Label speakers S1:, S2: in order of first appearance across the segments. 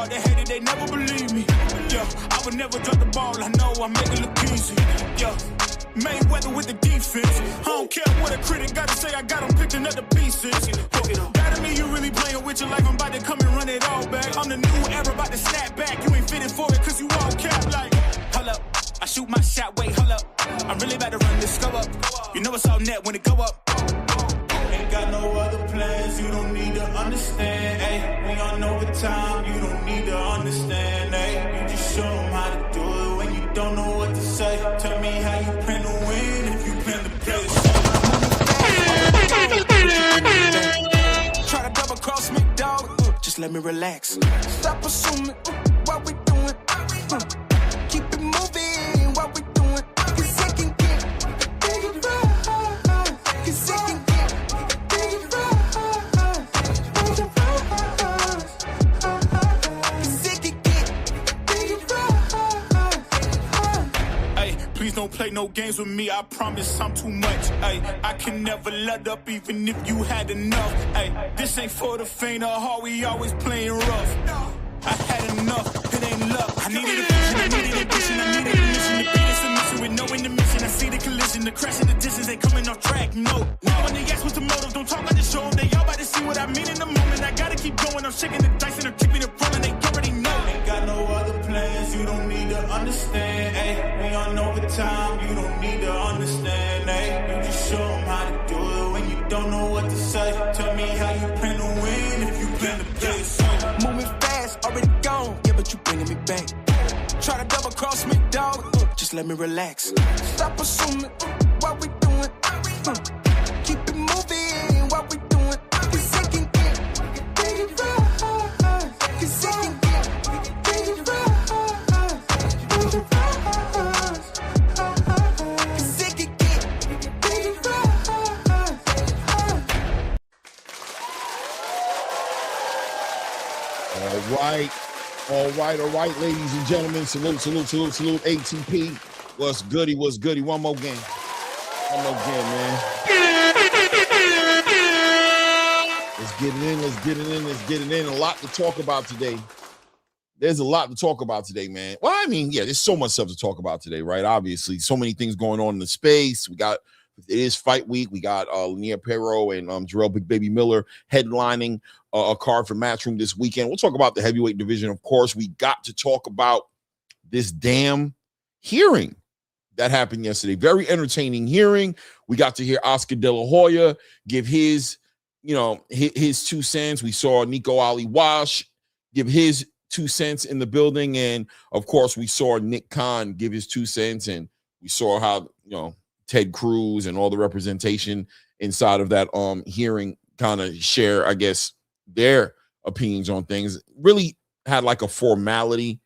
S1: hard, they hate it, they never believe me. Yeah, I would never drop the ball, I know I make it look easy. Yeah, Mayweather with the defense. I don't care what a critic gotta say, I got them picking up the pieces. That mean you really playing with your life, I'm about to come and run it all back. I'm the new era, about to snap back. You ain't fitting for it, cause you all cap like, hold up. I shoot my shot, wait, hold up. I'm really about to run this go up. You know it's all net when it go up. Ain't got no other plans, you don't need to understand. Ay, we on overtime, you don't need to understand. Ay, you just show them how to do it when you don't know what to say. Tell me how you plan to win if you plan to play. Try to double cross me, dog. Just let me relax. Stop assuming what we doing. Keep it moving, what we doing. Cause it can get dangerous. Cause it can get dangerous. Cause it can get dangerous. Hey, please don't play no games with me. I promise I'm too much. Hey, I can never let up even if you had enough. Hey, this ain't for the faint of heart. We always playing rough. I had enough, it ain't luck. I needed a vision, I needed ambition, I needed a mission to beat a submission with no intermission. I see the collision, the crash in the distance, they coming off track, no. Now when they ask what's the motive, don't talk about the show them. They all about to see what I mean in the moment. I gotta keep going, I'm shaking the dice and I'm keeping it rolling, they already know. Ain't got no other plans, you don't need to understand. Ay, we on overtime, you don't need to understand. Ay, you just show them how to do it when you don't know what to say. Tell me how you plan to win if you plan to play. Moving fast, already gone, yeah, but you bringing me back. Try to double cross me, dog. Just let me relax. Stop assuming what we doing. Keep it moving, what we doing. Cause it can get dangerous. Cause it can get dangerous. Cause it can get dangerous.
S2: All right, ladies and gentlemen. Salute. ATP. What's goody? One more game, man. Let's get it in. A lot to talk about today. There's a lot to talk about today, man. Well, I mean, yeah, there's so much stuff to talk about today, right? Obviously, so many things going on in the space. It is fight week. We got Lenier Pero and Jarrell Big Baby Miller headlining a card for Matchroom this weekend. We'll talk about the heavyweight division. Of course, we got to talk about this damn hearing that happened yesterday. Very entertaining hearing. We got to hear Oscar De La Hoya give his 2 cents. We saw Nico Ali Wash give his 2 cents in the building. And of course, we saw Nick Khan give his 2 cents. And we saw how, Ted Cruz and all the representation inside of that hearing kind of share, I guess, their opinions on things. Really had like a formality,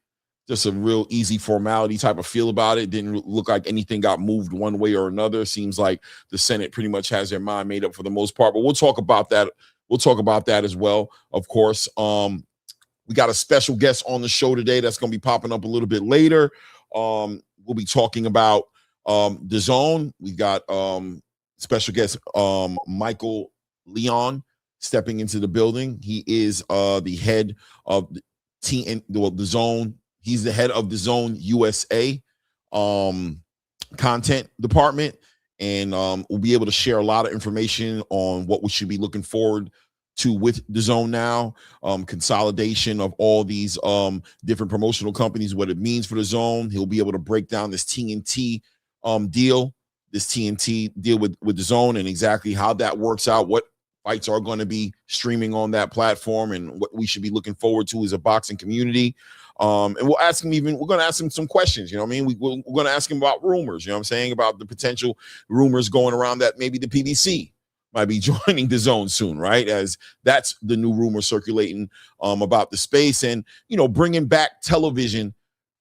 S2: just a real easy formality type of feel about it. Didn't look like anything got moved one way or another. Seems like the Senate pretty much has their mind made up for the most part, but we'll talk about that. We'll talk about that as well. Of course, we got a special guest on the show today that's going to be popping up a little bit later. We'll be talking about DAZN. We got special guest Michael Leon stepping into the building. He is the head of the DAZN. He's the head of DAZN USA content department, and we'll be able to share a lot of information on what we should be looking forward to with DAZN now, consolidation of all these different promotional companies, what it means for DAZN. He'll be able to break down this TNT deal with DAZN and exactly how that works out, what fights are going to be streaming on that platform, and what we should be looking forward to as a boxing community. And we're going to ask him some questions, we're going to ask him about rumors, about the potential rumors going around that maybe the PBC might be joining DAZN soon, right? As that's the new rumor circulating about the space, and, bringing back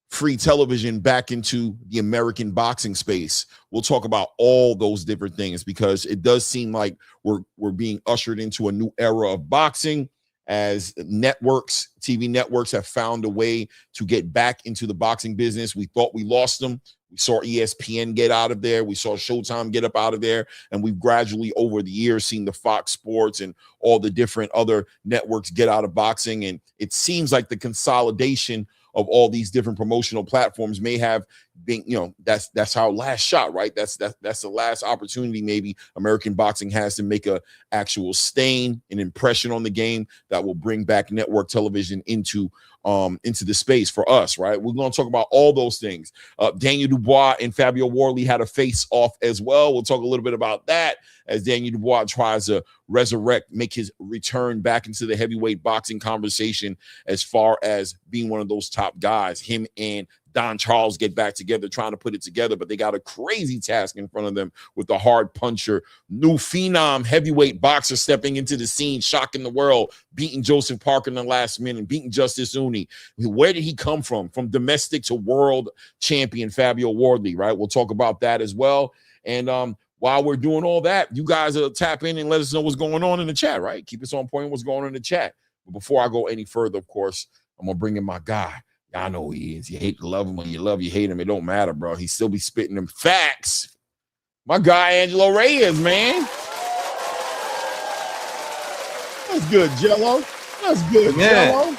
S2: free television back into the American boxing space. We'll talk about all those different things because it does seem like we're being ushered into a new era of boxing, as networks, TV networks have found a way to get back into the boxing business. We thought we lost them. We saw ESPN get out of there. We saw Showtime get up out of there. And we've gradually over the years seen the Fox Sports and all the different other networks get out of boxing. And it seems like the consolidation of all these different promotional platforms may have been, that's our last shot, right? That's the last opportunity maybe American boxing has to make a actual stain, an impression on the game that will bring back network television into the space for us, right? We're going to talk about all those things. Daniel Dubois and Fabio Wardley had a face-off as well. We'll talk a little bit about that as Daniel Dubois tries to make his return back into the heavyweight boxing conversation as far as being one of those top guys. Him and Don Charles get back together, trying to put it together, but they got a crazy task in front of them with the hard puncher, new phenom heavyweight boxer stepping into the scene, shocking the world, beating Joseph Parker in the last minute, beating Justice Uni. Where did he come from? From domestic to world champion Fabio Wardley, right? We'll talk about that as well. And while we're doing all that, you guys tap in and let us know what's going on in the chat, right? Keep us on point what's going on in the chat. But before I go any further, of course, I'm going to bring in my guy. I know who he is. You hate to love him, when you love, you hate him. It don't matter, bro. He still be spitting them facts. My guy, Angelo Reyes, man. That's good, Jello. That's good, Jello.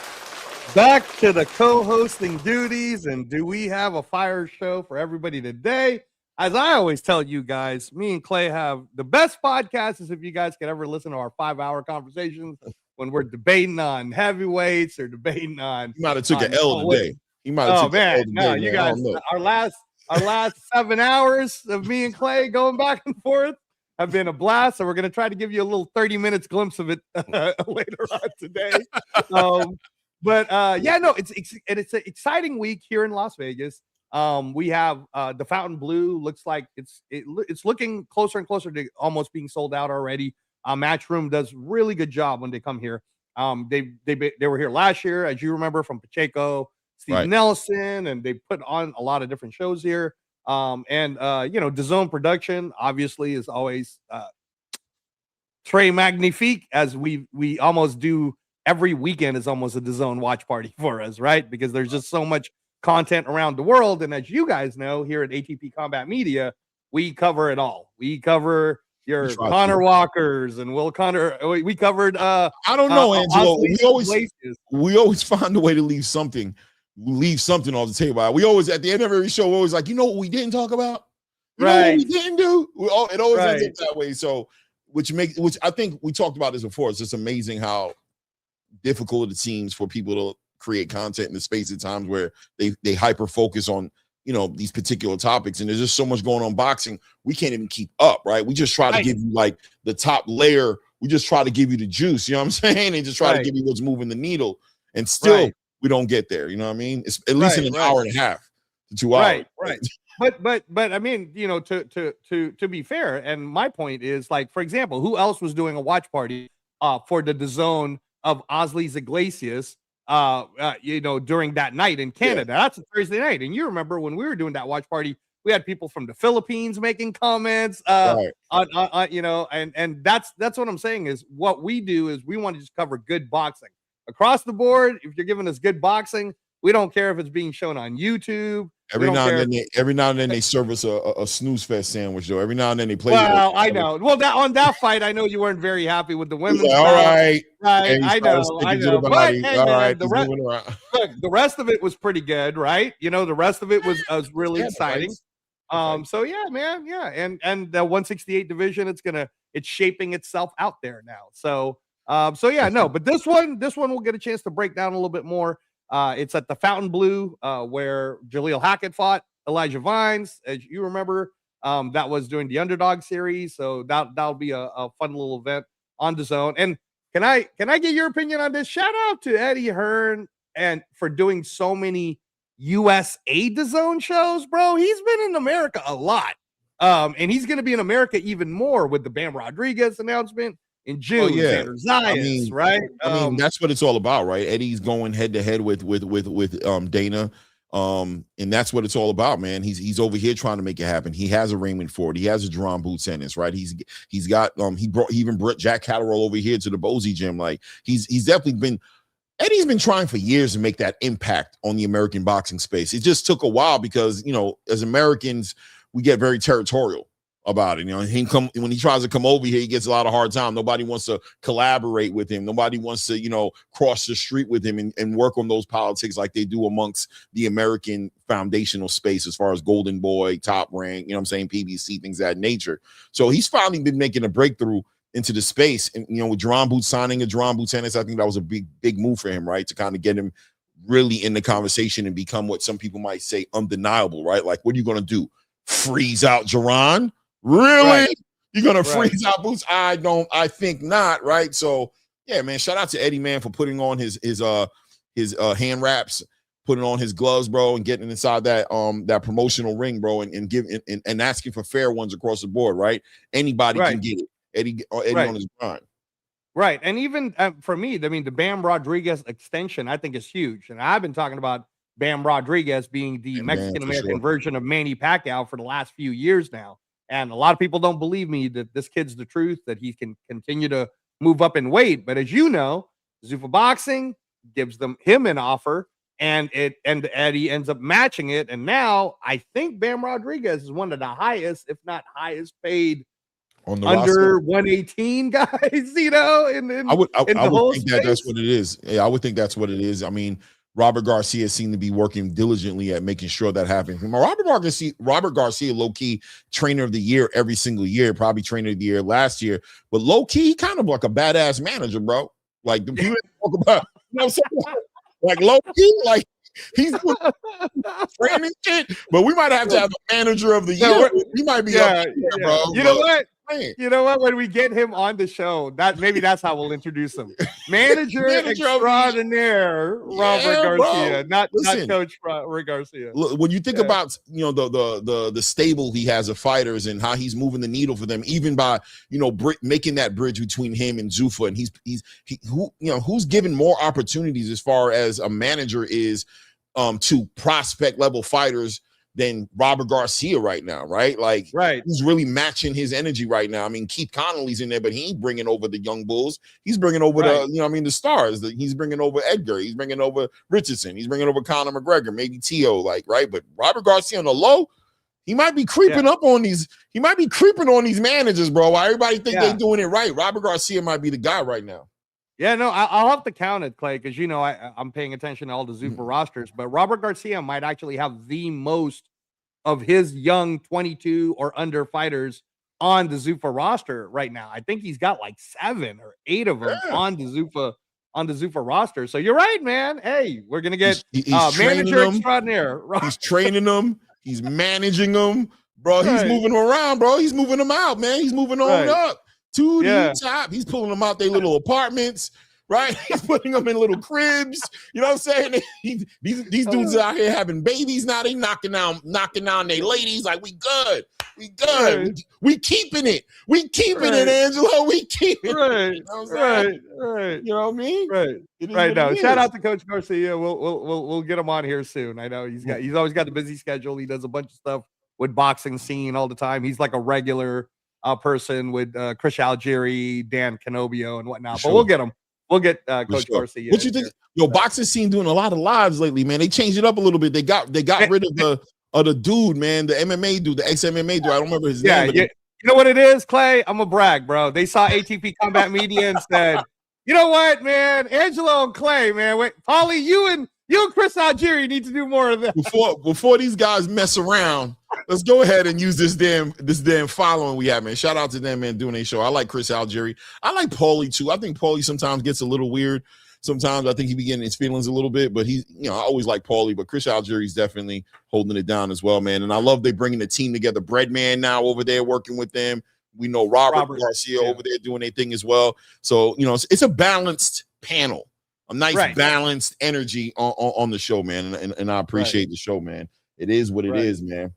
S3: Back to the co-hosting duties, and do we have a fire show for everybody today? As I always tell you guys, me and Clay have the best podcast. Is if you guys could ever listen to our 5-hour conversations when we're debating on heavyweights or debating on.
S2: He might have took an L today. He might have took an L today.
S3: No, you guys, our last 7 hours of me and Clay going back and forth have been a blast. So we're gonna try to give you a little 30 minutes glimpse of it later on today. It's an exciting week here in Las Vegas. We have the Fountain Blue. Looks like it's looking closer and closer to almost being sold out already. Matchroom does really good job when they come here. They were here last year, as you remember, from Pacheco, Steve Nelson, and they put on a lot of different shows here. DAZN production obviously is always très magnifique, as we almost do every weekend is almost a DAZN watch party for us, right? Because there's just so much content around the world, and as you guys know, here at ATP Combat Media, we cover it all. We cover your Connor Walkers and Will Connor. We covered. I
S2: don't know, Angelo. We always find a way to leave something on the table. We always, at the end of every show, we're always like, you know what we didn't talk about? You know what we didn't do? It always ends up that way. So, which I think we talked about this before. It's just amazing how difficult it seems for people to create content in the space at times where they hyper focus on these particular topics, and there's just so much going on boxing, we can't even keep up, right? We just try to give you like the top layer. We just try to give you the juice, you know what I'm saying? And just try to give you what's moving the needle, and still we don't get there, you know what I mean? It's at least in an hour and a half to 2 hours.
S3: Right. But I mean, to be fair, and my point is, like, for example, who else was doing a watch party for the DAZN of Osleys Iglesias during that night in Canada? That's a Thursday night. And you remember when we were doing that watch party, we had people from the Philippines making comments, and that's what I'm saying is what we do is we want to just cover good boxing across the board. If you're giving us good boxing, we don't care if it's being shown on YouTube. Every now
S2: and then they serve us a snooze fest sandwich, though. Every now and then they play.
S3: Well, I know. Well, on that fight, I know you weren't very happy with the women's.
S2: All right.
S3: I know. But, hey, man, the rest of it was pretty good, right? The rest of it was really exciting. So yeah, man, yeah, and the 168 division, it's shaping itself out there now. So yeah, no, but this one we'll get a chance to break down a little bit more. It's at the Fountain Blue, where Jaleel Hackett fought Elijah Vines, as you remember. That was during the Underdog series, so that'll be a fun little event on DAZN. And can I get your opinion on this? Shout out to Eddie Hearn and for doing so many USA DAZN shows, bro. He's been in America a lot, and he's going to be in America even more with the Bam Rodriguez announcement in June. Right?
S2: I mean, that's what it's all about, right? Eddie's going head to head with Dana And that's what it's all about, man. He's over here trying to make it happen. He has a Raymond Ford. He has a Jerron Boots Ennis, right? He's got he even brought Jack Catterall over here to the Bozy gym. Like he's definitely been. Eddie's been trying for years to make that impact on the American boxing space. It just took a while because, as Americans, we get very territorial about it. When he tries to come over here, he gets a lot of hard time. Nobody wants to collaborate with him. Nobody wants to, cross the street with him and work on those politics like they do amongst the American foundational space as far as Golden Boy, Top Rank, PBC, things of that nature. So he's finally been making a breakthrough into the space. And, with Jerron Boots signing a Jerron Boots Ennis, I think that was a big move for him, right? To kind of get him really in the conversation and become what some people might say undeniable, right? Like, what are you going to do? Freeze out Jerron? Really? Right. You're going to freeze out Boots? I think not, right? So, yeah, man, shout out to Eddie, man, for putting on his hand wraps, putting on his gloves, bro, and getting inside that promotional ring, bro, and asking for fair ones across the board, right? Anybody can get it. Eddie on his grind.
S3: Right. And even for me, the Bam Rodriguez extension, I think is huge. And I've been talking about Bam Rodriguez being the Mexican-American version of Manny Pacquiao for the last few years now. And a lot of people don't believe me that this kid's the truth, that he can continue to move up in weight. But as you know, Zuffa Boxing gives him an offer, and Eddie ends up matching it. And now I think Bam Rodriguez is one of the highest, if not highest paid on the under roster. 118 guys, I would think
S2: that's what it is. Yeah, I would think that's what it is. I mean, Robert Garcia seemed to be working diligently at making sure that happens. Robert Garcia, low-key trainer of the year every single year, probably trainer of the year last year, but low-key kind of like a badass manager, bro. Like the people talk about, like low-key, like he's training shit, but we might have to have a manager of the year. We might be up here, bro.
S3: You know what? You know what? When we get him on the show, that's how we'll introduce him. Manager extraordinaire, Robert Garcia, not Coach Garcia.
S2: Look, when you think about the stable he has of fighters and how he's moving the needle for them, even by making that bridge between him and Zuffa, and who's given more opportunities as far as a manager is to prospect level fighters than Robert Garcia right now, right? Like, he's really matching his energy right now. I mean, Keith Connolly's in there, but he ain't bringing over the young bulls. He's bringing over the stars. He's bringing over Edgar. He's bringing over Richardson. He's bringing over Conor McGregor, maybe Tio, right? But Robert Garcia on the low, he might be creeping up on these. He might be creeping on these managers, bro. While everybody think they're doing it right, Robert Garcia might be the guy right now.
S3: Yeah, no, I'll have to count it, Clay, because I'm paying attention to all the Zuffa rosters, but Robert Garcia might actually have the most of his young 22 or under fighters on the Zuffa roster right now. I think he's got like 7 or 8 of them on the Zuffa roster. So you're right, man. Hey, we're gonna get manager extraordinaire.
S2: He's training them. He's managing them, bro. He's moving them around, bro. He's moving them out, man. He's moving on up to the top. He's pulling them out their little apartments. Right, he's putting them in little cribs. You know what I'm saying? These dudes out here having babies now. They knocking down their ladies. Like, we good. We keeping it. We keeping it, Angelo. We keeping it. You know what I'm saying? You know what I mean?
S3: Right now. Shout out to Coach Garcia. We'll get him on here soon. I know he's always got a busy schedule. He does a bunch of stuff with boxing scene all the time. He's like a regular person with Chris Algieri, Dan Canobio, and whatnot. But we'll get him. We'll get Coach Garcia.
S2: What you think? Boxing scene doing a lot of lives lately, man. They changed it up a little bit. They got rid of the dude, man, the MMA dude, the ex-MMA dude. I don't remember his name.
S3: Yeah. You know what it is, Clay? I'm a brag, bro. They saw ATP Combat Media and said, you know what, man? Angelo and Clay, man. Wait, Paulie, you and Chris Algieri need to do more of that.
S2: Before these guys mess around, let's go ahead and use this damn following we have, man. Shout out to them, man, doing a show. I like Chris Algieri. I like Paulie too. I think Paulie sometimes gets a little weird. Sometimes I think he be getting his feelings a little bit, but I always like Paulie, but Chris Algieri's definitely holding it down as well, man. And I love they bringing the team together. Breadman now over there working with them. We know Robert Garcia over there doing their thing as well. So, it's a balanced panel. A nice balanced energy on the show, man, and I appreciate the show, man. It is what it is, man.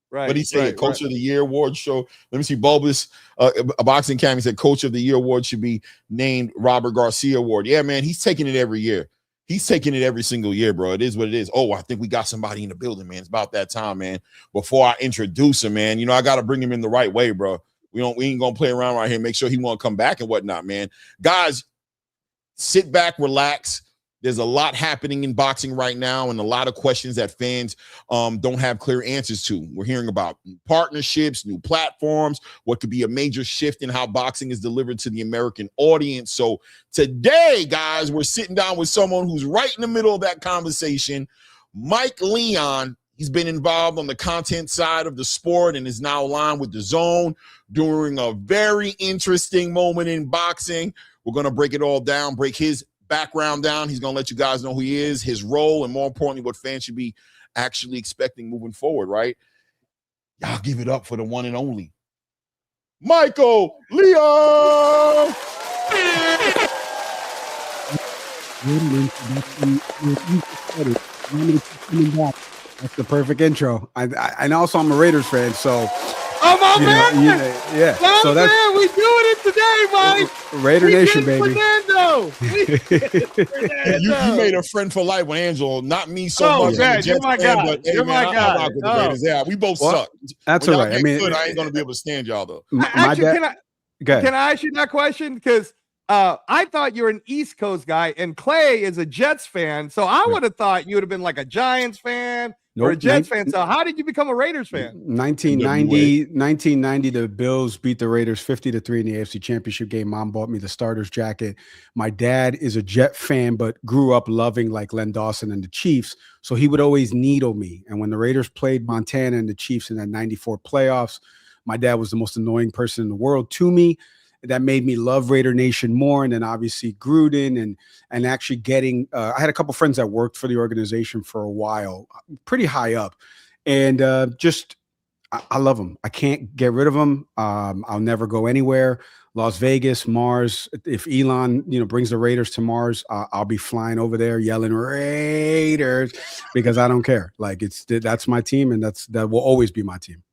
S2: Right. What he said, Coach of the Year award show. Let me see, Bulbous, a boxing camp. He said, Coach of the Year award should be named Robert Garcia Award. Yeah, man, he's taking it every year. He's taking it every single year, bro. It is what it is. Oh, I think we got somebody in the building, man. It's about that time, man. Before I introduce him, man, I got to bring him in the right way, bro. We ain't going to play around right here. Make sure he want to come back and whatnot, man. Guys, sit back, relax. There's a lot happening in boxing right now and a lot of questions that fans don't have clear answers to. We're hearing about partnerships, new platforms, what could be a major shift in how boxing is delivered to the American audience. So today, guys, we're sitting down with someone who's right in the middle of that conversation, Mike Leon. He's been involved on the content side of the sport and is now aligned with DAZN during a very interesting moment in boxing. We're going to break it all down, break his background down. He's going to let you guys know who he is, his role, and more importantly, what fans should be actually expecting moving forward, right? Y'all give it up for the one and only Michael Leon.
S4: That's the perfect intro. And also I'm a Raiders fan, so
S3: oh my man!
S4: Yeah.
S3: So that's we doing it today, Mike.
S4: Raider Nation, baby.
S2: You made a friend for life with Angelo, not me so much.
S3: Man, you're my guy. But, hey, you're my guy.
S2: Yeah, we both suck.
S4: That's all right. I mean,
S2: good, I ain't gonna be able to stand y'all though.
S3: Can I ask you that question? Because I thought you were an East Coast guy, and Clay is a Jets fan. So I would have thought you would have been like a Giants fan. Or a Jets fan. So how did you become a Raiders fan?
S4: 1990, the Bills beat the Raiders 50-3 in the AFC Championship game. Mom bought me the starter's jacket. My dad is a Jet fan, but grew up loving like Len Dawson and the Chiefs. So he would always needle me. And when the Raiders played Montana and the Chiefs in that 94 playoffs, my dad was the most annoying person in the world to me. That made me love Raider Nation more. And then obviously Gruden and actually getting, I had a couple friends that worked for the organization for a while, pretty high up. And I love them. I can't get rid of them. I'll never go anywhere. Las Vegas, Mars. If Elon, brings the Raiders to Mars, I'll be flying over there yelling Raiders because I don't care. Like that's my team. And that will always be my team.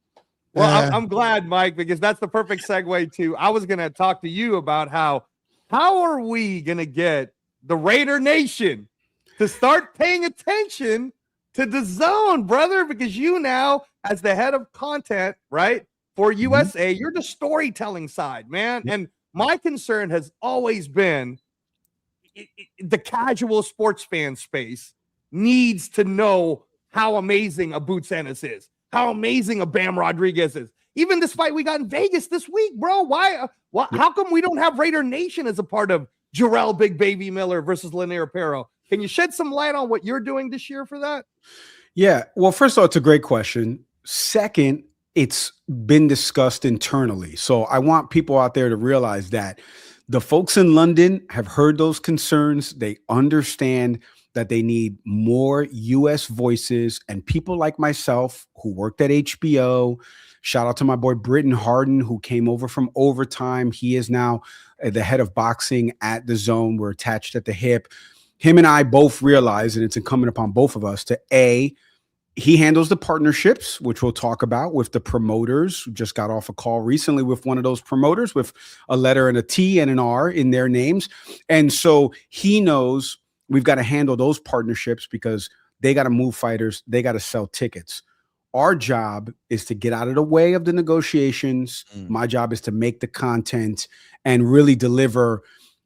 S3: Well, I'm glad, Mike, because that's the perfect segue to, I was going to talk to you about how are we going to get the Raider Nation to start paying attention to DAZN, brother, because you now, as the head of content, right, for USA, you're the storytelling side, man. And my concern has always been the casual sports fan space needs to know how amazing a Boots Ennis is. How amazing a Bam Rodriguez is. Even this fight we got in Vegas this week, bro. Why? How come we don't have Raider Nation as a part of Jarrell Big Baby Miller versus Lenier Pero? Can you shed some light on what you're doing this year for that?
S4: Yeah. Well, first of all, it's a great question. Second, it's been discussed internally. So I want people out there to realize that the folks in London have heard those concerns. They understand that they need more U.S. voices and people like myself who worked at HBO. Shout out to my boy Britton Harden, who came over from Overtime. He is now the head of boxing at DAZN. We're attached at the hip. Him and I both realize, and it's incumbent upon both of us to he handles the partnerships, which we'll talk about with the promoters. We just got off a call recently with one of those promoters with a letter and a T and an R in their names. And so he knows we've got to handle those partnerships because they got to move fighters. They got to sell tickets. Our job is to get out of the way of the negotiations. My job is to make the content and really deliver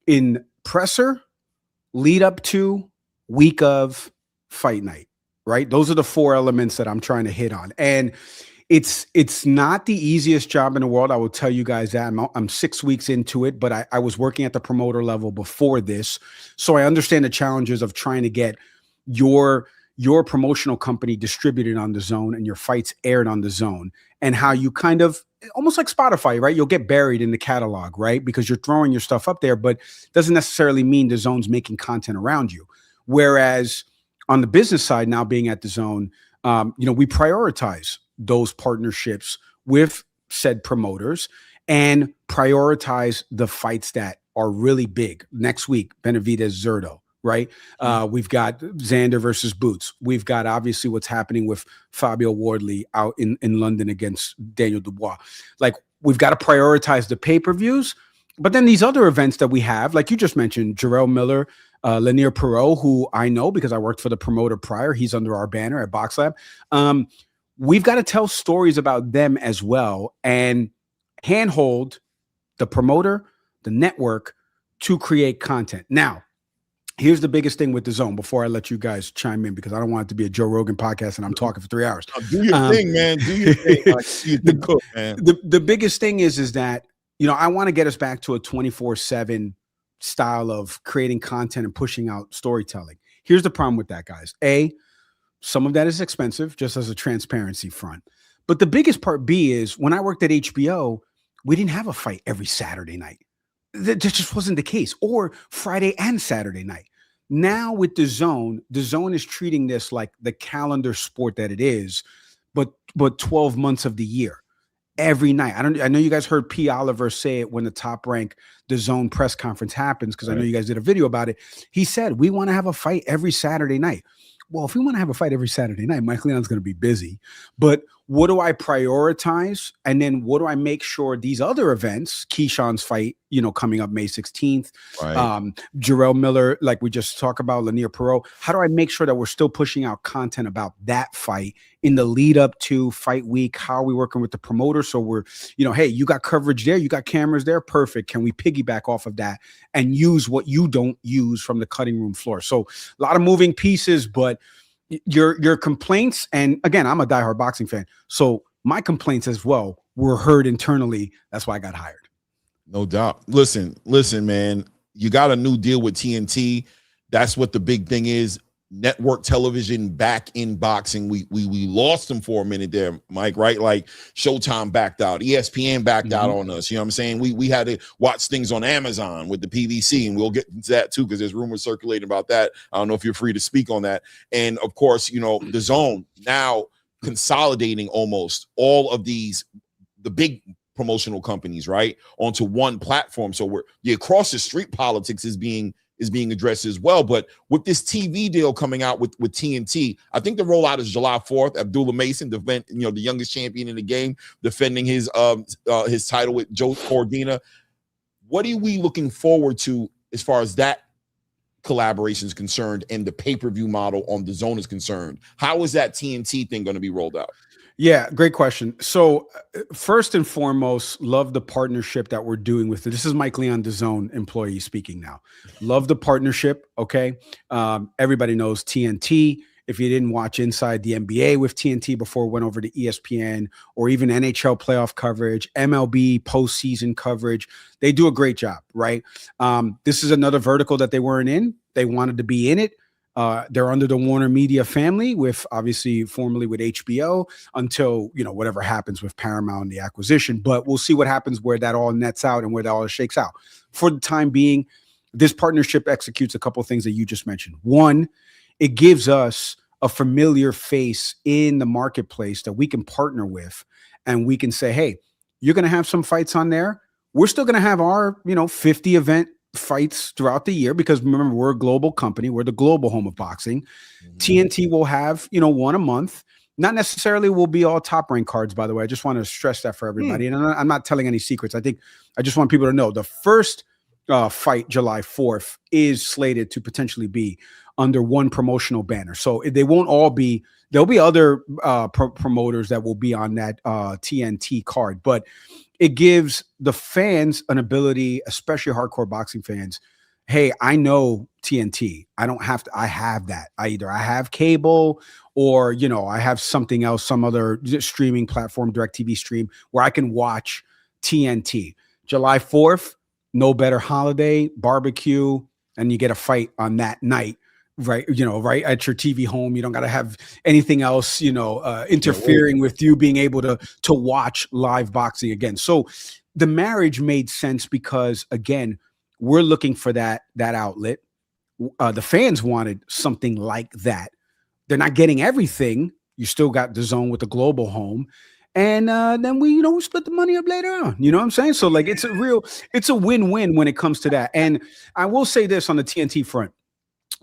S4: in presser, lead up to, week of, fight night, right? Those are the four elements that I'm trying to hit on. And it's not the easiest job in the world. I will tell you guys that. I'm 6 weeks into it, but I was working at the promoter level before this. So I understand the challenges of trying to get your promotional company distributed on DAZN and your fights aired on DAZN, and how you kind of, almost like Spotify, right? You'll get buried in the catalog, right? Because you're throwing your stuff up there, but doesn't necessarily mean DAZN's making content around you. Whereas on the business side, now being at DAZN, we prioritize those partnerships with said promoters and prioritize the fights that are really big. Next week, Benavidez Zurdo, right? We've got Xander versus Boots. We've got obviously what's happening with Fabio Wardley out in London against Daniel Dubois. Like, we've got to prioritize the pay-per-views But then these other events that we have, like you just mentioned, Jarrell Miller, Lenier Pero, who I know because I worked for the promoter prior. He's under our banner at Box Lab. We've got to tell stories about them as well and handhold the promoter, the network to create content. Now, here's the biggest thing with DAZN before I let you guys chime in, because I don't want it to be a Joe Rogan podcast and I'm talking for 3 hours.
S2: Do your thing, man. Do your thing.
S4: The biggest thing is that, you know, I want to get us back to a 24/7 style of creating content and pushing out storytelling. Here's the problem with that, guys. A, some of that is expensive, just as a transparency front. But the biggest part, B, is when I worked at HBO, we didn't have a fight every Saturday night. That just wasn't the case, or Friday and Saturday night. Now with DAZN is treating this like the calendar sport that it is, but 12 months of the year. Every night. I know you guys heard P. Oliver say it when the Top Rank DAZN press conference happens, because I know you guys did a video about it. He said, we want to have a fight every Saturday night. Well, if we want to have a fight every Saturday night, Mike Leon's going to be busy. But what do I prioritize? And then what do I make sure these other events, Keyshawn's fight, you know, coming up May 16th, right. Jarrell Miller, like we just talked about, Lenier Pero, how do I make sure that we're still pushing out content about that fight in the lead up to fight week? How are we working with the promoter? So we're, you know, hey, you got coverage there, you got cameras there, perfect. Can we piggyback off of that and use what you don't use from the cutting room floor? So a lot of moving pieces, but your complaints, and again, I'm a diehard boxing fan, so my complaints as well were heard internally. That's why I got hired.
S2: No doubt. Listen, man, you got a new deal with TNT. That's what the big thing is. Network television back in boxing. We lost them for a minute there, Mike, right? Like Showtime backed out, ESPN backed out on us. You know what I'm saying? We had to watch things on Amazon with the PVC, and we'll get into that too, because there's rumors circulating about that. I don't know if you're free to speak on that. And of course, you know, DAZN now consolidating almost all of the big promotional companies, right, onto one platform. So the across the street politics is being addressed as well. But with this TV deal coming out with TNT, I think the rollout is July 4th. Abdullah Mason, the youngest champion in the game, defending his title with Joe Cordina. What are we looking forward to as far as that collaboration is concerned and the pay-per-view model on DAZN is concerned? How is that TNT thing going to be rolled out?
S4: Yeah, great question. So first and foremost, love the partnership that we're doing with it. This is Mike Leon, DAZN employee speaking now. Love the partnership. Okay. Everybody knows TNT. If you didn't watch Inside the NBA with TNT before it went over to ESPN, or even NHL playoff coverage, MLB postseason coverage, they do a great job, right? This is another vertical that they weren't in. They wanted to be in it. They're under the Warner Media family, with obviously formerly with HBO, until, you know, whatever happens with Paramount and the acquisition. But we'll see what happens, where that all nets out and where that all shakes out. For the time being, this partnership executes a couple of things that you just mentioned. One, it gives us a familiar face in the marketplace that we can partner with, and we can say, hey, you're going to have some fights on there. We're still going to have our, 50 event fights throughout the year, because remember, we're a global company. We're the global home of boxing. TNT will have, one a month. Not necessarily will be all Top Rank cards, by the way. I just want to stress that for everybody. And I'm not telling any secrets. I just want people to know the first fight, July 4th, is slated to potentially be under one promotional banner. So they won't all be, there'll be other promoters that will be on that TNT card, but it gives the fans an ability, especially hardcore boxing fans. Hey, I know TNT. I have that. I have cable, or, I have something else, some other streaming platform, DirecTV stream, where I can watch TNT. July 4th, no better holiday, barbecue, and you get a fight on that night, right? Right at your TV home. You don't got to have anything else, interfering with you being able to watch live boxing again. So the marriage made sense because, again, we're looking for that outlet. The fans wanted something like that. They're not getting everything. You still got DAZN with the global home. And then we split the money up later on. You know what I'm saying? So like, it's a win-win when it comes to that. And I will say this on the TNT front.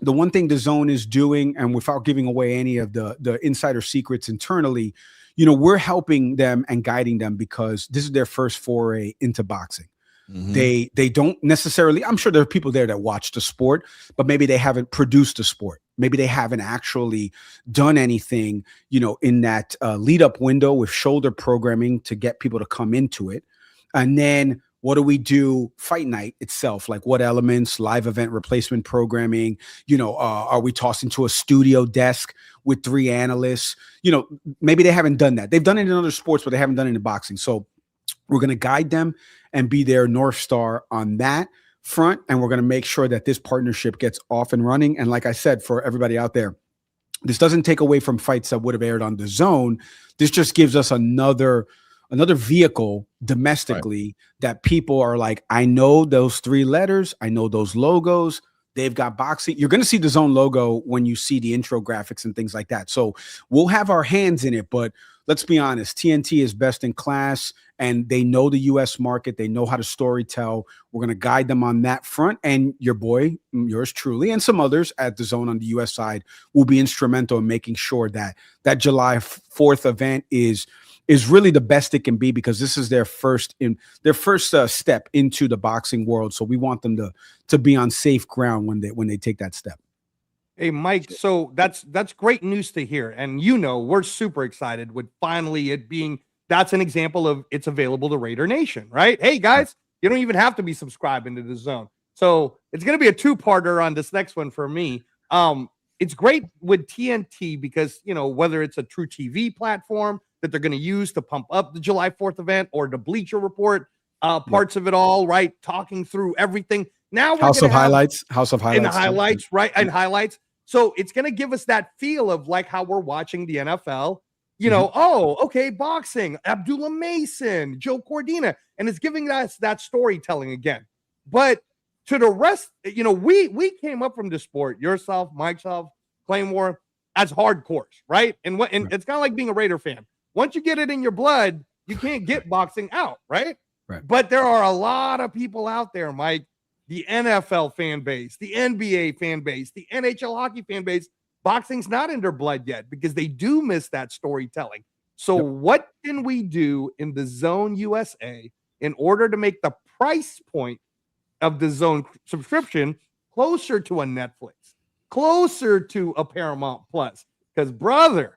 S4: The one thing DAZN is doing, and without giving away any of the insider secrets internally, we're helping them and guiding them, because this is their first foray into boxing. They don't necessarily, I'm sure there are people there that watch the sport, but maybe they haven't produced the sport. Maybe they haven't actually done anything, in that lead up window with shoulder programming to get people to come into it. And then what do we do fight night itself? Like what elements, live event replacement programming, are we tossed into a studio desk with 3 analysts? Maybe they haven't done that. They've done it in other sports, but they haven't done it in boxing. So we're going to guide them and be their North Star on that front. And we're going to make sure that this partnership gets off and running. And like I said, for everybody out there, this doesn't take away from fights that would have aired on DAZN. This just gives us another vehicle domestically that people are like, I know those 3 letters. I know those logos. They've got boxing. You're going to see the DAZN logo when you see the intro graphics and things like that. So we'll have our hands in it, but let's be honest, TNT is best in class and they know the US market. They know how to story tell. We're going to guide them on that front. And your boy, yours truly, and some others at DAZN on the US side will be instrumental in making sure that that July 4th event is really the best it can be, because this is their first step into the boxing world. So we want them to be on safe ground when they take that step.
S3: Hey, Mike, so that's great news to hear. And we're super excited with finally it being, that's an example of it's available to Raider Nation, right? Hey guys, you don't even have to be subscribed into the DAZN. So it's going to be a 2-parter on this next one for me. It's great with TNT because, whether it's a true TV platform that they're going to use to pump up the July 4th event, or the Bleacher Report parts of it all, right? Talking through everything. Now we're
S4: House of Highlights,
S3: and the highlights, right? And highlights. So it's going to give us that feel of like how we're watching the NFL. Oh, okay, boxing, Abdullah Mason, Joe Cordina, and it's giving us that storytelling again. But to the rest, we came up from the sport, yourself, myself, Claymore, as hardcores, right? And it's kind of like being a Raider fan. Once you get it in your blood, you can't get boxing out, right? But there are a lot of people out there, Mike, the NFL fan base, the NBA fan base, the NHL hockey fan base. Boxing's not in their blood yet because they do miss that storytelling. So what can we do in the DAZN USA in order to make the price point of the DAZN subscription closer to a Netflix, closer to a Paramount Plus? Because, brother,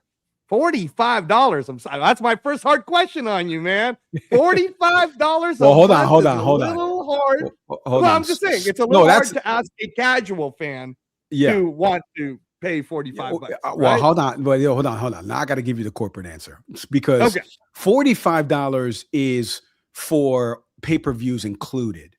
S3: $45. I'm sorry. That's my first hard question on you, man. $45.
S4: Well, hold on.
S3: A little hard. I'm just saying it's a little hard to ask a casual fan to want to pay $45.
S4: Well,
S3: right?
S4: hold on. But hold on. Now I got to give you the corporate answer, because $45 is for pay-per-views included.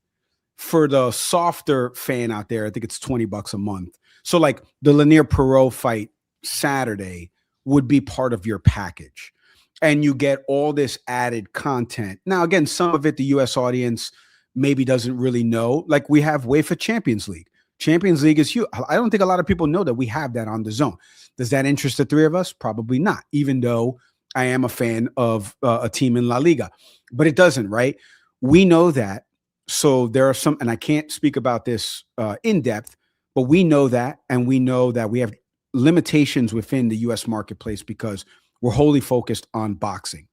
S4: For the softer fan out there, I think it's $20 a month. So like the Lenier Pero fight Saturday would be part of your package, and you get all this added content. Now, again, some of it the US audience maybe doesn't really know. Like we have UEFA Champions League. Champions League is huge. I don't think a lot of people know that we have that on DAZN. Does that interest the 3 of us? Probably not, even though I am a fan of a team in La Liga, but it doesn't, right? We know that. So there are some, and I can't speak about this in depth, but we know that, and we know that we have limitations within the US marketplace because we're wholly focused on boxing.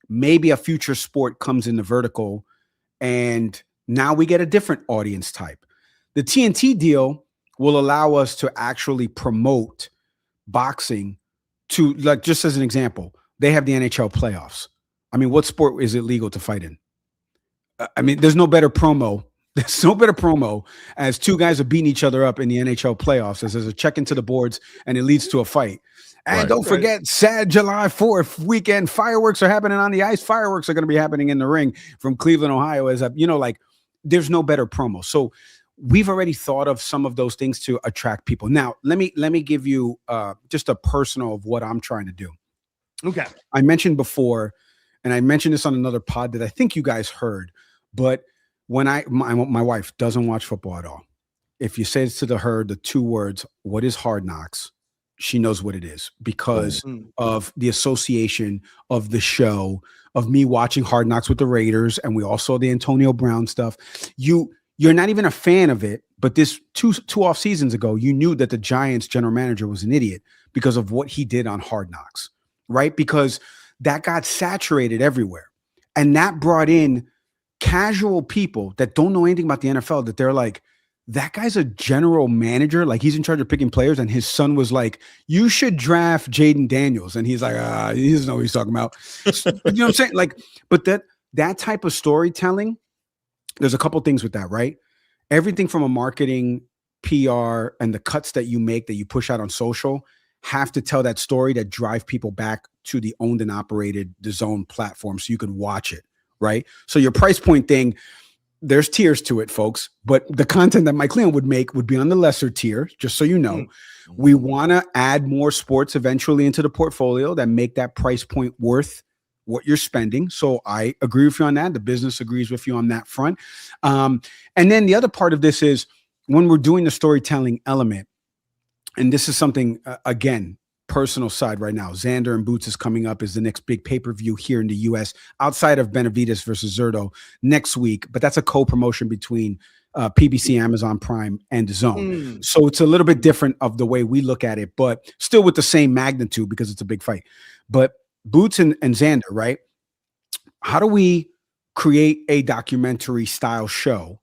S4: Maybe a future sport comes in the vertical and now we get a different audience type. The TNT deal will allow us to actually promote boxing to, like, just as an example, they have the NHL playoffs. I mean, what sport is it legal to fight in? I mean, there's no better promo. There's no better promo as 2 guys are beating each other up in the NHL playoffs as there's a check into the boards and it leads to a fight. And don't forget, sad July 4th weekend, fireworks are happening on the ice. Fireworks are going to be happening in the ring from Cleveland, Ohio. There's no better promo. So we've already thought of some of those things to attract people. Now, let me give you just a personal of what I'm trying to do.
S3: Okay.
S4: I mentioned before, and I mentioned this on another pod that I think you guys heard, but when my wife doesn't watch football at all. If you say to her the 2 words, what is Hard Knocks? She knows what it is because of the association of the show, of me watching Hard Knocks with the Raiders. And we all saw the Antonio Brown stuff. You're not even a fan of it, but this two off seasons ago, you knew that the Giants general manager was an idiot because of what he did on Hard Knocks, right? Because that got saturated everywhere. And that brought in casual people that don't know anything about the NFL, that they're like, that guy's a general manager, like he's in charge of picking players, and his son was like, you should draft Jaden Daniels, and he's like, he doesn't know what he's talking about. You know what I'm saying? Like, but that type of storytelling, there's a couple things with that, right? Everything from a marketing, PR, and the cuts that you make, that you push out on social, have to tell that story that drive people back to the owned and operated DAZN platform so you can watch it, right? So your price point thing, there's tiers to it, folks, but the content that Mike Leon would make would be on the lesser tier, just so you know. Mm-hmm. We want to add more sports eventually into the portfolio that make that price point worth what you're spending. So I agree with you on that. The business agrees with you on that front. And then the other part of this is when we're doing the storytelling element, and this is something, again, personal side right now. Xander and Boots is coming up as the next big pay-per-view here in the US, outside of Benavidez versus Zerto next week. But that's a co-promotion between PBC, Amazon Prime, and DAZN. So it's a little bit different of the way we look at it, but still with the same magnitude because it's a big fight. But Boots and Xander, right? How do we create a documentary style show?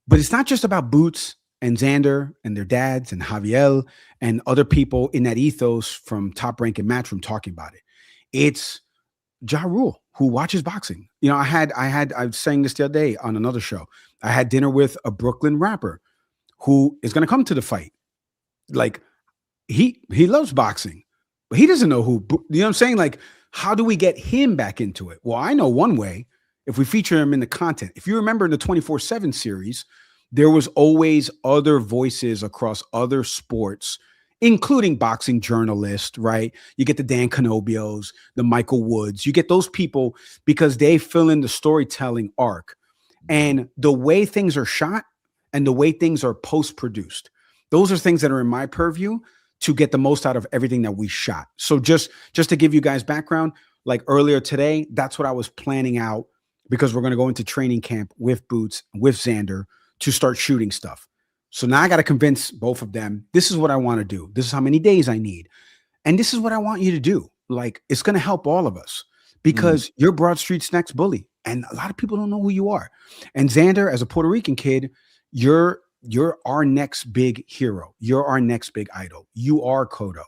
S4: But it's not just about Boots and Xander and their dads and Jarrell and other people in that ethos from Top Rank and Matchroom talking about it. It's Jarrell, who watches boxing. You know, I was saying this the other day on another show. I had dinner with a Brooklyn rapper who is going to come to the fight. Like, he loves boxing, but he doesn't know who, you know what I'm saying? Like, how do we get him back into it? Well, I know one way, if we feature him in the content. If you remember in the 24/7 series, there was always other voices across other sports, including boxing journalists, right? You get the Dan Canobios, the Michael Woods. You get those people because they fill in the storytelling arc. And the way things are shot and the way things are post-produced, those are things that are in my purview to get the most out of everything that we shot. So just to give you guys background, like earlier today, that's what I was planning out, because we're going to go into training camp with Boots, with Xander, to start shooting stuff. So now I got to convince both of them, this is what I want to do. This is how many days I need. And this is what I want you to do. Like, it's going to help all of us, because you're Broad Street's next bully. And a lot of people don't know who you are. And Xander, as a Puerto Rican kid, you're our next big hero. You're our next big idol. You are Cotto.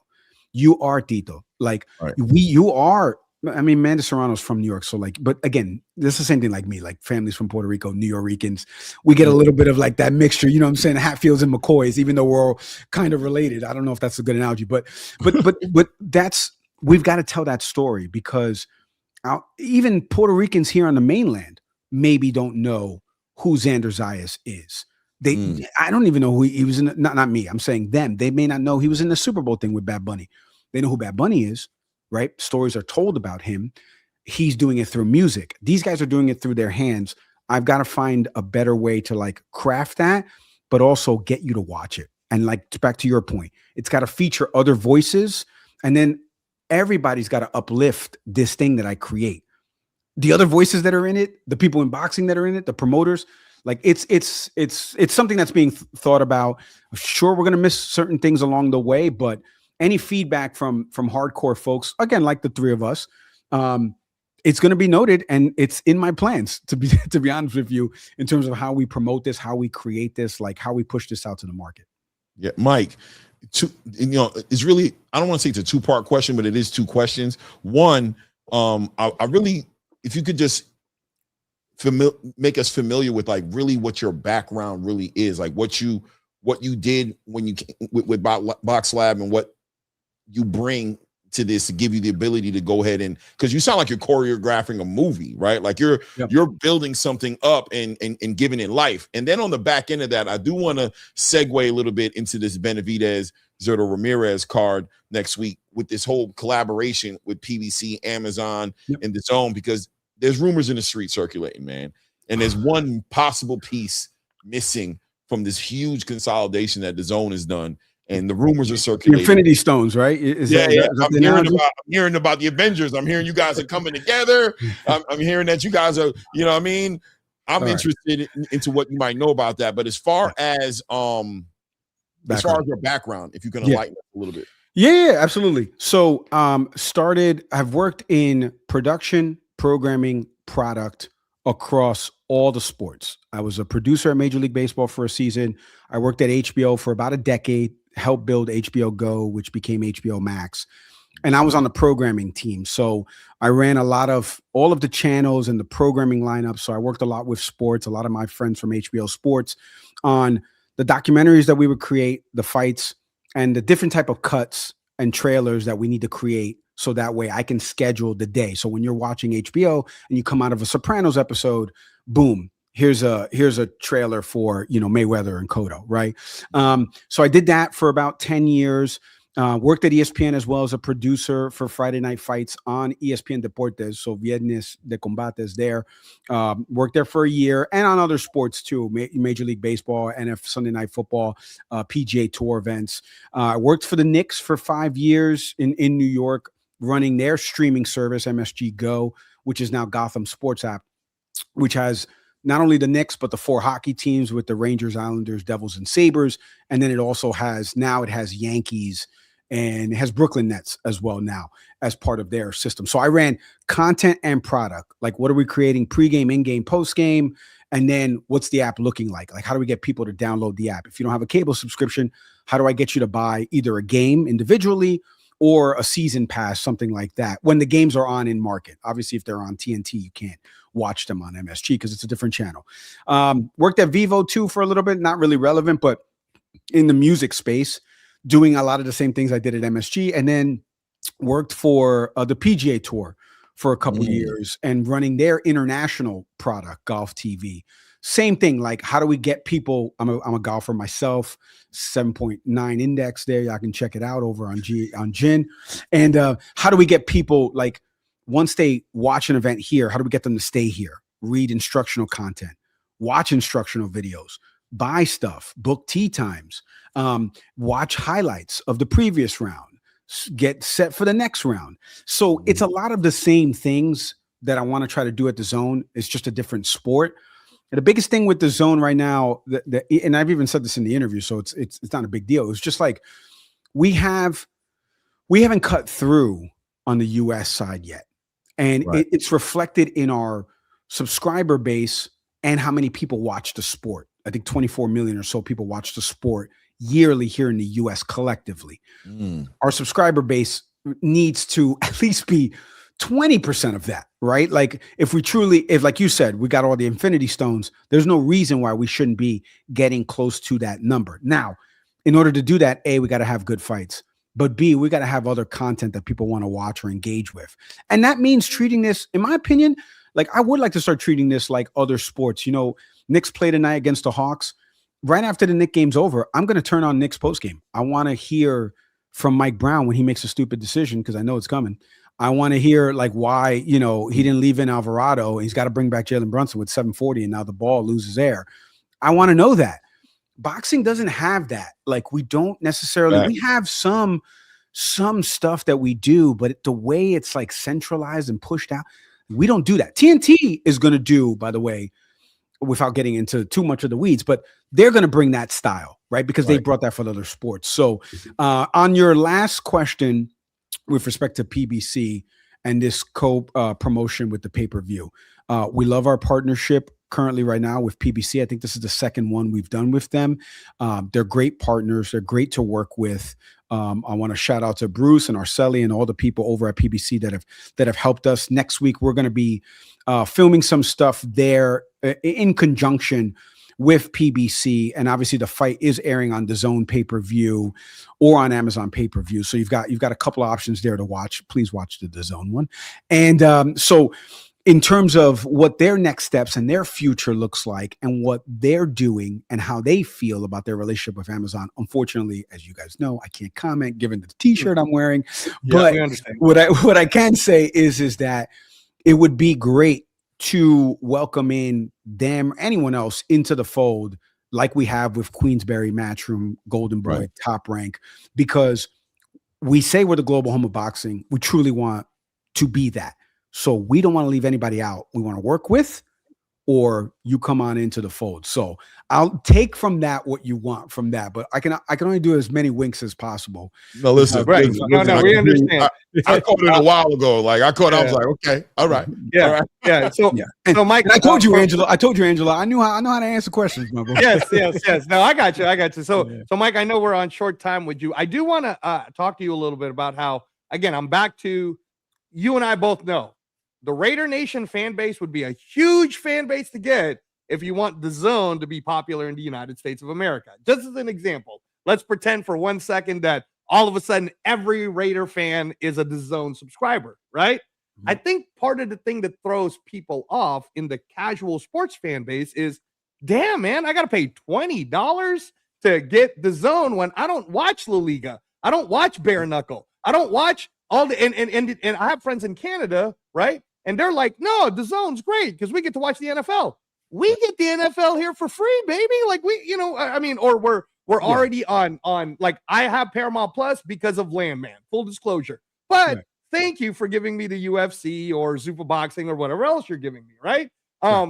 S4: You are Tito. Like, you are, I mean, Amanda Serrano's from New York. So like, but again, this is the same thing like me, like families from Puerto Rico, New Yorkers. We get a little bit of like that mixture, you know what I'm saying? Hatfields and McCoys, even though we're all kind of related. I don't know if that's a good analogy, but that's, we've got to tell that story, because even Puerto Ricans here on the mainland maybe don't know who Xander Zayas is. I don't even know who he was in. Not me. I'm saying them. They may not know he was in the Super Bowl thing with Bad Bunny. They know who Bad Bunny is. Right? Stories are told about him. He's doing it through music. These guys are doing it through their hands. I've got to find a better way to like craft that, but also get you to watch it. And like, back to your point, it's got to feature other voices. And then everybody's got to uplift this thing that I create. The other voices that are in it, the people in boxing that are in it, the promoters, like it's something that's being thought about. Sure, we're going to miss certain things along the way, but any feedback from hardcore folks, again, like the three of us, it's going to be noted, and it's in my plans, to be honest with you, in terms of how we promote this, how we create this, like how we push this out to the market.
S2: Yeah, Mike, it's really, I don't want to say it's a two-part question, but it is two questions. One, I really, if you could just make us familiar with like really what your background really is, like what you did when you with Box Lab, and what you bring to this to give you the ability to go ahead and, because you sound like you're choreographing a movie, right? Like you're building something up and giving it life. And then on the back end of that, I do want to segue a little bit into this Benavidez Zerto Ramirez card next week with this whole collaboration with PBC, Amazon, and DAZN, because there's rumors in the street circulating, man. And there's one possible piece missing from this huge consolidation that DAZN has done. And the rumors are circulating.
S4: Infinity Stones, right?
S2: I'm hearing about the Avengers. I'm hearing you guys are coming together. I'm hearing that you guys are, you know what I mean? I'm interested into what you might know about that. But as far as your background, if you can enlighten us a little bit.
S4: Yeah, absolutely. So I've worked in production, programming, product across all the sports. I was a producer at Major League Baseball for a season. I worked at HBO for about a decade, helped build HBO Go, which became HBO Max. And I was on the programming team. So I ran all of the channels and the programming lineup. So I worked a lot with sports, a lot of my friends from HBO Sports on the documentaries that we would create, the fights, and the different type of cuts and trailers that we need to create. So that way I can schedule the day. So when you're watching HBO and you come out of a Sopranos episode, boom, here's a trailer for, Mayweather and Cotto, right? So I did that for about 10 years. Worked at ESPN as well as a producer for Friday Night Fights on ESPN Deportes, so Viernes de Combates there. Worked there for a year and on other sports too, Major League Baseball, Sunday Night Football, PGA Tour events. I worked for the Knicks for 5 years in New York, running their streaming service, MSG Go, which is now Gotham Sports app, which has not only the Knicks, but the 4 hockey teams with the Rangers, Islanders, Devils, and Sabres. And then it also has Yankees, and it has Brooklyn Nets as well now as part of their system. So I ran content and product. Like, what are we creating pregame, in-game, post-game? And then what's the app looking like? Like, how do we get people to download the app? If you don't have a cable subscription, how do I get you to buy either a game individually or a season pass, something like that, when the games are on in market? Obviously, if they're on TNT, you can't watch them on MSG because it's a different channel. Worked at Vivo too for a little bit, not really relevant, but in the music space, doing a lot of the same things I did at MSG, and then worked for the PGA Tour for a couple of years and running their international product, Golf TV. Same thing, like, how do we get people? I'm a golfer myself, 7.9 index there. Y'all can check it out over on Gin. And how do we get people, like, once they watch an event here, how do we get them to stay here, read instructional content, watch instructional videos, buy stuff, book tee times, watch highlights of the previous round, get set for the next round. So it's a lot of the same things that I want to try to do at DAZN. It's just a different sport. And the biggest thing with DAZN right now, and I've even said this in the interview, so it's not a big deal. It's just like we haven't cut through on the US side yet. And it's reflected in our subscriber base and how many people watch the sport. I think 24 million or so people watch the sport yearly here in the US collectively. Our subscriber base needs to at least be 20% of that, right? Like, if like you said, we got all the Infinity Stones, there's no reason why we shouldn't be getting close to that number. Now, in order to do that, A, we got to have good fights. But B, we got to have other content that people want to watch or engage with. And that means treating this, in my opinion, like, I would like to start treating this like other sports. Knicks play tonight against the Hawks. Right after the Knicks game's over, I'm going to turn on Knicks postgame. I want to hear from Mike Brown when he makes a stupid decision, because I know it's coming. I want to hear, like, why, he didn't leave in Alvarado. He's got to bring back Jalen Brunson with 740, and now the ball loses air. I want to know that. Boxing doesn't have that. Like, we don't necessarily, we have some stuff that we do, but the way it's like centralized and pushed out, we don't do that. TNT is going to do, by the way, without getting into too much of the weeds, but they're going to bring that style, right? Because they brought that for other sports. So on your last question with respect to PBC and this co-promotion with the pay-per-view, we love our partnership currently right now with PBC. I think this is the second one we've done with them. They're great partners. They're great to work with. I want to shout out to Bruce and Arceli and all the people over at PBC that have helped us. Next week, we're going to be filming some stuff there in conjunction with PBC. And obviously the fight is airing on DAZN pay-per-view or on Amazon pay-per-view. So you've got a couple of options there to watch. Please watch the DAZN one. And so in terms of what their next steps and their future looks like and what they're doing and how they feel about their relationship with Amazon, unfortunately, as you guys know, I can't comment given the t-shirt I'm wearing. But what I can say is that it would be great to welcome in them, anyone else, into the fold like we have with Queensberry, Matchroom, Golden Boy, Top Rank, because we say we're the global home of boxing. We truly want to be that. So we don't want to leave anybody out. We want to work with, or you come on into the fold. So I'll take from that what you want from that, but I can only do as many winks as possible.
S2: No, listen,
S3: right.
S2: listen,
S3: we understand.
S2: I caught it a while ago. Like I was like, okay, all right.
S3: Yeah.
S2: All right.
S3: Yeah. So,
S4: And,
S3: so Mike,
S4: and I told you, Angelo, I know how to answer questions, my boy.
S3: Yes. No, I got you. So Mike, I know we're on short time with you. I do want to talk to you a little bit about how, again, I'm back to, you and I both know the Raider Nation fan base would be a huge fan base to get if you want the DAZN to be popular in the United States of America. Just as an example, let's pretend for 1 second that all of a sudden every Raider fan is a DAZN subscriber, right? Mm-hmm. I think part of the thing that throws people off in the casual sports fan base is, damn, man, I got to pay $20 to get DAZN when I don't watch La Liga. I don't watch Bare Knuckle. I don't watch all the, and I have friends in Canada, right? And they're like, no, DAZN's great because we get to watch the NFL. We get the NFL here for free, baby. Like or we're already on like, I have Paramount Plus because of Landman, full disclosure. But thank you for giving me the UFC or Zupa Boxing or whatever else you're giving me, right?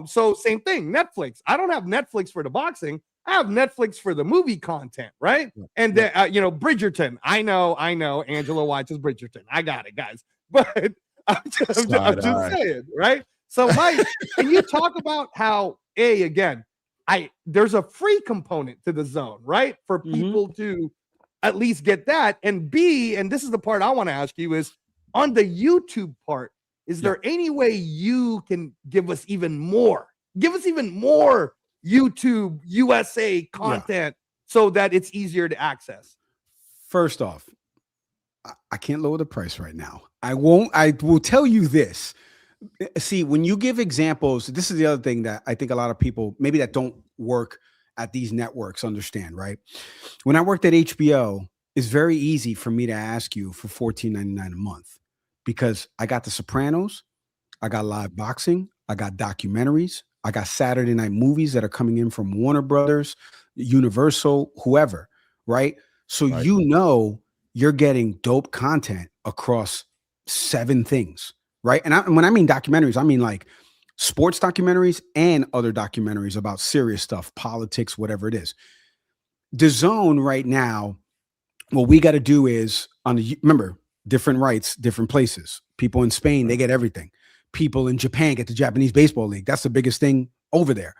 S3: So same thing, Netflix. I don't have Netflix for the boxing. I have Netflix for the movie content, right? And Bridgerton. I know Angelo watches Bridgerton. I got it, guys. But I'm just saying, right? So, Mike, can you talk about how there's a free component to the DAZN, right? For people to at least get that, and B, and this is the part I want to ask you, is on the YouTube part, is there any way you can give us even more YouTube USA content so that it's easier to access?
S4: First off, I can't lower the price right now. I will tell you this. See, when you give examples, this is the other thing that I think a lot of people maybe that don't work at these networks understand, right? When I worked at HBO, it's very easy for me to ask you for $14.99 a month because I got The Sopranos, I got live boxing, I got documentaries, I got Saturday night movies that are coming in from Warner Brothers, Universal, whoever, right? So you're getting dope content across 7 things, right? And when I mean documentaries, I mean like sports documentaries and other documentaries about serious stuff, politics, whatever it is. DAZN right now, what we got to do is remember, different rights, different places. People in Spain, they get everything. People in Japan get the Japanese Baseball League. That's the biggest thing over there.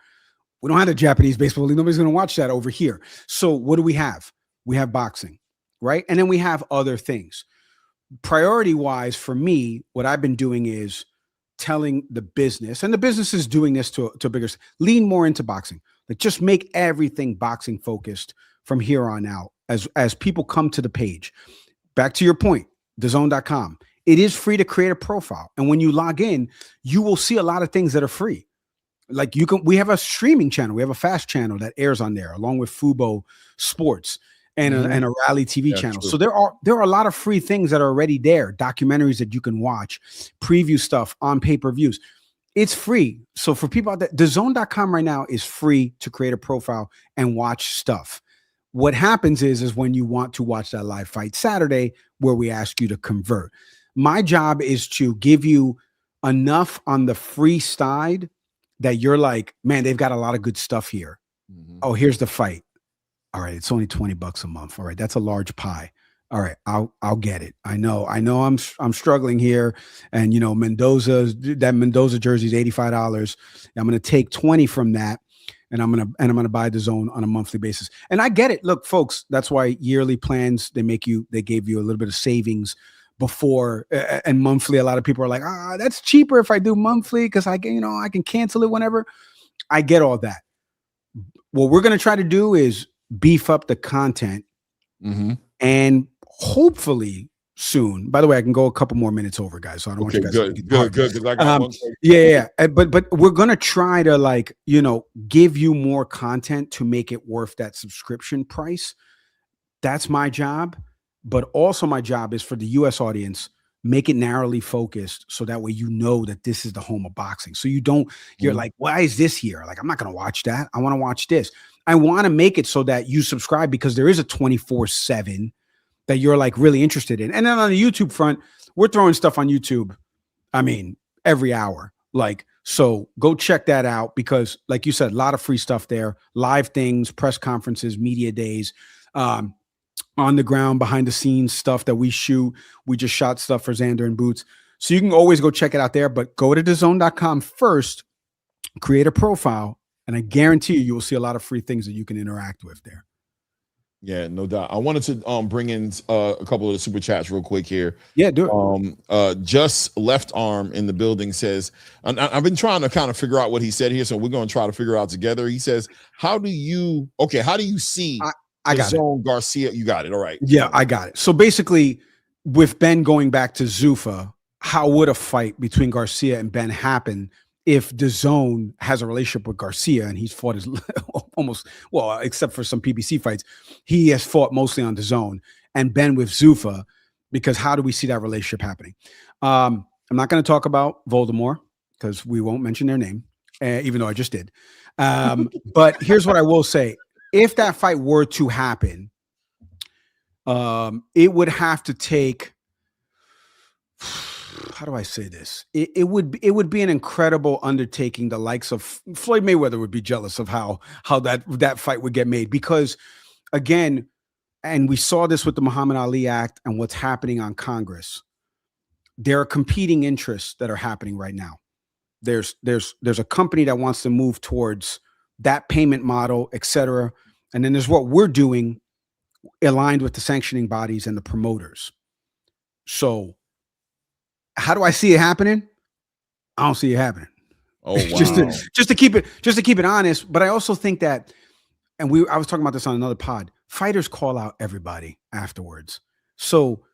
S4: We don't have the Japanese Baseball League. Nobody's going to watch that over here. So what do we have? We have boxing, right? And then we have other things. Priority-wise, for me, what I've been doing is telling the business, and the business is doing this to a bigger, lean more into boxing. Like just make everything boxing focused from here on out as people come to the page. Back to your point, DAZN.com. It is free to create a profile. And when you log in, you will see a lot of things that are free. Like we have a streaming channel. We have a fast channel that airs on there along with Fubo Sports and a Rally TV channel. True. So there are a lot of free things that are already there. Documentaries that you can watch, preview stuff on pay-per-views. It's free. So for people out there, DAZN.com right now is free to create a profile and watch stuff. What happens is when you want to watch that live fight Saturday, where we ask you to convert. My job is to give you enough on the free side that you're like, man, they've got a lot of good stuff here. Oh, here's the fight. All right, it's only $20 a month. All right, that's a large pie. All right, I'll get it. I know I'm struggling here, and that Mendoza jersey is $85. I'm going to take 20 from that, and I'm gonna buy DAZN on a monthly basis. And I get it. Look, folks, that's why yearly plans they gave you a little bit of savings before, and monthly. A lot of people are like, that's cheaper if I do monthly because I can cancel it whenever. I get all that. What we're gonna try to do is beef up the content, and hopefully soon. By the way, I can go a couple more minutes over, guys. So I don't want you guys to get good. But we're gonna try to give you more content to make it worth that subscription price. That's my job. But also my job is for the US audience, make it narrowly focused so that way that this is the home of boxing. So you're like, why is this here? Like, I'm not going to watch that. I want to watch this. I want to make it so that you subscribe because there is a 24/7 that you're like really interested in. And then on the YouTube front, we're throwing stuff on YouTube. I mean, every hour, like So go check that out because, like you said, a lot of free stuff there, live things, press conferences, media days, on the ground, behind the scenes stuff that we shoot. We just shot stuff for Xander and Boots. So you can always go check it out there, but go to DAZN.com first, create a profile, and I guarantee you will see a lot of free things that you can interact with there.
S2: Yeah, no doubt. I wanted to bring in a couple of the super chats real quick here.
S4: Yeah, do
S2: it. Just Left Arm in the building says, I've been trying to kind of figure out what he said here, so we're going to try to figure out together. He says, how do you see
S4: I got
S2: DAZN Garcia? You got it. All right.
S4: Yeah, I got it. So basically, with Ben going back to Zuffa, how would a fight between Garcia and Ben happen if DAZN has a relationship with Garcia and he's fought his almost, well, except for some PBC fights, he has fought mostly on DAZN, and Ben with Zuffa, because how do we see that relationship happening? I'm not going to talk about Voldemort because we won't mention their name, even though I just did. But here's what I will say. If that fight were to happen, it would have to take, how do I say this? It would be an incredible undertaking. The likes of Floyd Mayweather would be jealous of how that fight would get made, because again, and we saw this with the Muhammad Ali Act and what's happening on Congress. There are competing interests that are happening right now. There's a company that wants to move towards that payment model, et cetera. And then there's what we're doing aligned with the sanctioning bodies and the promoters. So how do I see it happening? I don't see it happening.
S2: Oh, wow.
S4: just to keep it honest. But I also think that, and I was talking about this on another pod, fighters call out everybody afterwards. So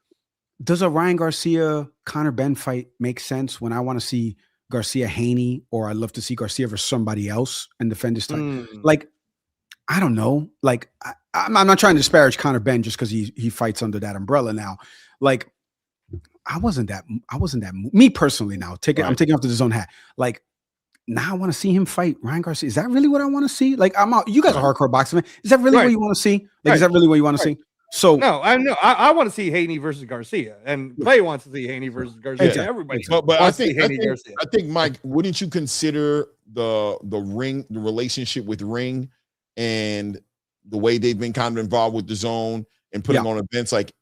S4: does a Ryan Garcia Conor Ben fight make sense when I want to see Garcia Haney, or I'd love to see Garcia versus somebody else and defend his title? Like, I don't know. Like, I'm not trying to disparage Conor Ben just because he fights under that umbrella now. Like, I wasn't that me personally. Now I'm taking off the DAZN hat. Like, now I want to see him fight Ryan Garcia. Is that really what I want to see? Like, I'm out. You guys are hardcore boxing, man. Is that really what you want to see? Like, is that really what you want to see? So
S3: no, I want to see Haney versus Garcia, and Clay wants to see Haney versus Garcia.
S2: Yeah.
S3: Everybody,
S2: but I think, Mike, wouldn't you consider the relationship with Ring and the way they've been kind of involved with DAZN and putting on events, like,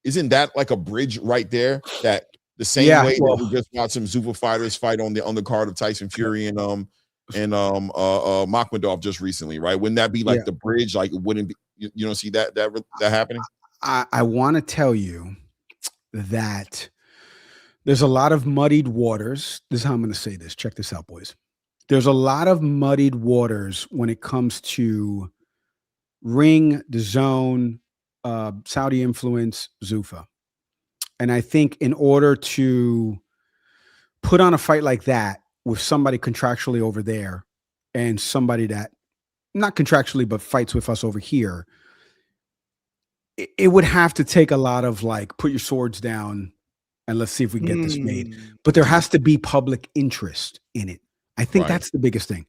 S2: isn't that like a bridge right there? That the same way that we just watched some Zuffa fighters fight on the undercard of Tyson Fury and Makhmudov just recently, right? Wouldn't that be like the bridge? Like, it wouldn't be, you don't see that happening?
S4: I want to tell you that there's a lot of muddied waters. This is how I'm going to say this. Check this out, boys. There's a lot of muddied waters when it comes to Ring, DAZN, Saudi influence, Zuffa. And I think in order to put on a fight like that with somebody contractually over there and somebody that not contractually, but fights with us over here, it would have to take a lot of like, put your swords down and let's see if we can get this made. But there has to be public interest in it. I think that's the biggest thing.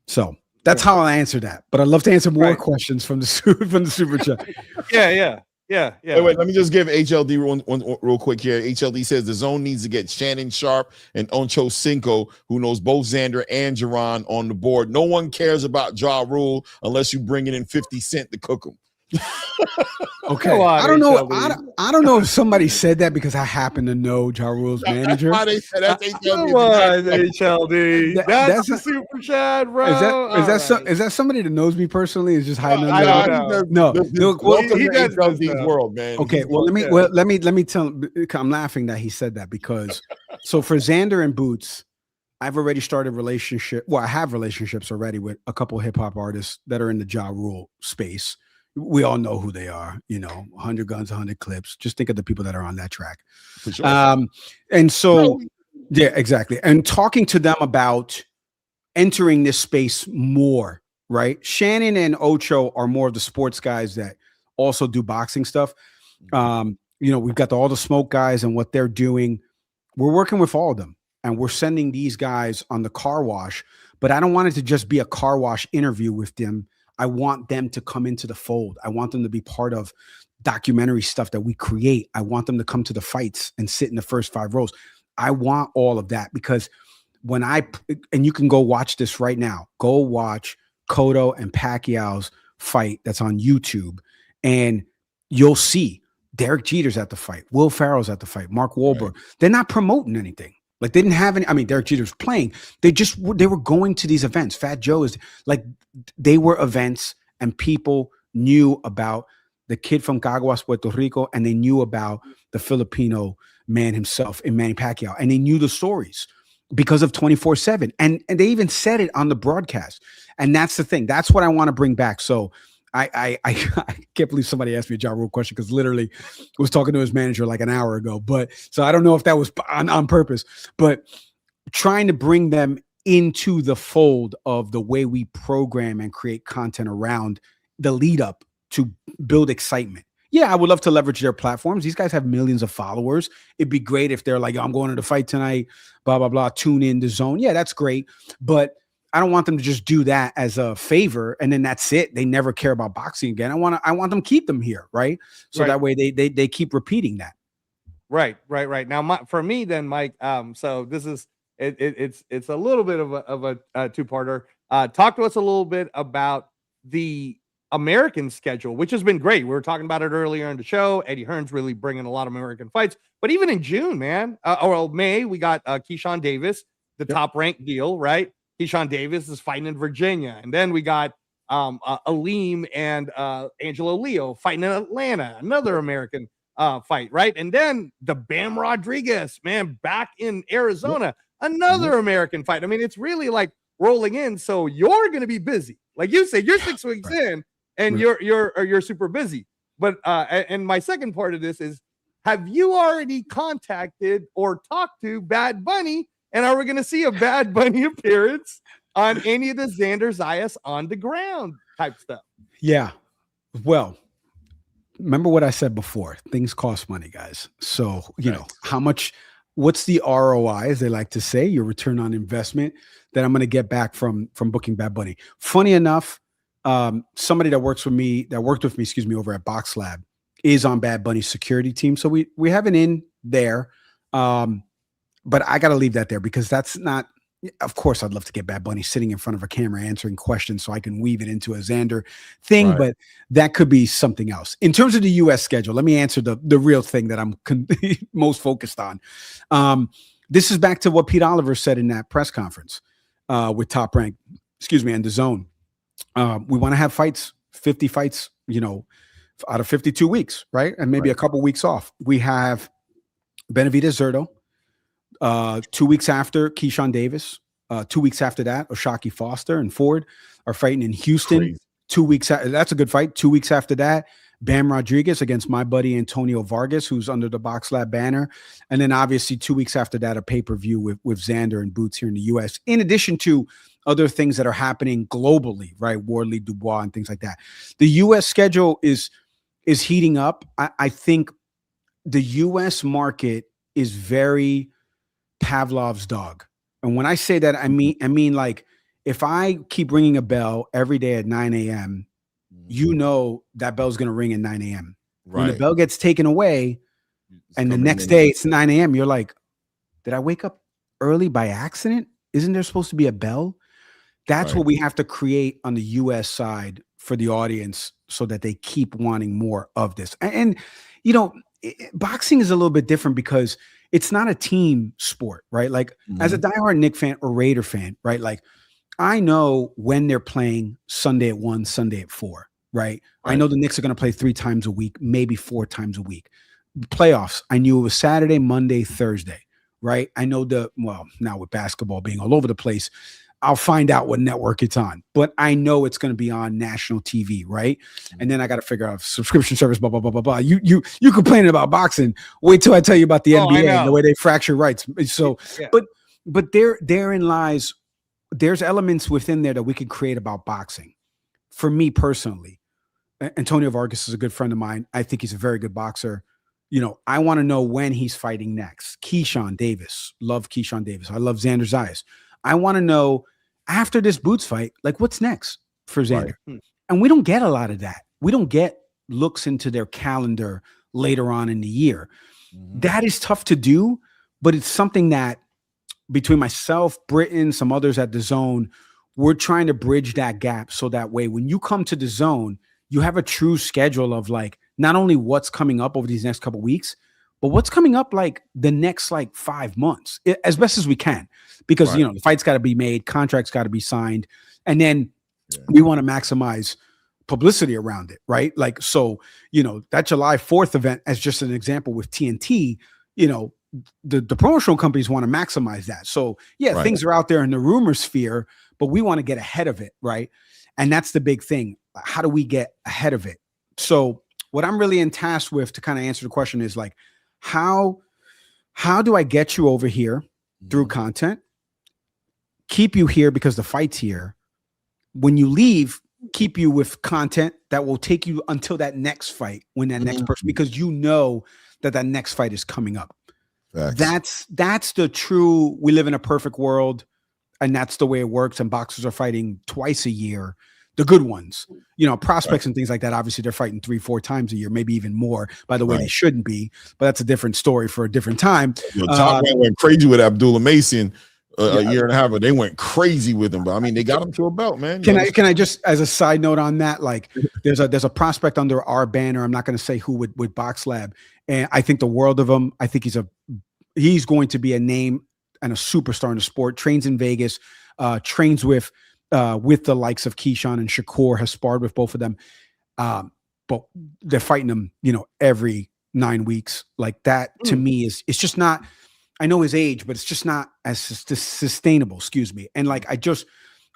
S4: So that's how I answer that. But I'd love to answer more questions from the super chat.
S3: Yeah.
S2: Wait, let me just give HLD one real quick here. HLD says DAZN needs to get Shannon Sharp and Oncho Cinco, who knows both Xander and Jaron, on the board. No one cares about Jarrell unless you bring in 50 Cent to cook him.
S4: Okay, I don't know. I don't know if somebody said that because I happen to know Jarrell's manager.
S2: That's why they said that's HLD.
S3: Come on, HLD. That's a super chat, bro.
S4: Is that somebody that knows me personally? Is just hiding?
S3: I don't know.
S2: Welcome to HLD's world, man.
S4: Okay, let me tell. I'm laughing that he said that because so for Xander and Boots, I've already started I have relationships already with a couple hip hop artists that are in the Ja Rule space. We all know who they are, 100 guns, 100 clips. Just think of the people that are on that track.
S2: For sure.
S4: And so, yeah, exactly. And talking to them about entering this space more, right? Shannon and Ocho are more of the sports guys that also do boxing stuff. We've got all the smoke guys and what they're doing. We're working with all of them and we're sending these guys on the car wash, but I don't want it to just be a car wash interview with them. I want them to come into the fold. I want them to be part of documentary stuff that we create. I want them to come to the fights and sit in the first 5 rows. I want all of that because and you can go watch this right now. Go watch Cotto and Pacquiao's fight that's on YouTube, and you'll see Derek Jeter's at the fight, Will Ferrell's at the fight, Mark Wahlberg. Right. They're not promoting anything. Like, they didn't have any. I mean, Derek Jeter's playing. They were going to these events. Fat Joe is like, they were events, and people knew about the kid from Caguas, Puerto Rico, and they knew about the Filipino man himself in Manny Pacquiao, and they knew the stories because of 24/7, and they even said it on the broadcast. And that's the thing. That's what I want to bring back. So I can't believe somebody asked me a Jarrell question, because literally was talking to his manager like an hour ago. But so I don't know if that was on purpose, but trying to bring them into the fold of the way we program and create content around the lead up to build excitement. Yeah, I would love to leverage their platforms. These guys have millions of followers. It'd be great if they're like, I'm going to the fight tonight, blah, blah, blah, tune in, DAZN. Yeah, that's great. But I don't want them to just do that as a favor, and then that's it. They never care about boxing again. I want them to keep them here, right? So that way they keep repeating that.
S3: Right. Now, for me, then, Mike. So this is it's a little bit of a two-parter. Talk to us a little bit about the American schedule, which has been great. We were talking about it earlier in the show. Eddie Hearn's really bringing a lot of American fights. But even in June, man, or May, we got Keyshawn Davis, the top-ranked deal, right? Keyshawn Davis is fighting in Virginia. And then we got Aleem and Angelo Leo fighting in Atlanta, another American fight, right? And then the Bam Rodriguez, man, back in Arizona, another American fight. I mean, it's really like rolling in. So you're going to be busy. Like you said, you're 6 weeks in, and you're super busy. But and my second part of this is, have you already contacted or talked to Bad Bunny? And are we going to see a Bad Bunny appearance on any of the Xander Zayas on the ground type stuff?
S4: Yeah. Well, remember what I said before. Things cost money, guys. So, you know, what's the ROI, as they like to say, your return on investment that I'm going to get back from booking Bad Bunny? Funny enough, somebody that worked with me, over at Box Lab is on Bad Bunny's security team. So we have an in there. But I got to leave that there, because that's not, of course, I'd love to get Bad Bunny sitting in front of a camera answering questions so I can weave it into a Xander thing, but that could be something else. In terms of the U.S. schedule, let me answer the real thing that I'm most focused on. This is back to what Pete Oliver said in that press conference with Top Rank, and DAZN. We want to have fights, 50 fights, out of 52 weeks, right? And maybe a couple weeks off. We have Benavidez Zurdo. 2 weeks after Keyshawn Davis, 2 weeks after that, Oshaki Foster and Ford are fighting in Houston. Crazy. 2 weeks. That's a good fight. 2 weeks after that, Bam Rodriguez against my buddy Antonio Vargas, who's under the Box Lab banner. And then obviously 2 weeks after that, a pay-per-view with Xander and Boots here in the U.S., in addition to other things that are happening globally, right? Wardley, Dubois, and things like that. The U.S. schedule is heating up. I think the U.S. market is very Pavlov's dog. And when I say that, I mean like, if I keep ringing a bell every day at 9 a.m., you know that bell's going to ring at 9 a.m. Right. When the bell gets taken away and the next day it's 9 a.m., you're like, did I wake up early by accident? Isn't there supposed to be a bell? That's what we have to create on the U.S. side for the audience so that they keep wanting more of this. And boxing is a little bit different because it's not a team sport, right? Like as a diehard Knick fan or Raider fan, right? Like I know when they're playing Sunday at 1, Sunday at 4, right? I know the Knicks are going to play 3 times a week, maybe 4 times a week. Playoffs, I knew it was Saturday, Monday, Thursday, right? I know now with basketball being all over the place, I'll find out what network it's on, but I know it's going to be on national TV, right? And then I got to figure out subscription service, blah, blah, blah, blah, blah. You complaining about boxing. Wait till I tell you about the NBA and the way they fracture rights. So, but therein lies, there's elements within there that we can create about boxing. For me personally, Antonio Vargas is a good friend of mine. I think he's a very good boxer. I want to know when he's fighting next. Keyshawn Davis. Love Keyshawn Davis. I love Xander Zayas. I want to know after this Boots fight, like what's next for Xander? And we don't get a lot of that. We don't get looks into their calendar later on in the year. That is tough to do, but it's something that between myself, Britain, some others at DAZN, we're trying to bridge that gap so that way when you come to DAZN, you have a true schedule of like not only what's coming up over these next couple of weeks, but what's coming up like the next like 5 months, as best as we can, because you know the fight's got to be made, contracts got to be signed, and then we want to maximize publicity around it, right? Like, so, you know, that July 4th event, as just an example with TNT, you know, the promotional companies want to maximize that. So yeah, things are out there in the rumor sphere, but we want to get ahead of it, right? And that's the big thing. How do we get ahead of it? So what I'm really in task with to kind of answer the question is like, how do I get you over here through content, keep you here because the fight's here? When you leave, keep you with content that will take you until that next fight, when that next person, because you know that next fight is coming up. That's the true, we live in a perfect world, and that's the way it works. And boxers are fighting twice a year. The good ones, you know, prospects and things like that. Obviously, they're fighting 3-4 times a year, maybe even more. By the way, they shouldn't be, but that's a different story for a different time.
S2: You know, Top went crazy with Abdullah Mason a year and a half, but they went crazy with him. But I mean, they got him to a belt, man.
S4: Can I just, as a side note on that, like there's a prospect under our banner. I'm not going to say who with Box Lab, and I think the world of him. I think he's going to be a name and a superstar in the sport. Trains in Vegas, trains with the likes of Keyshawn and Shakur, has sparred with both of them. But they're fighting them, you know, every 9 weeks. Like that to me it's just not, I know his age, but it's just not as sustainable, excuse me. And like,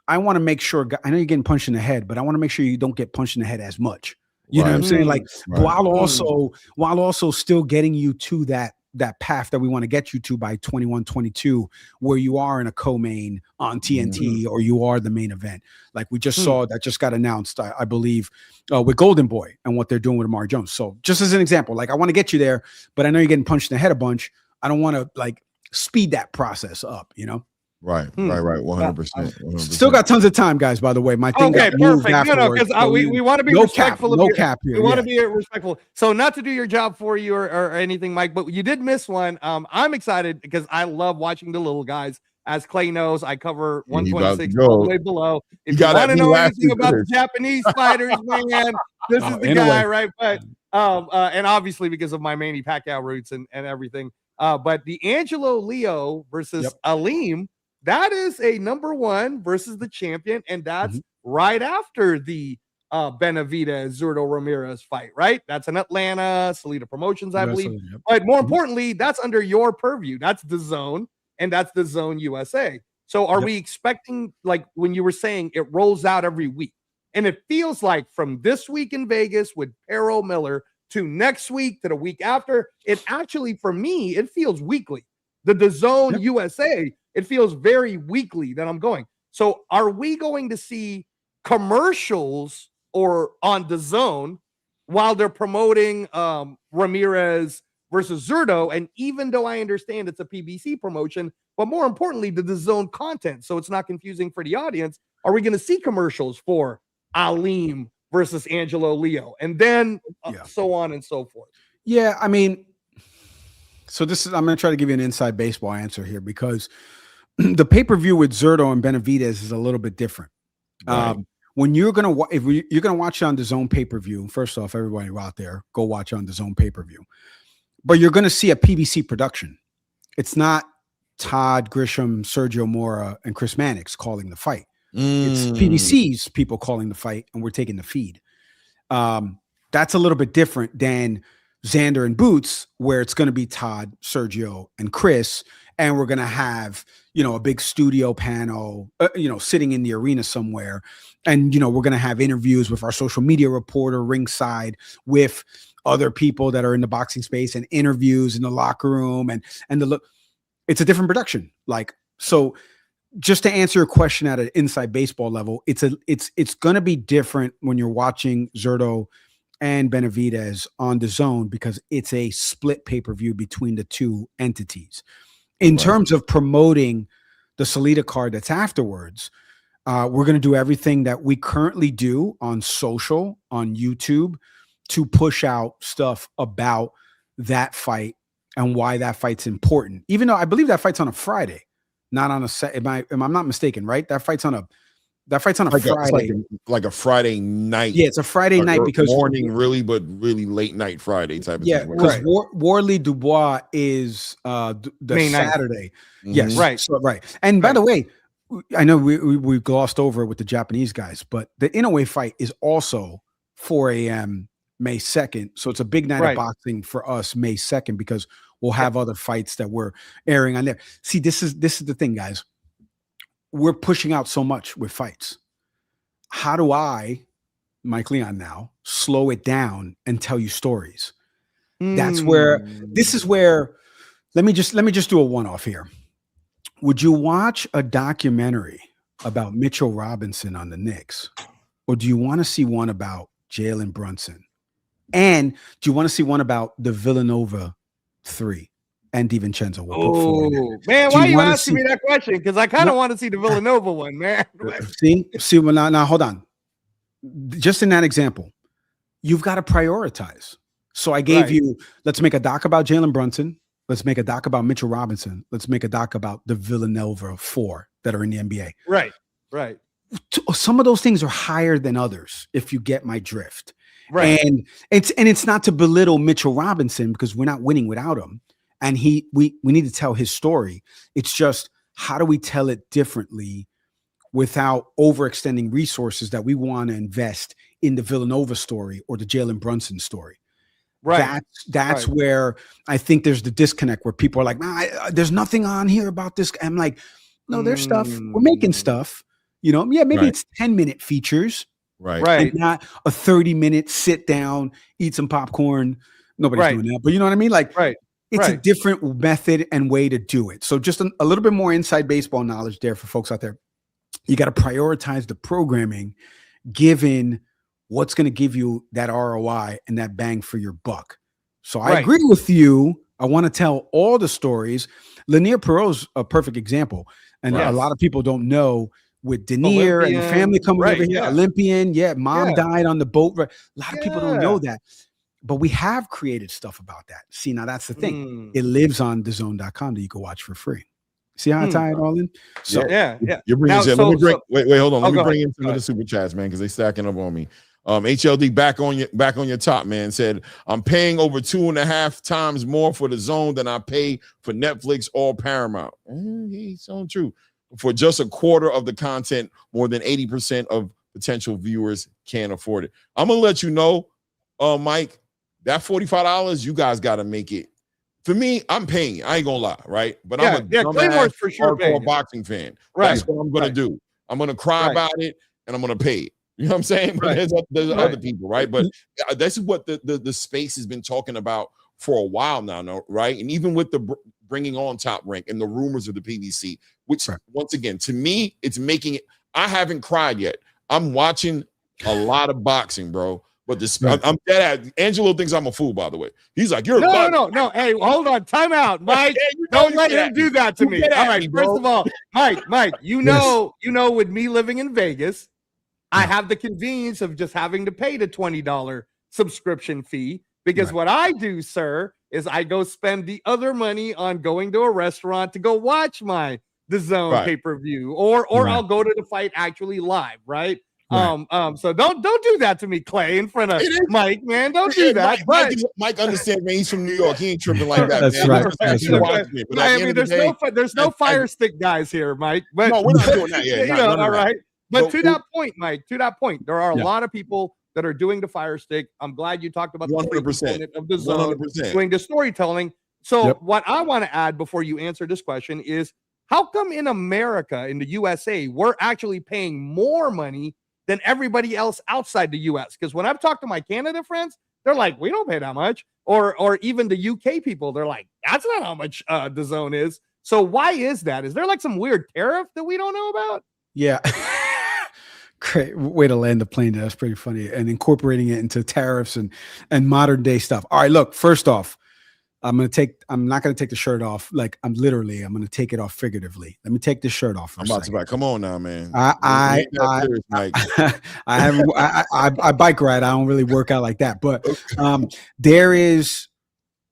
S4: I want to make sure, I know you're getting punched in the head, but I want to make sure you don't get punched in the head as much. You know what I'm saying? Like while also still getting you to that path that we want to get you to by 21, 22, where you are in a co-main on TNT or you are the main event. Like we just saw that just got announced, I believe, with Golden Boy and what they're doing with Amar Jones. So just as an example, like I want to get you there, but I know you're getting punched in the head a bunch. I don't want to like speed that process up, you know?
S2: Right. 100%.
S4: Still got tons of time, guys, by the way. My thing
S3: perfect. No, because we want to be respectful of
S4: cap here.
S3: We want to be respectful. So not to do your job for you or anything, Mike, but you did miss one. I'm excited because I love watching the little guys. As Clay knows, I cover 126 all the way below. If you want to know anything about the Japanese fighters, man, this is the guy, right? But and obviously because of my Manny Pacquiao roots and everything. But the Angelo Leo versus Aleem, that is a number one versus the champion, and that's right after the Benavidez Zurdo Ramirez fight, right? That's in Atlanta, Salida Promotions, I believe. But more importantly, that's under your purview. That's DAZN, and that's DAZN USA. So are we expecting, like when you were saying it rolls out every week, and it feels like from this week in Vegas with Pero Miller to next week to the week after, it actually, for me, it feels weekly. The DAZN USA, it feels very weekly that I'm going. So are we going to see commercials or on DAZN while they're promoting Ramirez versus Zurdo? And even though I understand it's a PBC promotion, but more importantly, the DAZN content, so it's not confusing for the audience, are we going to see commercials for Aleem versus Angelo Leo? And then so on and so forth.
S4: Yeah, I mean, so I'm going to try to give you an inside baseball answer here because the pay-per-view with Zurdo and Benavidez is a little bit different. Right. When you're going to, if you're going to watch it on DAZN pay-per-view, first off, everybody out there, go watch on DAZN pay-per-view. But you're going to see a PBC production. It's not Todd Grisham, Sergio Mora, and Chris Mannix calling the fight. It's PBC's people calling the fight, and we're taking the feed. That's a little bit different than Xander and Boots, where it's going to be Todd, Sergio, and Chris, and we're going to have, you know, a big studio panel, you know, sitting in the arena somewhere. And, you know, we're going to have interviews with our social media reporter ringside with other people that are in the boxing space and interviews in the locker room and the look. It's a different production. Like, so just to answer your question at an inside baseball level, it's going to be different when you're watching Zurdo and Benavidez on DAZN because it's a split pay-per-view between the two entities. In terms of promoting the Salida card that's afterwards, we're going to do everything that we currently do on social, on YouTube, to push out stuff about that fight and why that fight's important. Even though I believe that fight's on a Friday, not on a set. Am I'm not mistaken, right? That fight's on a Friday.
S2: Like a Friday night.
S4: Yeah, it's a Friday night because
S2: morning, really, but really late night Friday type of
S4: thing. Because
S2: right.
S4: Warley Dubois is the May Saturday.
S2: Mm-hmm.
S4: Yes, right. So, right. And by the way, I know we glossed over it with the Japanese guys, but the Inaway fight is also 4 a.m. May 2nd. So it's a big night of boxing for us May 2nd because we'll have other fights that we're airing on there. See, this is the thing, guys. We're pushing out so much with fights. How do I, Mike Leon now, slow it down and tell you stories? That's where, this is where, let me just do a one-off here. Would you watch a documentary about Mitchell Robinson on the Knicks? Or do you want to see one about Jalen Brunson? And do you want to see one about the Villanova 3? And DiVincenzo.
S3: Oh man, why are you asking me that question? Because I kind of want to see the Villanova one, man.
S4: See, well, now hold on. Just in that example, you've got to prioritize. So I gave you, let's make a doc about Jalen Brunson. Let's make a doc about Mitchell Robinson. Let's make a doc about the Villanova 4 that are in the NBA.
S3: Right.
S4: Some of those things are higher than others, if you get my drift.
S3: Right.
S4: And it's not to belittle Mitchell Robinson because we're not winning without him. And we need to tell his story. It's just, how do we tell it differently without overextending resources that we want to invest in the Villanova story or the Jalen Brunson story?
S3: Right.
S4: That's where I think there's the disconnect where people are like, nah, there's nothing on here about this. I'm like, no, there's stuff. We're making stuff. Maybe it's 10-minute features.
S2: Right.
S4: And not a 30-minute sit down, eat some popcorn. Nobody's doing that. But you know what I mean? Like, it's a different method and way to do it. So just a little bit more inside baseball knowledge there for folks out there. You got to prioritize the programming given what's going to give you that ROI and that bang for your buck. So I agree with you. I want to tell all the stories. Lenier Pero is a perfect example. And a lot of people don't know with Denier and the family coming over here, Olympian. Mom died on the boat. A lot of people don't know that. But we have created stuff about that. See, now that's the thing. It lives on DAZN.com that you can watch for free. See how I tie it all in? So
S2: You're bringing wait, hold on. Let me bring in some of the super chats, man, because they stacking up on me. HLD back on your top, man, said, I'm paying over 2.5 times more for the Zone than I pay for Netflix or Paramount. He's so true. For just a quarter of the content, more than 80% of potential viewers can't afford it. I'm gonna let you know, Mike, that $45, you guys got to make it. For me, I'm paying it. I ain't gonna lie, right? But I'm a dumbass
S3: for sure
S2: hardcore boxing fan. That's what I'm gonna do. I'm gonna cry about it, and I'm gonna pay it. You know what I'm saying? But there's other people, right? But this is what the space has been talking about for a while now, right? And even with the bringing on Top Rank and the rumors of the PBC, which once again, to me, it's making it. I haven't cried yet. I'm watching a lot of boxing, bro. But I'm dead. Angelo thinks I'm a fool, by the way. He's like, you're
S3: no. Hey, hold on, time out, Mike. Don't let him do that to me. All right, first of all, Mike, you know, with me living in Vegas, I have the convenience of just having to pay the $20 subscription fee because what I do, sir, is I go spend the other money on going to a restaurant to go watch the DAZN pay-per-view, or I'll go to the fight actually live, right? So don't do that to me, Clay, in front of Mike, man. Don't do that.
S2: Mike understands, man. He's from New York. He ain't tripping like that.
S4: That's
S2: man.
S4: right.
S2: That's
S3: right. I mean, there's no fire stick guys here, Mike. But,
S2: no, we're not doing that yet.
S3: All right. But to that point, Mike, there are a lot of people that are doing the fire stick. I'm glad you talked about the
S2: 100%
S3: of the DAZN doing the storytelling. So what I want to add before you answer this question is, how come in America, in the USA, we're actually paying more money than everybody else outside the US? Because when I've talked to my Canada friends, they're like, we don't pay that much. Or even the UK people, they're like, that's not how much DAZN is. So why is that? Is there like some weird tariff that we don't know about?
S4: Yeah. Great way to land the plane. That's pretty funny. And incorporating it into tariffs and modern day stuff. All right, look, first off, I'm not going to take the shirt off. Like I'm going to take it off figuratively. Let me take this shirt off.
S2: I'm about to come on now, man.
S4: I bike ride. I don't really work out like that, but I'm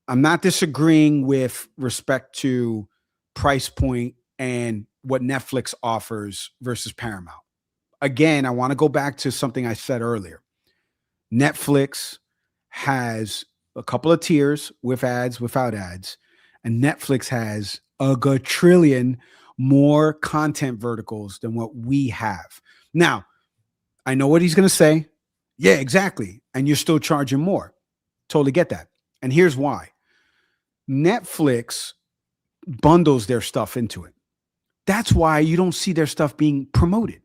S4: not disagreeing with respect to price point and what Netflix offers versus Paramount. Again, I want to go back to something I said earlier. Netflix has a couple of tiers with ads, without ads, and Netflix has a gajillion more content verticals than what we have. Now, I know what he's going to say. Yeah, exactly. And you're still charging more. Totally get that. And here's why. Netflix bundles their stuff into it. That's why you don't see their stuff being promoted.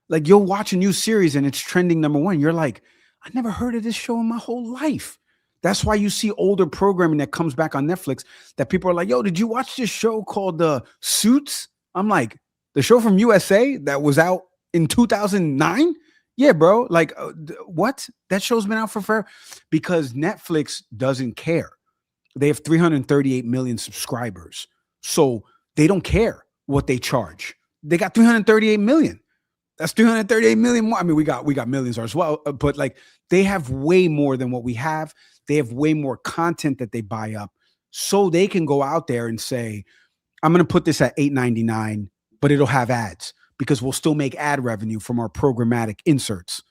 S4: Like, you'll watch a new series and it's trending number one. You're like, I never heard of this show in my whole life. That's why you see older programming that comes back on Netflix that people are like, yo, did you watch this show called Suits? I'm like, the show from USA that was out in 2009? Yeah, bro. Like, what? That show's been out for forever. Because Netflix doesn't care. They have 338 million subscribers. So they don't care what they charge. They got 338 million. That's 338 million more. I mean, we got millions as well, but like, they have way more than what we have. They have way more content that they buy up, so they can go out there and say, I'm going to put this at $8.99, but it'll have ads, because we'll still make ad revenue from our programmatic inserts,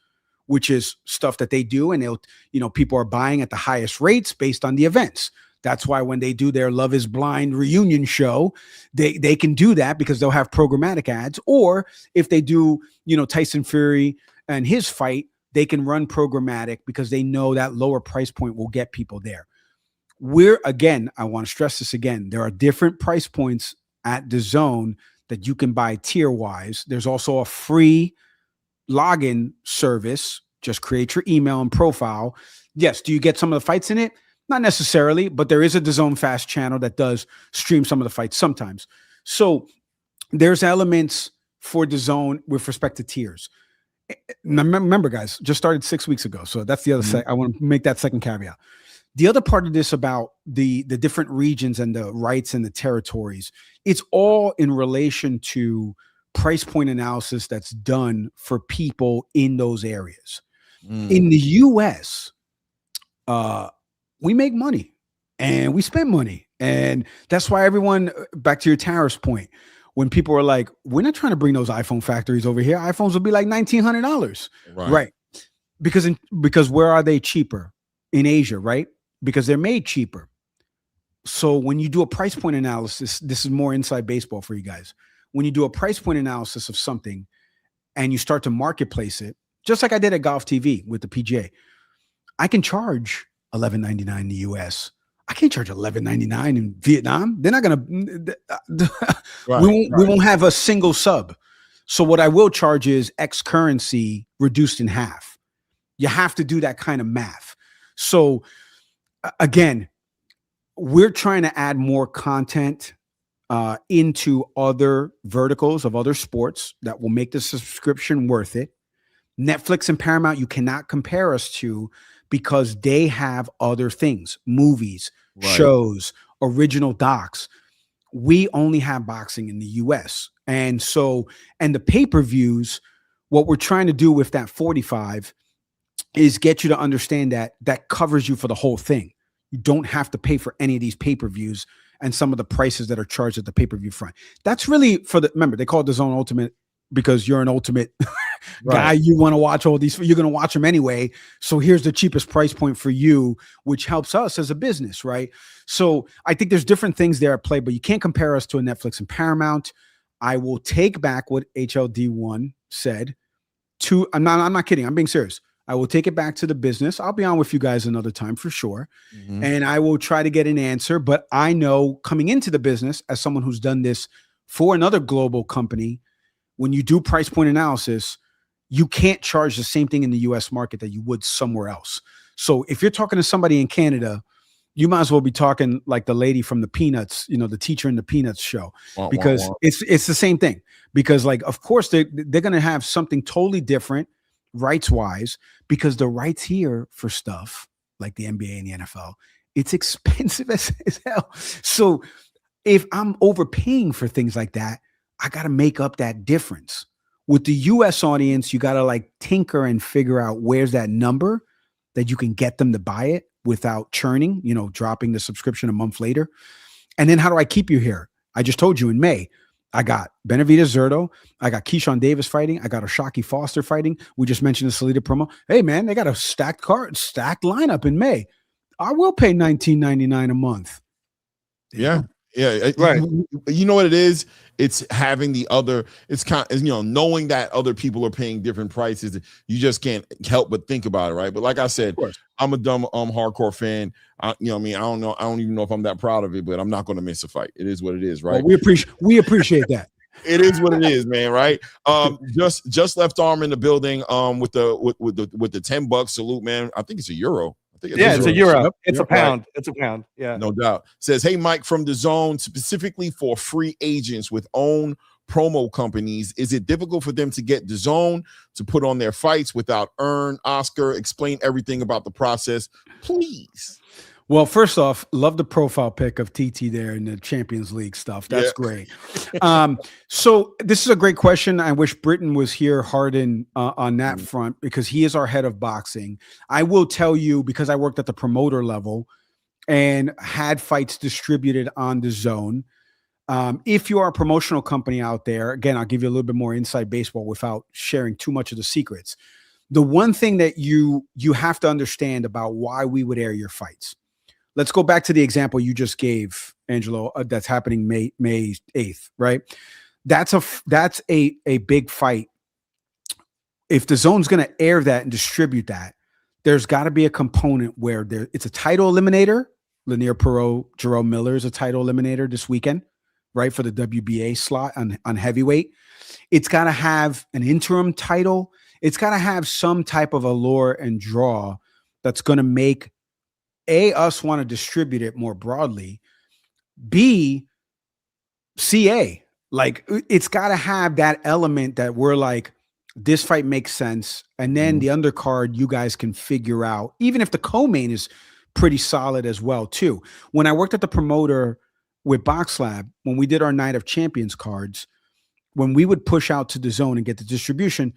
S4: which is stuff that they do. And they'll, people are buying at the highest rates based on the events. That's why when they do their Love is Blind reunion show, they can do that because they'll have programmatic ads. Or if they do, Tyson Fury and his fight, they can run programmatic because they know that lower price point will get people there. I want to stress this again. There are different price points at DAZN that you can buy tier wise. There's also a free login service. Just create your email and profile. Yes. Do you get some of the fights in it? Not necessarily, but there is a DAZN Fast channel that does stream some of the fights sometimes. So there's elements for DAZN with respect to tiers. Now, remember, guys, just started 6 weeks ago. So that's the other I want to make that second caveat. The other part of this about the different regions and the rights and the territories, it's all in relation to price point analysis that's done for people in those areas. In the US, we make money and we spend money. And that's why everyone, back to your tariffs point, when people are like, we're not trying to bring those iPhone factories over here. iPhones will be like $1,900. Right. Because where are they cheaper? In Asia, right? Because they're made cheaper. So when you do a price point analysis, this is more inside baseball for you guys. When you do a price point analysis of something and you start to marketplace it, just like I did at Golf TV with the PGA, I can charge $11.99 in the US. I can't charge $11.99 in Vietnam. They're not going to, we won't have a single sub. So what I will charge is X currency reduced in half. You have to do that kind of math. So again, we're trying to add more content into other verticals of other sports that will make the subscription worth it. Netflix and Paramount, you cannot compare us to, because they have other things, movies, shows, original docs. We only have boxing in the US. And the pay-per-views, what we're trying to do with that 45 is get you to understand that covers you for the whole thing. You don't have to pay for any of these pay-per-views and some of the prices that are charged at the pay-per-view front. That's really remember, they call it DAZN Ultimate because you're an ultimate guy. You want to watch all these, you're going to watch them anyway. So here's the cheapest price point for you, which helps us as a business, right? So I think there's different things there at play, but you can't compare us to a Netflix and Paramount. I will take back what HLD1 said I'm not kidding. I'm being serious. I will take it back to the business. I'll be on with you guys another time for sure. And I will try to get an answer, but I know coming into the business as someone who's done this for another global company, when you do price point analysis, you can't charge the same thing in the US market that you would somewhere else. So if you're talking to somebody in Canada, you might as well be talking like the lady from the Peanuts, the teacher in the Peanuts show, because it's the same thing. Because like, of course, they're going to have something totally different rights wise, because the rights here for stuff like the NBA and the NFL, it's expensive as hell. So if I'm overpaying for things like that, I got to make up that difference. With the US audience, you got to like tinker and figure out where's that number that you can get them to buy it without churning, dropping the subscription a month later. And then how do I keep you here? I just told you in May, I got Benavidez Zerto. I got Keyshawn Davis fighting. I got Oshaki Foster fighting. We just mentioned the Salida promo. Hey, man, they got a stacked lineup in May. I will pay $19.99 a month.
S2: Yeah.
S3: Right.
S2: You know what it is? It's having the other, it's kind of, knowing that other people are paying different prices. You just can't help but think about it, right? But like I said, I'm a dumb hardcore fan. I don't know. I don't even know if I'm that proud of it, but I'm not going to miss a fight. It is what it is, right?
S4: Well, we appreciate that.
S2: It is what it is, man. Right? Just left arm in the building. With the $10 salute, man. I think it's a euro.
S3: It's a euro. It's a pound. Right. It's a pound. Yeah,
S2: no doubt. Says, hey, Mike from DAZN, specifically for free agents with own promo companies, is it difficult for them to get DAZN to put on their fights without earn? Oscar, explain everything about the process, please.
S4: Well, first off, love the profile pic of TT there in the Champions League stuff. That's great. So this is a great question. I wish Britton was here, Harden, on that front, because he is our head of boxing. I will tell you, because I worked at the promoter level and had fights distributed on DAZN. If you are a promotional company out there, again, I'll give you a little bit more inside baseball without sharing too much of the secrets. The one thing that you have to understand about why we would air your fights. Let's go back to the example you just gave, Angelo, that's happening May 8th, right? That's a big fight. If DAZN's going to air that and distribute that, there's got to be a component where it's a title eliminator. Lenier Pero, Jarrell Miller is a title eliminator this weekend, right, for the WBA slot on heavyweight. It's got to have an interim title. It's got to have some type of allure and draw that's going to make us want to distribute it more broadly. B, CA. Like, it's got to have that element that we're like, this fight makes sense. And then the undercard, you guys can figure out, even if the co-main is pretty solid as well, too. When I worked at the promoter with Box Lab, when we did our Night of Champions cards, when we would push out to DAZN and get the distribution,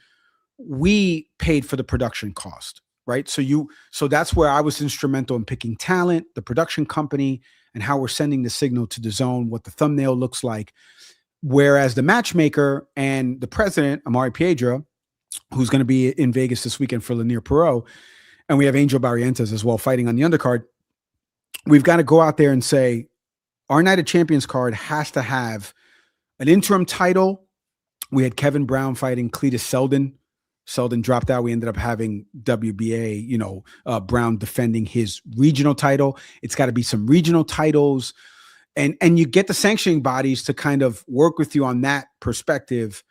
S4: we paid for the production cost. Right. So that's where I was instrumental in picking talent, the production company, and how we're sending the signal to DAZN, what the thumbnail looks like. Whereas the matchmaker and the president, Amari Piedra, who's going to be in Vegas this weekend for Lenier Pero, and we have Angel Barrientos as well fighting on the undercard. We've got to go out there and say, our Night of Champions card has to have an interim title. We had Kevin Brown fighting Cletus Selden. Selden dropped out. We ended up having WBA, Brown defending his regional title. It's got to be some regional titles. And you get the sanctioning bodies to kind of work with you on that perspective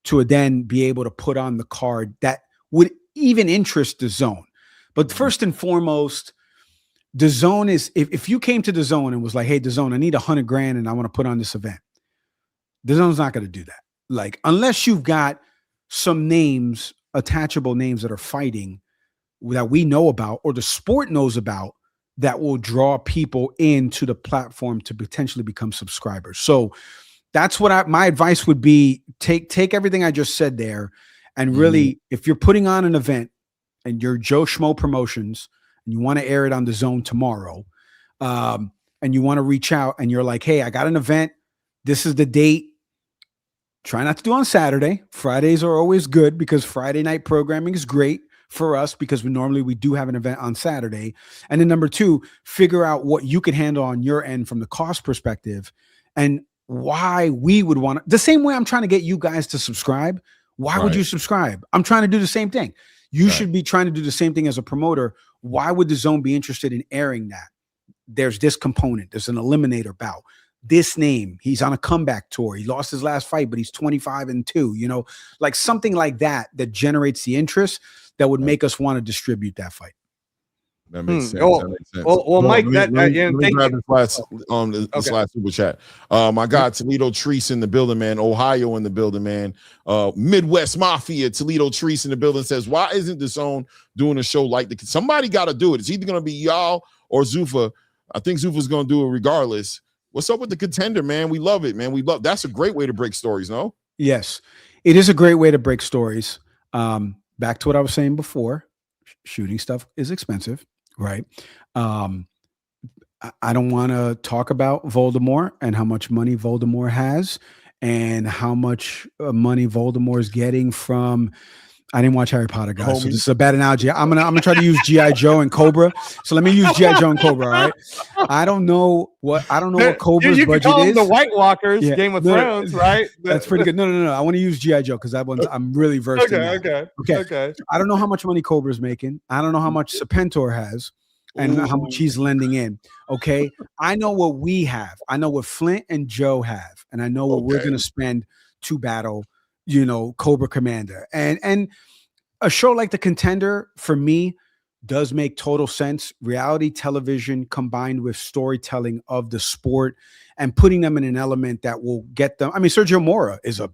S4: to then be able to put on the card that would even interest DAZN. But first and foremost, DAZN is, if you came to DAZN and was like, hey, DAZN, I need $100,000 and I want to put on this event, DAZN's not going to do that. Like, unless you've got some names, attachable names that are fighting that we know about or the sport knows about that will draw people into the platform to potentially become subscribers. So that's what my advice would be. Take everything I just said there and really, if you're putting on an event and you're Joe Schmo Promotions and you want to air it on DAZN tomorrow, and you want to reach out and you're like, hey, I got an event. This is the date. Try not to do on Saturday. Fridays are always good because Friday night programming is great for us because we do have an event on Saturday. And then number two, figure out what you can handle on your end from the cost perspective and why we would want to. The same way I'm trying to get you guys to subscribe. Why would you subscribe? I'm trying to do the same thing. You should be trying to do the same thing as a promoter. Why would DAZN be interested in airing that? There's this component. There's an eliminator bout. This name, he's on a comeback tour. He lost his last fight, but he's 25-2, like something like that generates the interest that would make us want to distribute that fight.
S2: That makes sense.
S3: Oh,
S2: that makes sense.
S3: Well, Mike,
S2: let me grab this last super chat. My God, Toledo Treese in the building, man. Ohio in the building, man. Midwest Mafia, Toledo Treese in the building says, why isn't DAZN doing a show like somebody got to do it? It's either going to be y'all or Zuffa. I think Zuffa's going to do it regardless. What's up with the Contender, man? We love it, man. That's a great way to break stories, no?
S4: Yes, it is a great way to break stories. Back to what I was saying before, shooting stuff is expensive, right? I don't want to talk about Voldemort and how much money Voldemort has and how much money Voldemort's getting from. I didn't watch Harry Potter, guys, so this is a bad analogy. I'm gonna try to use G.I. Joe and Cobra. So let me use G.I. Joe and Cobra. All right. I don't know what Cobra's
S3: you
S4: budget
S3: call
S4: is.
S3: The White Walkers, Game of Thrones, right?
S4: That's pretty good. No. I want to use G.I. Joe because that one's I'm really versed in that. Okay. I don't know how much money Cobra's making. I don't know how much Serpentor has and how much he's lending in. Okay. I know what we have. I know what Flint and Joe have, and I know what we're gonna spend to battle, Cobra Commander. And a show like The Contender, for me, does make total sense. Reality television combined with storytelling of the sport and putting them in an element that will get them. I mean, Sergio Mora is a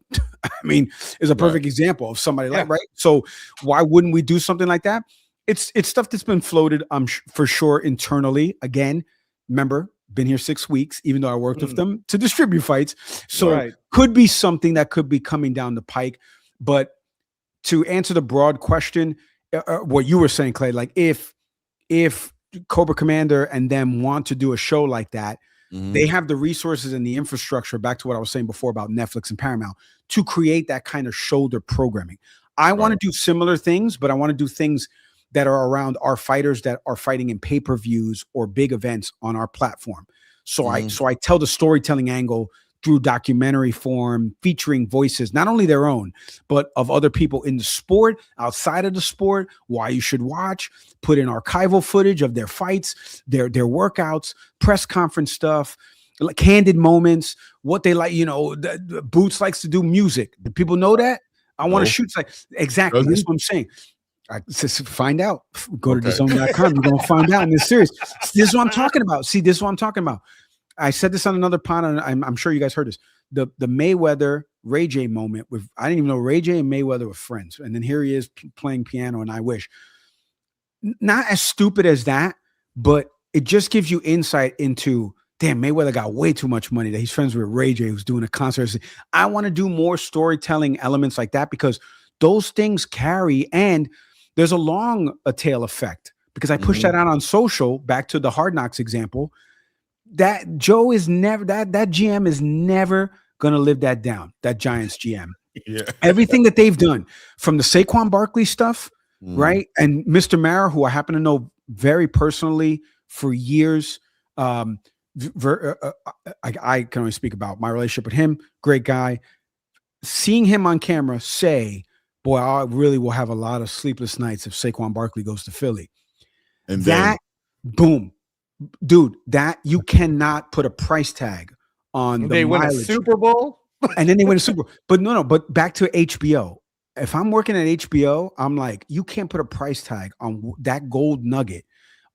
S4: perfect example of somebody like, right? So why wouldn't we do something like that? It's stuff that's been floated, for sure, internally. Again, remember, been here 6 weeks, even though I worked with them to distribute fights. So could be something that could be coming down the pike. But to answer the broad question, what you were saying, Clay, like if Cobra Commander and them want to do a show like that, they have the resources and the infrastructure, back to what I was saying before about Netflix and Paramount, to create that kind of shoulder programming. I want to do similar things, but I want to do things that are around our fighters that are fighting in pay-per-views or big events on our platform. So I tell the storytelling angle through documentary form, featuring voices, not only their own, but of other people in the sport, outside of the sport, why you should watch, put in archival footage of their fights, their workouts, press conference stuff, like candid moments, what they like, Boots likes to do music. Do people know that? I want to shoot. Exactly. That's what I'm saying. Just find out. Go to DAZN.com. You're going to find out in this series. This is what I'm talking about. See, this is what I'm talking about. I said this on another pod, and I'm sure you guys heard this. The Mayweather Ray J moment with, I didn't even know Ray J and Mayweather were friends. And then here he is playing piano, and I wish. Not as stupid as that, but it just gives you insight into, damn, Mayweather got way too much money that he's friends with Ray J, who's doing a concert. I want to do more storytelling elements like that because those things carry, and there's a tail effect because I pushed that out on social, back to the Hard Knocks example. That Joe is never, that GM is never going to live that down, that Giants GM. Everything that they've done from the Saquon Barkley stuff, right? And Mr. Mara, who I happen to know very personally for years. I can only speak about my relationship with him. Great guy. Seeing him on camera say, boy, I really will have a lot of sleepless nights if Saquon Barkley goes to Philly. And that, boom. Dude, that you cannot put a price tag on. They win a
S3: Super Bowl,
S4: and then they win a Super Bowl. But but back to HBO. If I'm working at HBO, I'm like, you can't put a price tag on that gold nugget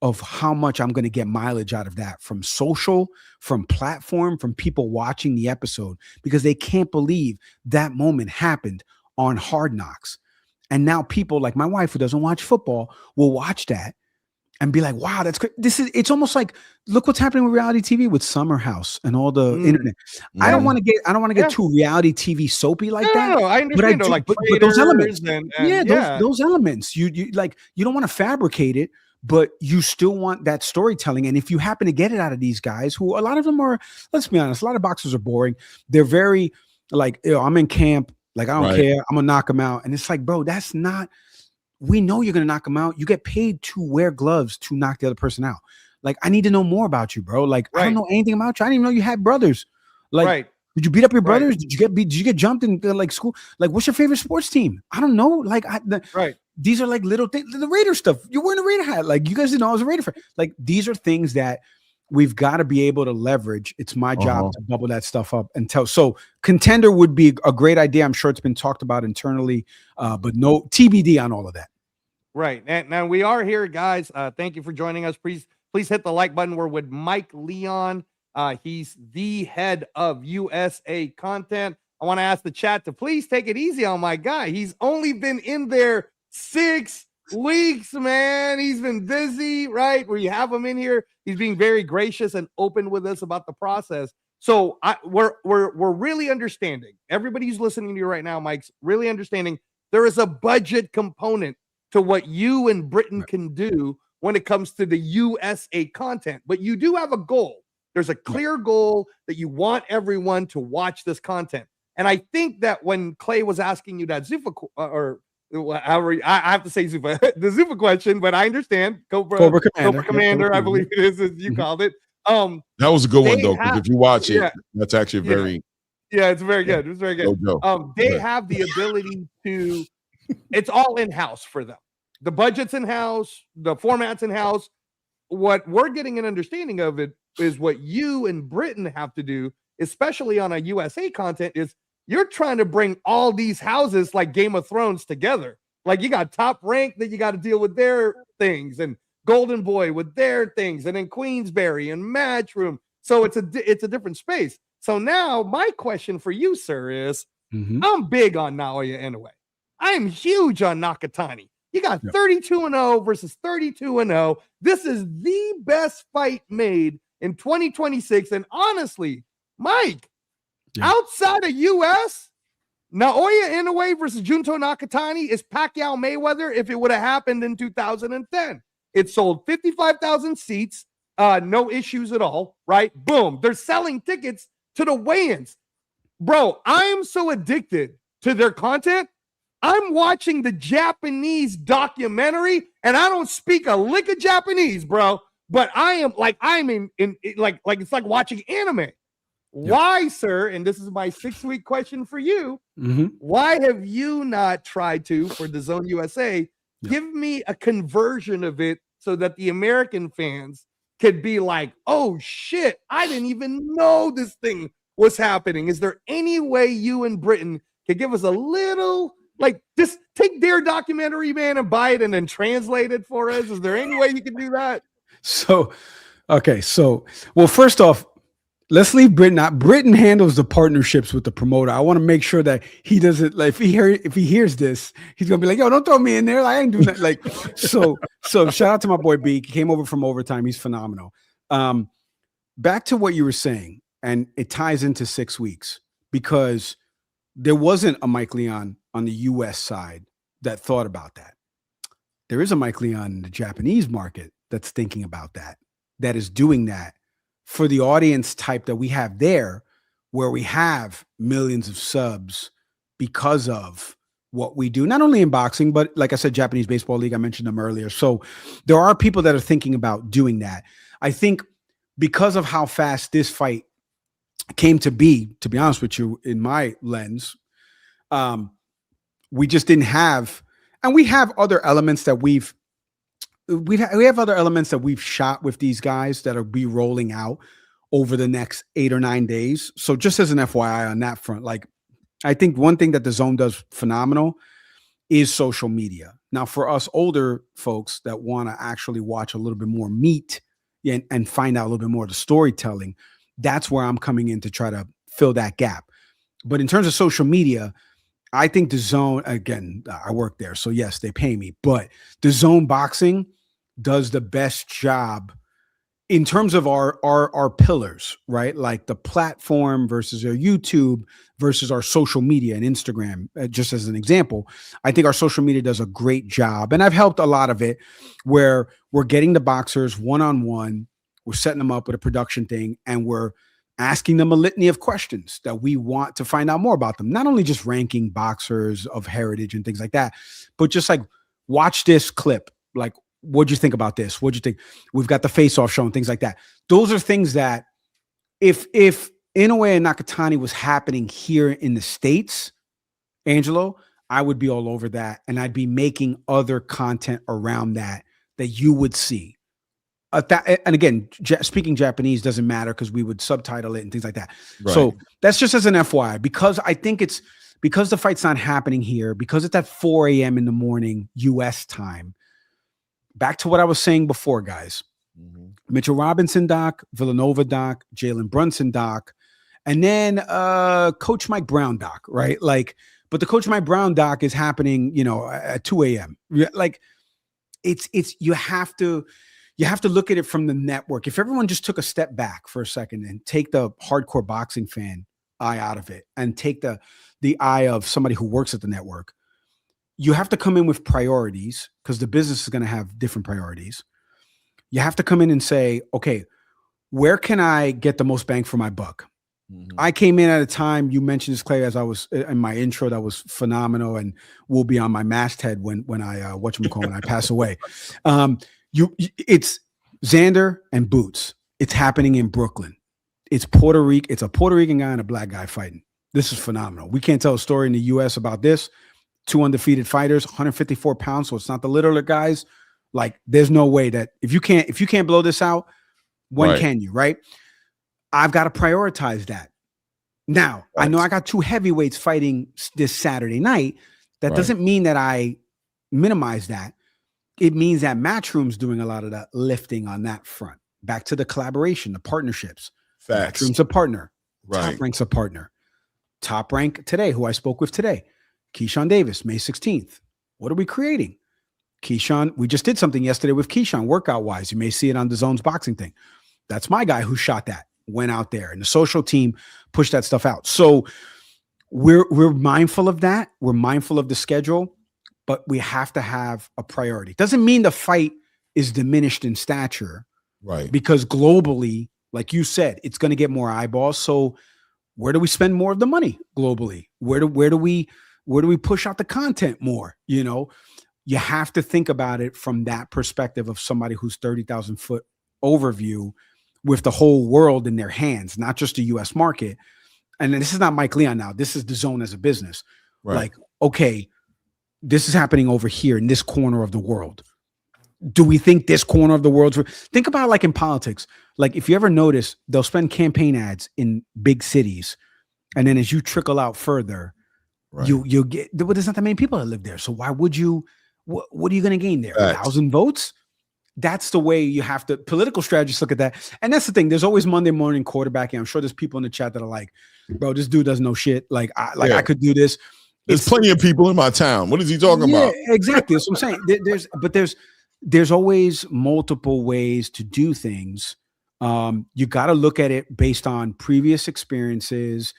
S4: of how much I'm going to get mileage out of that from social, from platform, from people watching the episode, because they can't believe that moment happened on Hard Knocks. And now people like my wife, who doesn't watch football, will watch that and be like, wow, that's great. It's almost like, look what's happening with reality TV with Summer House and all the internet. I don't want to get too reality TV soapy like that.
S3: No, I understand.
S4: But those elements, those elements, you don't want to fabricate it, but you still want that storytelling. And if you happen to get it out of these guys, who a lot of them are, let's be honest, a lot of boxers are boring. They're very like, I'm in camp. Like, I don't care. I'm gonna knock them out. And it's like, bro, that's not. We know you're going to knock them out. You get paid to wear gloves to knock the other person out. Like, I need to know more about you, bro. Like, I don't know anything about you. I didn't even know you had brothers. Like, did you beat up your brothers? Did you get jumped in like school? Like, what's your favorite sports team? I don't know. Like, these are like little things. The Raider stuff. You're wearing a Raider hat. Like, you guys didn't know I was a Raider fan. Like, these are things that we've got to be able to leverage. It's my job to bubble that stuff up and tell. So Contender would be a great idea. I'm sure it's been talked about internally, but no TBD on all of that.
S3: Right. And now we are here, guys. Thank you for joining us. Please hit the like button. We're with Mike Leon. He's the head of USA content. I want to ask the chat to please take it easy on my guy. He's only been in there 6 weeks, man. He's been busy, right? We have him in here. He's being very gracious and open with us about the process. So we're really understanding. Everybody who's listening to you right now, Mike's really understanding there is a budget component to what you and Britain can do when it comes to the USA content. But you do have a goal. There's a clear goal that you want everyone to watch this content. And I think that when Clay was asking you that Zuffa, or however, I have to say Zuffa, the Zuffa question, but I understand. Cobra Commander, I believe it is, as you called it.
S2: That was a good one, though, because if you watch it, that's actually very...
S3: Yeah, it's very good. It's very good. They have the ability to... It's all in-house for them. The budget's in-house. The format's in-house. What we're getting an understanding of it is what you and Britain have to do, especially on a USA content, is you're trying to bring all these houses like Game of Thrones together. Like you got Top Rank, that you got to deal with their things, and Golden Boy with their things, and then Queensberry and Matchroom. So it's a different space. So now my question for you, sir, is I'm big on Naoya Inaway. I am huge on Nakatani. You got 32-0 versus 32-0. This is the best fight made in 2026. And honestly, Mike, outside of US, Naoya Inaway versus Junto Nakatani is Pacquiao Mayweather if it would have happened in 2010. It sold 55,000 seats, no issues at all, right? Boom. They're selling tickets to the weigh-ins. Bro, I'm so addicted to their content. I'm watching the Japanese documentary, and I don't speak a lick of Japanese, bro. But I'm in it's like watching anime. Why, sir? And this is my 6-week question for you. Why have you not tried to, for the DAZN USA, give me a conversion of it so that the American fans could be like, oh shit, I didn't even know this thing was happening. Is there any way you in Britain could give us a little, like, just take their documentary, man, and buy it and then translate it for us? Is there any way you can do that?
S4: So, okay. So, well, first off, let's leave Britain out. Britain handles the partnerships with the promoter. I want to make sure that he doesn't, like, if he hears this, he's gonna be like, yo, don't throw me in there. I ain't doing that. Like, so shout out to my boy B. He came over from Overtime. He's phenomenal. Back to what you were saying, and it ties into 6 weeks, because there wasn't a Mike Leon on the US side that thought about that. There is a Mike Leon in the Japanese market that's thinking about that, that is doing that for the audience type that we have there, where we have millions of subs because of what we do, not only in boxing, but like I said, Japanese Baseball League, I mentioned them earlier. So there are people that are thinking about doing that. I think because of how fast this fight came to be honest with you, in my lens, we just didn't have, and we have other elements that we have other elements that we've shot with these guys that will be rolling out over the next 8 or 9 days. So just as an FYI on that front, like, I think one thing that the DAZN does phenomenal is social media. Now, for us older folks that want to actually watch a little bit more meat and find out a little bit more of the storytelling, that's where I'm coming in to try to fill that gap. But in terms of social media, I think the DAZN, again, I work there, so yes, they pay me, but the DAZN Boxing does the best job in terms of our pillars, right? Like the platform versus our YouTube versus our social media and Instagram, just as an example. I think our social media does a great job, and I've helped a lot of it, where we're getting the boxers one-on-one, we're setting them up with a production thing, and we're asking them a litany of questions that we want to find out more about them. Not only just ranking boxers of heritage and things like that, but just like, watch this clip. Like, what'd you think about this? What'd you think? We've got the face-off show and things like that. Those are things that if Inaway and Nakatani was happening here in the States, Angelo, I would be all over that. And I'd be making other content around that you would see. And again, speaking Japanese doesn't matter because we would subtitle it and things like that. Right. So that's just as an FYI, because I think it's because the fight's not happening here, because it's at 4 a.m. in the morning, US time. Back to what I was saying before, guys. Mitchell Robinson doc, Villanova doc, Jalen Brunson doc, and then Coach Mike Brown doc, right? Like, but the Coach Mike Brown doc is happening, at 2 a.m. Like, it's you have to look at it from the network. If everyone just took a step back for a second and take the hardcore boxing fan eye out of it and take the eye of somebody who works at the network, you have to come in with priorities, because the business is going to have different priorities. You have to come in and say, okay, where can I get the most bang for my buck? I came in at a time, you mentioned this, Clay, as I was in my intro, that was phenomenal and will be on my masthead when I when I pass away. It's Xander and Boots. It's happening in Brooklyn. It's Puerto Rico. It's a Puerto Rican guy and a black guy fighting. This is phenomenal. We can't tell a story in the US about this. 2 undefeated fighters, 154 pounds. So it's not the littler guys. Like, there's no way that if you can't blow this out, when can you, right? I've got to prioritize that. Now, I know I got 2 heavyweights fighting this Saturday night. That doesn't mean that I minimize that. It means that Matchroom's doing a lot of the lifting on that front. Back to the collaboration, the partnerships.
S2: Facts.
S4: Matchroom's a partner.
S2: Right.
S4: Top Rank's a partner. Top Rank today, who I spoke with today, Keyshawn Davis, May 16th. What are we creating? Keyshawn, we just did something yesterday with Keyshawn, workout-wise. You may see it on DAZN's boxing thing. That's my guy who shot that, went out there, and the social team pushed that stuff out. So we're mindful of that. We're mindful of the schedule, but we have to have a priority. Doesn't mean the fight is diminished in stature,
S2: right?
S4: Because globally, like you said, it's going to get more eyeballs. So where do we spend more of the money globally? Where do we push out the content more? You know, you have to think about it from that perspective of somebody who's 30,000 foot overview with the whole world in their hands, not just the US market. And then this is not Mike Leon now. This is DAZN as a business. Right. Like, okay, this is happening over here in this corner of the world. Do we think this corner of the world? Think about it like in politics. Like, if you ever notice, they'll spend campaign ads in big cities. And then as you trickle out further, you'll get, well, there's not that many people that live there. So why would you, what are you going to gain there? 1,000 votes? That's the way you have to, political strategists look at that. And that's the thing. There's always Monday morning quarterbacking. I'm sure there's people in the chat that are like, bro, this dude doesn't know shit. Like, I could do this.
S2: There's plenty of people in my town. What is he talking about?
S4: Exactly. That's what I'm saying. There's always multiple ways to do things. You got to look at it based on previous experiences,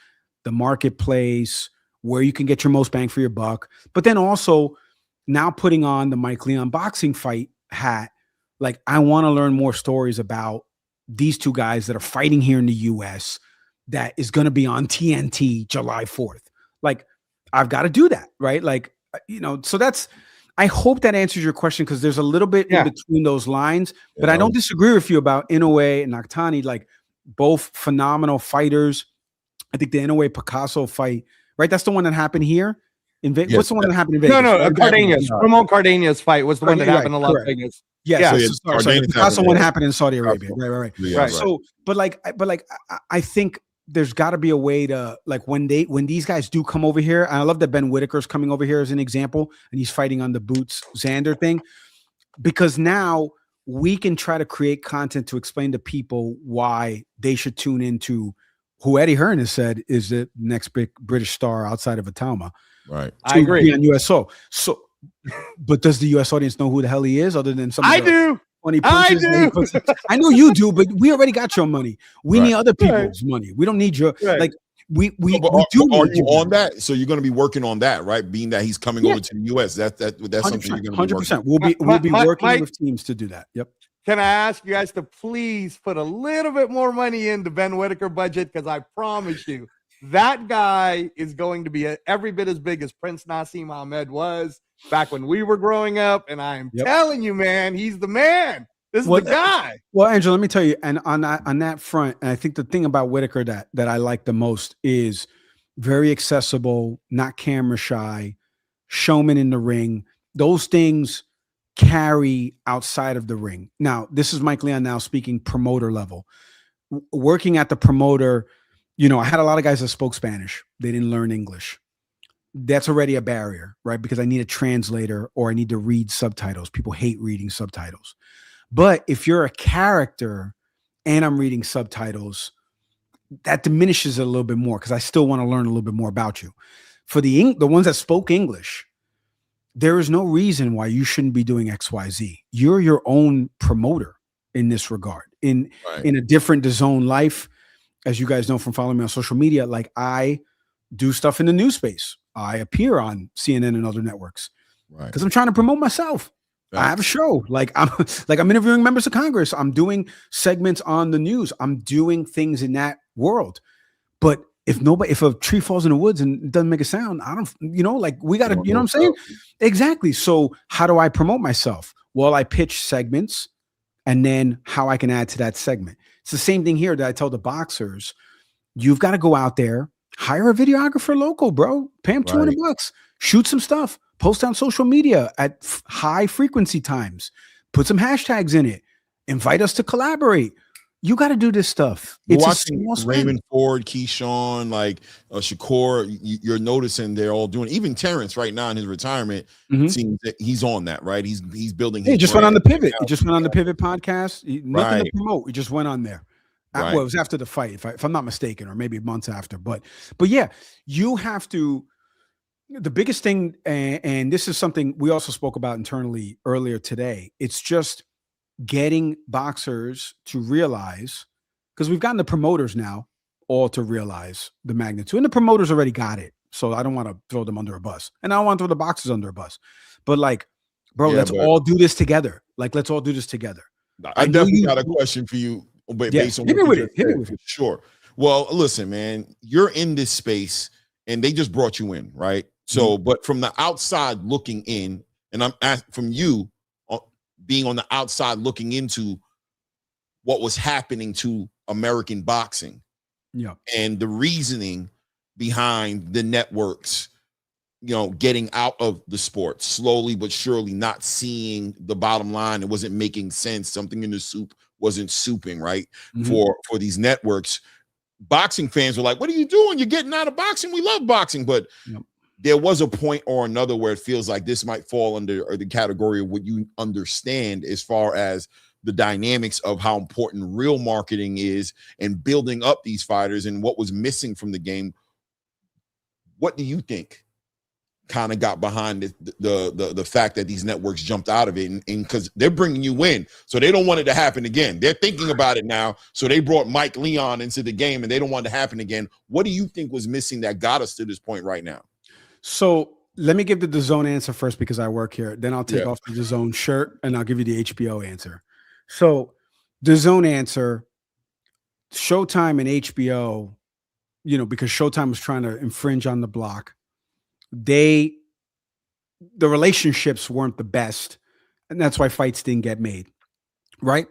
S4: the marketplace, where you can get your most bang for your buck. But then also now putting on the Mike Leon boxing fight hat, like, I want to learn more stories about these 2 guys that are fighting here in the US that is going to be on TNT July 4th. Like, I've got to do that, right? Like, you know, so that's, I hope that answers your question, because there's a little bit in between those lines, but I don't disagree with you about Inaway and Nakatani, like, both phenomenal fighters. I think the Inaway Picasso fight, right? That's the one that happened here in Vegas. What's the one that happened in Vegas?
S3: No, Cardenas. Ramon Cardenas fight was the one that happened in Las Vegas.
S4: Yes, sorry. The Picasso one happened in Saudi Arabia. Right. So, but I think there's got to be a way to, like, when these guys do come over here, and I love that Ben Whitaker's coming over here as an example, and he's fighting on the Boots Xander thing, because now we can try to create content to explain to people why they should tune into who Eddie Hearn has said is the next big British star outside of Atalma.
S2: Right.
S4: I agree. On USO. So, but does the US audience know who the hell he is, other than some?
S3: I do.
S4: Funny punches. I know you do, but we already got your money. We need other people's money. We don't need your like. We do.
S2: Are you on that? So you're going to be working on that, right? Being that he's coming over to the US, that's something you're going to be 100%.
S4: We'll be working with teams to do that. Yep.
S3: Can I ask you guys to please put a little bit more money into Ben Whitaker budget? Because I promise you, that guy is going to be every bit as big as Prince Nassim Ahmed was back when we were growing up. And I'm telling you, man, he's the man. This is the guy.
S4: Well, Angelo, let me tell you, and on that front, and I think the thing about Whitaker that I like the most is very accessible, not camera shy, showman in the ring. Those things carry outside of the ring. Now, this is Mike Leon now speaking promoter level. Working at the promoter, you know, I had a lot of guys that spoke Spanish. They didn't learn English. That's already a barrier, right? Because I need a translator or I need to read subtitles. People hate reading subtitles. But if you're a character and I'm reading subtitles, that diminishes it a little bit more, because I still want to learn a little bit more about you. For the ones that spoke English, there is no reason why you shouldn't be doing XYZ. You're your own promoter in this regard. In a different DAZN life, as you guys know from following me on social media, like, I do stuff in the news space. I appear on CNN and other networks because I'm trying to promote myself. I have a show. I'm interviewing members of Congress. I'm doing segments on the news. I'm doing things in that world. But if a tree falls in the woods and it doesn't make a sound, I don't, like we got to, you know what I'm saying? Exactly. So how do I promote myself? Well, I pitch segments and then how I can add to that segment. It's the same thing here that I tell the boxers. You've got to go out there, hire a videographer local, bro. Pay him $200, shoot some stuff, post on social media at high frequency times, put some hashtags in it, invite us to collaborate. You got to do this stuff.
S2: It's watching Raymond Ford, Keyshawn, like Shakur. You're noticing they're all doing. Even Terrence, right now in his retirement, seems that he's on that. Right, he's building.
S4: He just went on the Pivot. He just went on the Pivot podcast. Nothing to promote. He just went on there. Well, it was after the fight, if I'm not mistaken, or maybe months after. But yeah, you have to. The biggest thing, and this is something we also spoke about internally earlier today. It's just getting boxers to realize, because we've gotten the promoters now all to realize the magnitude, and the promoters already got it. So I don't want to throw them under a bus, and I don't want to throw the boxers under a bus. But like, bro, let's all do this together. Like, let's all do this together.
S2: I definitely got a question for you, but based on
S4: hit me with it.
S2: Sure. Well, listen, man, you're in this space, and they just brought you in, right? So, but from the outside looking in, and I'm asking from you, being on the outside looking into what was happening to American boxing, and the reasoning behind the networks, getting out of the sport slowly but surely, not seeing the bottom line. It wasn't making sense. Something in the soup wasn't souping right for these networks. Boxing fans were like, "What are you doing? You're getting out of boxing. We love boxing," but there was a point or another where it feels like this might fall under the category of what you understand as far as the dynamics of how important real marketing is and building up these fighters and what was missing from the game. What do you think kind of got behind the fact that these networks jumped out of it? And because they're bringing you in, so they don't want it to happen again. They're thinking about it now. So they brought Mike Leon into the game and they don't want it to happen again. What do you think was missing that got us to this point right now?
S4: So let me give the DAZN answer first because I work here. Then I'll take off the DAZN shirt and I'll give you the HBO answer. So DAZN answer, Showtime and HBO, because Showtime was trying to infringe on the block. The relationships weren't the best, and that's why fights didn't get made, right?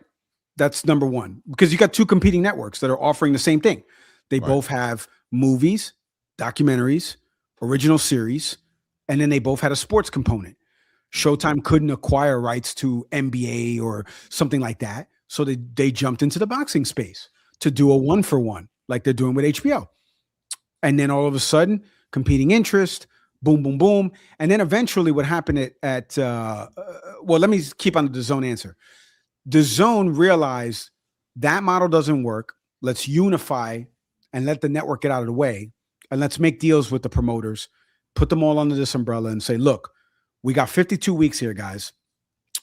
S4: That's number one, because you got two competing networks that are offering the same thing. They both have movies, documentaries, original series, and then they both had a sports component. Showtime couldn't acquire rights to NBA or something like that, so they jumped into the boxing space to do a 1-for-1 like they're doing with HBO. And then all of a sudden, competing interest, boom, boom, boom. And then eventually what happened well, let me keep on the DAZN answer. DAZN realized that model doesn't work. Let's unify and let the network get out of the way. And let's make deals with the promoters, put them all under this umbrella and say, look, we got 52 weeks here, guys.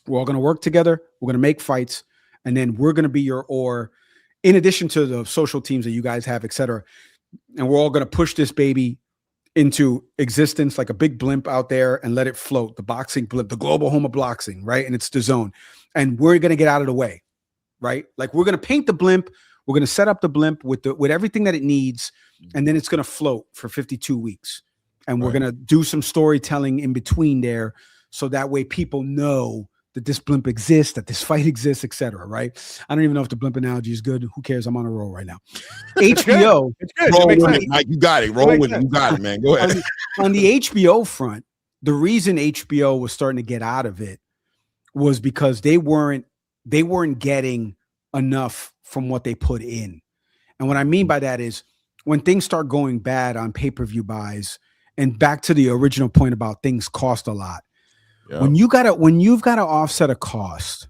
S4: We're all going to work together. We're going to make fights. And then we're going to be your oar, in addition to the social teams that you guys have, et cetera. And we're all going to push this baby into existence like a big blimp out there and let it float. The boxing blimp, the global home of boxing, right? And it's DAZN. And we're going to get out of the way, right? Like we're going to paint the blimp. We're going to set up the blimp with everything that it needs. And then it's going to float for 52 weeks. And we're going to do some storytelling in between there. So that way people know that this blimp exists, that this fight exists, etc. Right? I don't even know if the blimp analogy is good. Who cares? I'm on a roll right now. HBO.
S2: It's good. Roll with it, Mike. You got it. Roll with it. You got it, man. Go ahead.
S4: On the HBO front, the reason HBO was starting to get out of it was because they weren't getting enough from what they put in. And what I mean by that is when things start going bad on pay-per-view buys, and back to the original point about things cost a lot. Yeah. When you've got to offset a cost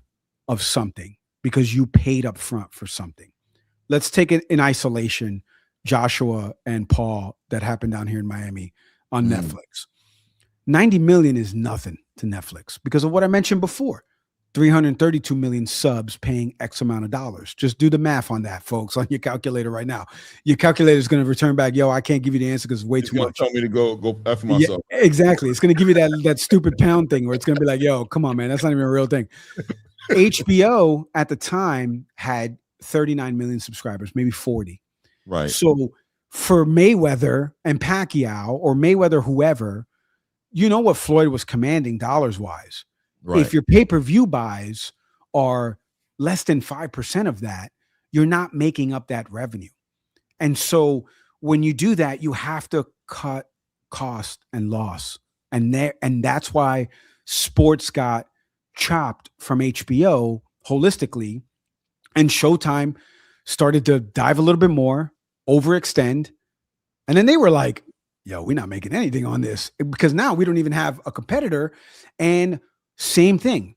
S4: of something because you paid up front for something. Let's take it in isolation, Joshua and Paul, that happened down here in Miami on Netflix. 90 million is nothing to Netflix because of what I mentioned before. 332 million subs paying X amount of dollars. Just do the math on that, folks, on your calculator right now. Your calculator is going to return back, yo, I can't give you the answer because it's way too much.
S2: Tell me to go F myself.
S4: Yeah, exactly. It's going to give you that stupid pound thing where it's going to be like, yo, come on, man. That's not even a real thing. HBO at the time had 39 million subscribers, maybe 40.
S2: Right.
S4: So for Mayweather and Pacquiao or Mayweather, whoever, you know what Floyd was commanding dollars wise. Right. If your pay-per-view buys are less than 5% of that, you're not making up that revenue. And so when you do that, you have to cut cost and loss. And that's why sports got chopped from HBO holistically, and Showtime started to dive a little bit more, overextend. And then they were like, yo, we're not making anything on this, because now we don't even have a competitor. And same thing.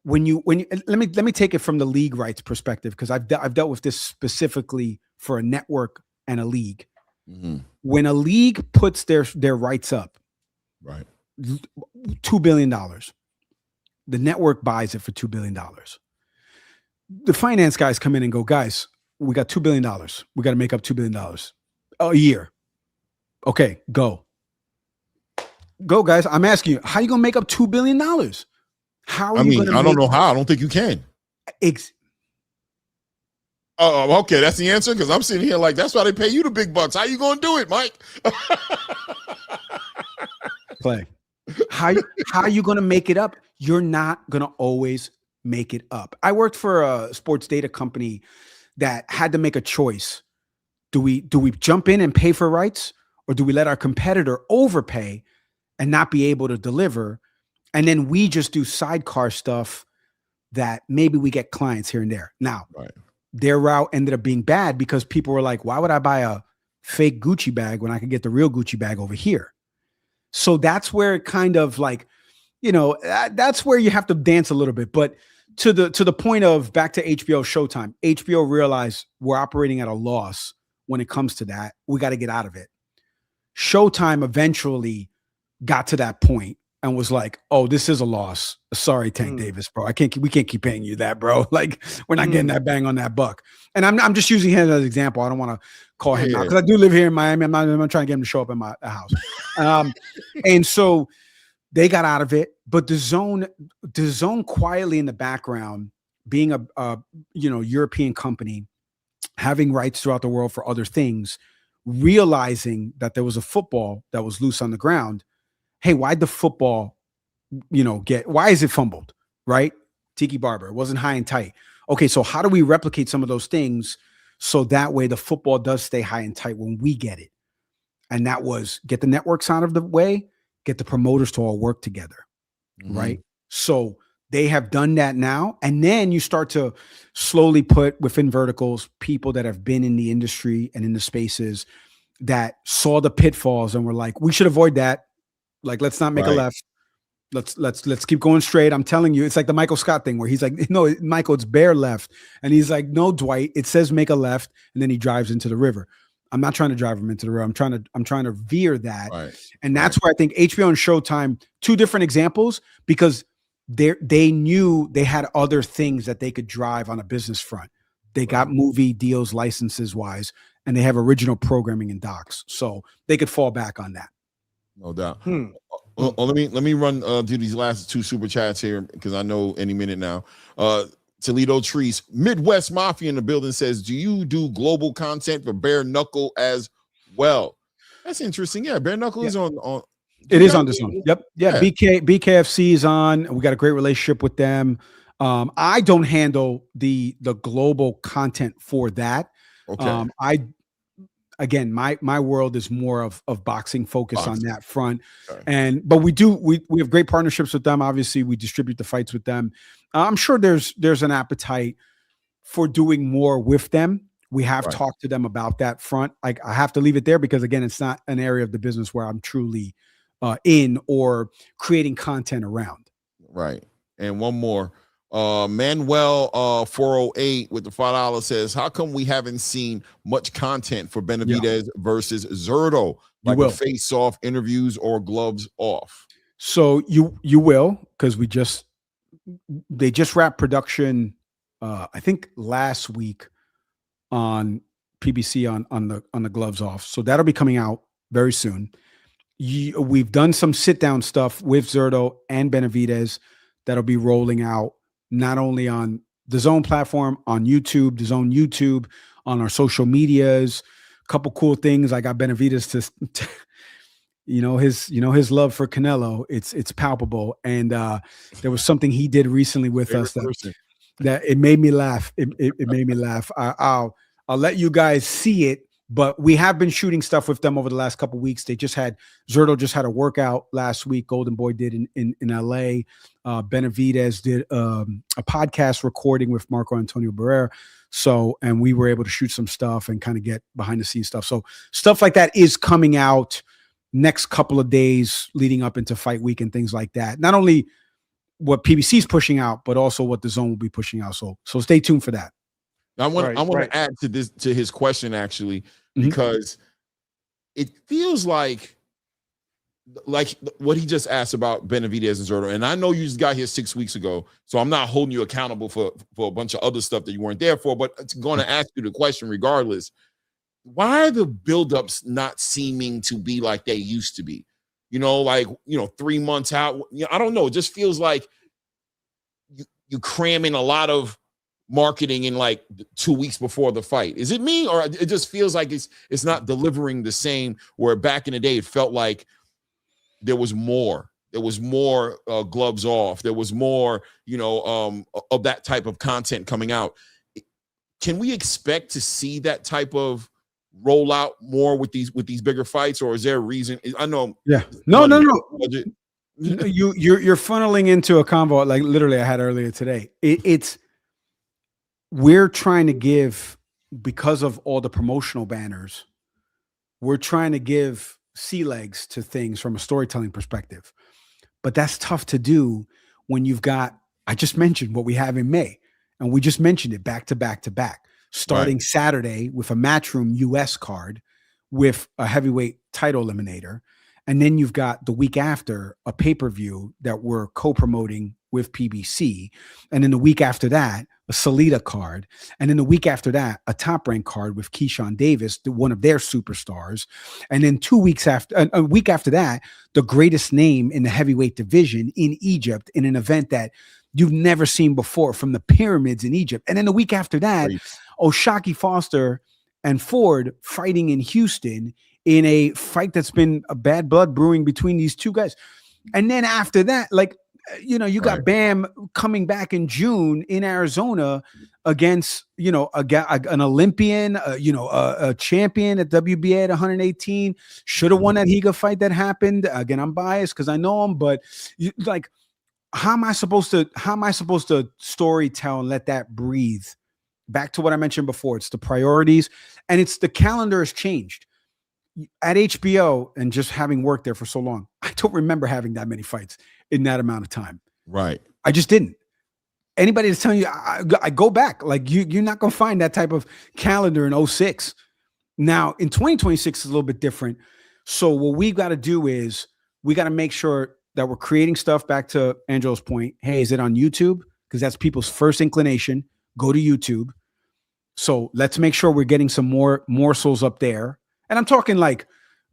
S4: When you let me take it from the league rights perspective, because I've dealt with this specifically for a network and a league. Mm-hmm. When a league puts their rights up,
S2: right,
S4: $2 billion, the network buys it for $2 billion. The finance guys come in and go, guys, we got $2 billion. We got to make up $2 billion a year. Okay, go, guys. I'm asking you, how are you gonna make up $2 billion? How are you gonna?
S2: I don't know how. I don't think you can. Oh, okay, that's the answer. Because I'm sitting here like, that's why they pay you the big bucks. How you gonna do it, Mike?
S4: Clay, how are you gonna make it up? You're not gonna always make it up. I worked for a sports data company that had to make a choice. Do we jump in and pay for rights, or do we let our competitor overpay and not be able to deliver? And then we just do sidecar stuff that maybe we get clients here and there. Now, right, their route ended up being bad because people were like, why would I buy a fake Gucci bag when I could get the real Gucci bag over here? So that's where it kind of like, that's where you have to dance a little bit. But to the point of back to HBO Showtime, HBO realized we're operating at a loss when it comes to that. We got to get out of it. Showtime eventually got to that point and was like, oh, this is a loss. Sorry, Tank Davis, bro. We can't keep paying you that, bro. Like, we're not getting that bang on that buck. And I'm just using him as an example. I don't want to call him out, because I do live here in Miami. I'm not trying to get him to show up in my house. And so they got out of it. But the zone quietly in the background, being a European company, having rights throughout the world for other things, realizing that there was a football that was loose on the ground. Hey, why'd the football, why is it fumbled, right? Tiki Barber, it wasn't high and tight. Okay, so how do we replicate some of those things so that way the football does stay high and tight when we get it? And that was get the networks out of the way, get the promoters to all work together, right? So they have done that now. And then you start to slowly put within verticals people that have been in the industry and in the spaces that saw the pitfalls and were like, we should avoid that. Like, let's not make a left. Let's keep going straight. I'm telling you, it's like the Michael Scott thing where he's like, no, Michael, it's bare left. And he's like, no, Dwight, it says make a left. And then he drives into the river. I'm not trying to drive him into the river. I'm trying to veer that. Right. And that's where I think HBO and Showtime, two different examples, because they knew they had other things that they could drive on a business front. They got movie deals, licenses wise, and they have original programming and docs. So they could fall back on that.
S2: No doubt. Well, let me run through these last two super chats here, because I know any minute now. Toledo Trees, Midwest Mafia in the building says, do you do global content for Bare Knuckle as well? That's interesting. Yeah, Bare Knuckle is on.
S4: It is on this one. Yep. Yeah. BKFC is on. We got a great relationship with them. I don't handle the global content for that. Okay. Again, my world is more of boxing focus on that front. Okay. But we have great partnerships with them. Obviously, we distribute the fights with them. I'm sure there's an appetite for doing more with them. We have talked to them about that front. I have to leave it there because, again, it's not an area of the business where I'm truly in or creating content around.
S2: Right. And one more. Manuel 408 with the $5 says, how come we haven't seen much content for Benavidez versus Zurdo, like a face-off, interviews, or gloves off?
S4: So you will, because they just wrapped production I think last week on PBC on the gloves off. So that'll be coming out very soon. We've done some sit-down stuff with Zurdo and Benavidez that'll be rolling out not only on the DAZN platform, on YouTube, DAZN YouTube, on our social medias, couple cool things. I got Benavidez to his love for Canelo. It's palpable. And there was something he did recently with us that it made me laugh. It made me laugh. I'll let you guys see it, but we have been shooting stuff with them over the last couple of weeks. Zurdo just had a workout last week. Golden Boy did in LA. Benavidez did a podcast recording with Marco Antonio Barrera. And we were able to shoot some stuff and kind of get behind the scenes stuff. So stuff like that is coming out next couple of days leading up into fight week and things like that. Not only what PBC is pushing out, but also what the Zone will be pushing out. So stay tuned for that.
S2: I want to add to his question actually, because it feels like what he just asked about Benavidez and Zurdo. And I know you just got here 6 weeks ago, so I'm not holding you accountable for a bunch of other stuff that you weren't there for, but it's going to ask you the question regardless. Why are the buildups not seeming to be like they used to be? 3 months out. I don't know. It just feels like you cramming a lot of marketing in like 2 weeks before the fight. Is it me, or it just feels like it's not delivering the same? Where back in the day, it felt like there was more. There was more gloves off. There was more, of that type of content coming out. Can we expect to see that type of rollout more with these bigger fights, or is there a reason? I know.
S4: Yeah. No. You're funneling into a convo like literally I had earlier today. We're trying to give, because of all the promotional banners, we're trying to give sea legs to things from a storytelling perspective. But that's tough to do when you've got, I just mentioned what we have in May, and we just mentioned it back to back to back, starting Saturday with a Matchroom US card with a heavyweight title eliminator. And then you've got the week after a pay-per-view that we're co-promoting with PBC. And then the week after that, a Salida card. And then the week after that, a Top Rank card with Keyshawn Davis, one of their superstars. And then a week after that, the greatest name in the heavyweight division in Egypt in an event that you've never seen before, from the pyramids in Egypt. And then the week after that, O'Shaquie Foster and Ford fighting in Houston in a fight that's been a bad blood brewing between these two guys. And then after that, you got Bam coming back in June in Arizona against, an Olympian, a champion at WBA at 118. Should have won that Higa fight that happened. Again, I'm biased because I know him, but how am I supposed to story tell and let that breathe? Back to what I mentioned before, it's the priorities, and it's the calendar has changed. At HBO, and just having worked there for so long, I don't remember having that many fights in that amount of time.
S2: Right.
S4: I just didn't. Anybody that's telling you, I go back, you're not going to find that type of calendar in 06. Now, in 2026 is a little bit different. So what we've got to do is we got to make sure that we're creating stuff, back to Angelo's point. Hey, is it on YouTube? Because that's people's first inclination. Go to YouTube. So let's make sure we're getting some more morsels up there. And I'm talking like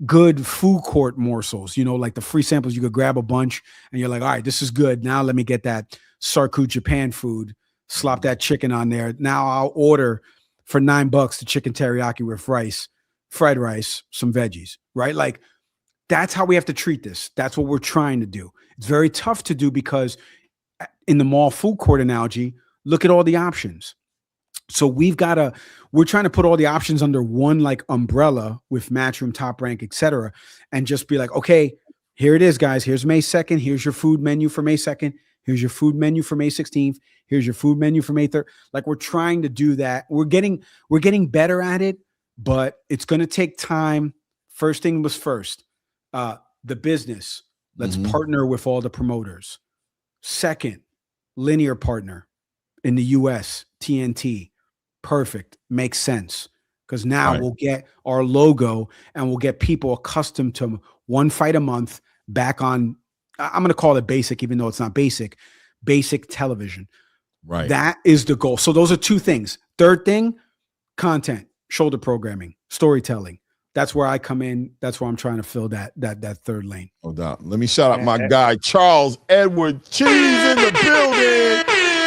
S4: good food court morsels, like the free samples. You could grab a bunch and you're like, all right, this is good. Now let me get that Sarku Japan food, slop that chicken on there. Now I'll order for $9 the chicken teriyaki with rice, fried rice, some veggies, right? That's how we have to treat this. That's what we're trying to do. It's very tough to do because in the mall food court analogy, look at all the options. So we're trying to put all the options under one umbrella with Matchroom, Top Rank, etc., and just be like, okay, here it is, guys. Here's May 2nd. Here's your food menu for May 2nd. Here's your food menu for May 16th. Here's your food menu for May 3rd. We're trying to do that. We're getting better at it, but it's going to take time. First thing was first, the business. Let's partner with all the promoters. Second, linear partner in the US, TNT. Perfect. Makes sense. Because now we'll get our logo and we'll get people accustomed to one fight a month back on, I'm going to call it basic, even though it's not basic television.
S2: Right.
S4: That is the goal. So those are two things. Third thing, content, shoulder programming, storytelling. That's where I come in. That's where I'm trying to fill that third lane.
S2: No doubt. Let me shout out my guy, Charles Edward Cheese in the building.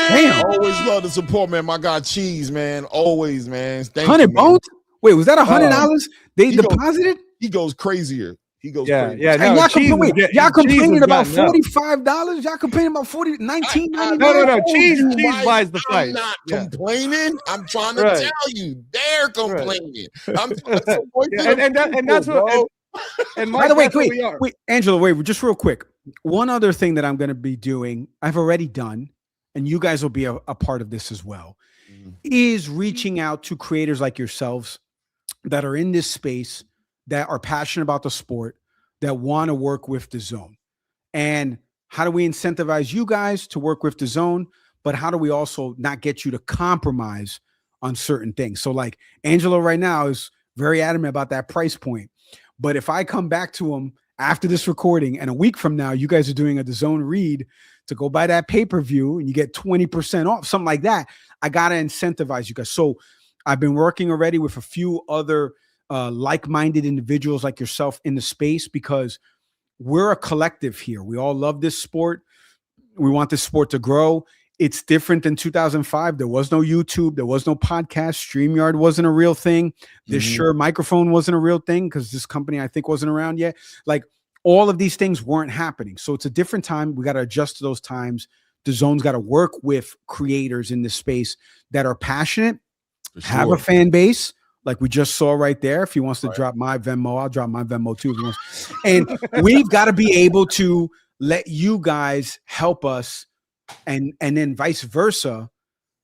S4: Damn.
S2: Always love the support, man. My guy Cheese, man. Always, man. Thank
S4: 100
S2: you, man.
S4: bones? Wait, was that $100 they deposited?
S2: He goes crazier. He goes crazy.
S3: Yeah. No,
S4: y'all complaining about $45? Y'all complaining about $19.99?
S3: No. Cheese buys the fight.
S2: I'm not complaining. I'm trying to tell you, they're complaining.
S3: And that's what. And
S4: by the way, wait, Angelo, wait, just real quick. One other thing that I'm going to be doing, I've already done, and you guys will be a part of this as well, is reaching out to creators like yourselves that are in this space, that are passionate about the sport, that want to work with DAZN. And how do we incentivize you guys to work with DAZN? But how do we also not get you to compromise on certain things? So like Angelo right now is very adamant about that price point. But if I come back to him after this recording and a week from now, you guys are doing a DAZN read to go buy that pay-per-view and you get 20% off, something like that, I got to incentivize you guys. So I've been working already with a few other like-minded individuals like yourself in the space, because we're a collective here. We all love this sport. We want this sport to grow. It's different than 2005. There was no YouTube. There was no podcast. StreamYard wasn't a real thing. This Shure microphone wasn't a real thing because this company, I think, wasn't around yet. Like, all of these things weren't happening. So it's a different time. We got to adjust to those times. DAZN's got to work with creators in this space that are passionate, have a fan base, like we just saw right there. If he wants to drop my Venmo, I'll drop my Venmo too if he wants. And we've got to be able to let you guys help us, and then vice versa.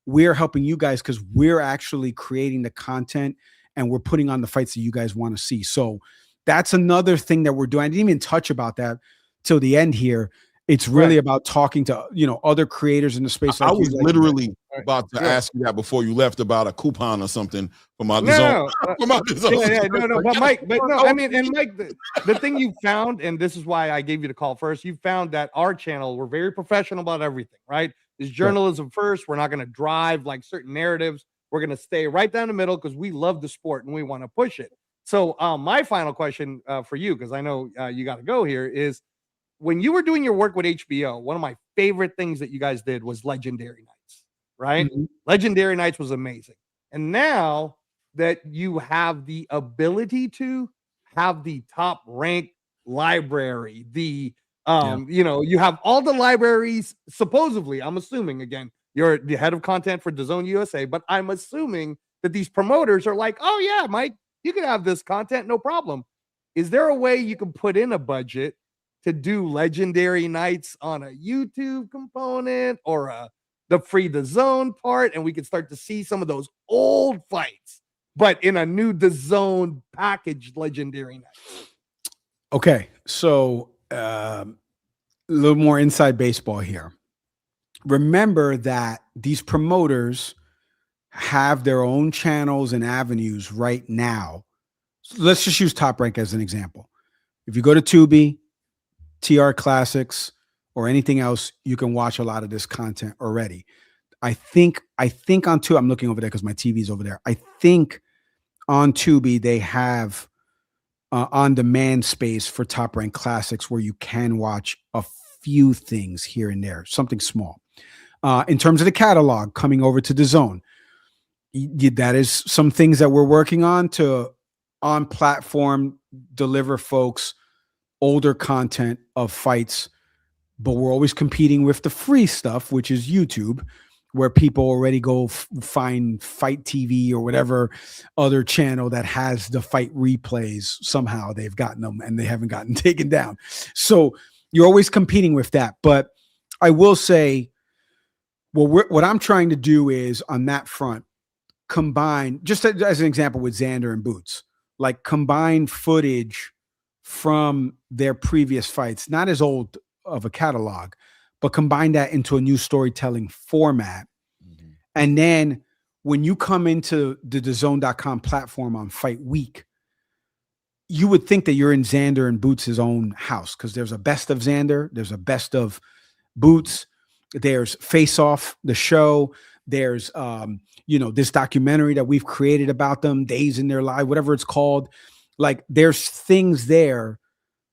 S4: We're helping you guys because we're actually creating the content and we're putting on the fights that you guys want to see. So that's another thing that we're doing. I didn't even touch about that till the end here. It's really about talking to, other creators in the space.
S2: I was literally about to ask you that before you left about a coupon or something from my DAZN.
S3: But Mike, Mike, the thing you found, and this is why I gave you the call first, you found that our channel, we're very professional about everything, right? It's journalism first. We're not going to drive like certain narratives. We're going to stay right down the middle because we love the sport and we want to push it. So my final question for you, because I know you got to go here, is when you were doing your work with HBO, one of my favorite things that you guys did was Legendary Nights, right? Legendary Nights was amazing. And now that you have the ability to have the top ranked library, you have all the libraries, supposedly, I'm assuming, again, you're the head of content for DAZN USA, but I'm assuming that these promoters are like, oh yeah, Mike, you can have this content, no problem. Is there a way you can put in a budget to do Legendary Nights on a YouTube component or the free DAZN part, and we can start to see some of those old fights, but in a new DAZN packaged Legendary Nights?
S4: Okay, so a little more inside baseball here. Remember that these promoters have their own channels and avenues right now. So let's just use Top Rank as an example. If you go to Tubi, TR Classics, or anything else, you can watch a lot of this content already. I think on Tubi, I'm looking over there because my TV's over there. I think on Tubi they have on-demand space for Top Rank Classics where you can watch a few things here and there, something small. In terms of the catalog coming over to DAZN, that is some things that we're working on to on platform deliver folks older content of fights, but we're always competing with the free stuff, which is YouTube, where people already go find Fight TV or whatever other channel that has the fight replays. Somehow they've gotten them and they haven't gotten taken down. So you're always competing with that. But I will say, what I'm trying to do is on that front, combine, just as an example with Xander and Boots, like combine footage from their previous fights, not as old of a catalog, but combine that into a new storytelling format. And then when you come into the DAZN.com platform on Fight Week, you would think that you're in Xander and Boots' own house, because there's a best of Xander, there's a best of Boots, there's Face Off, the show, there's this documentary that we've created about them, Days in Their Life, whatever it's called. Like, there's things there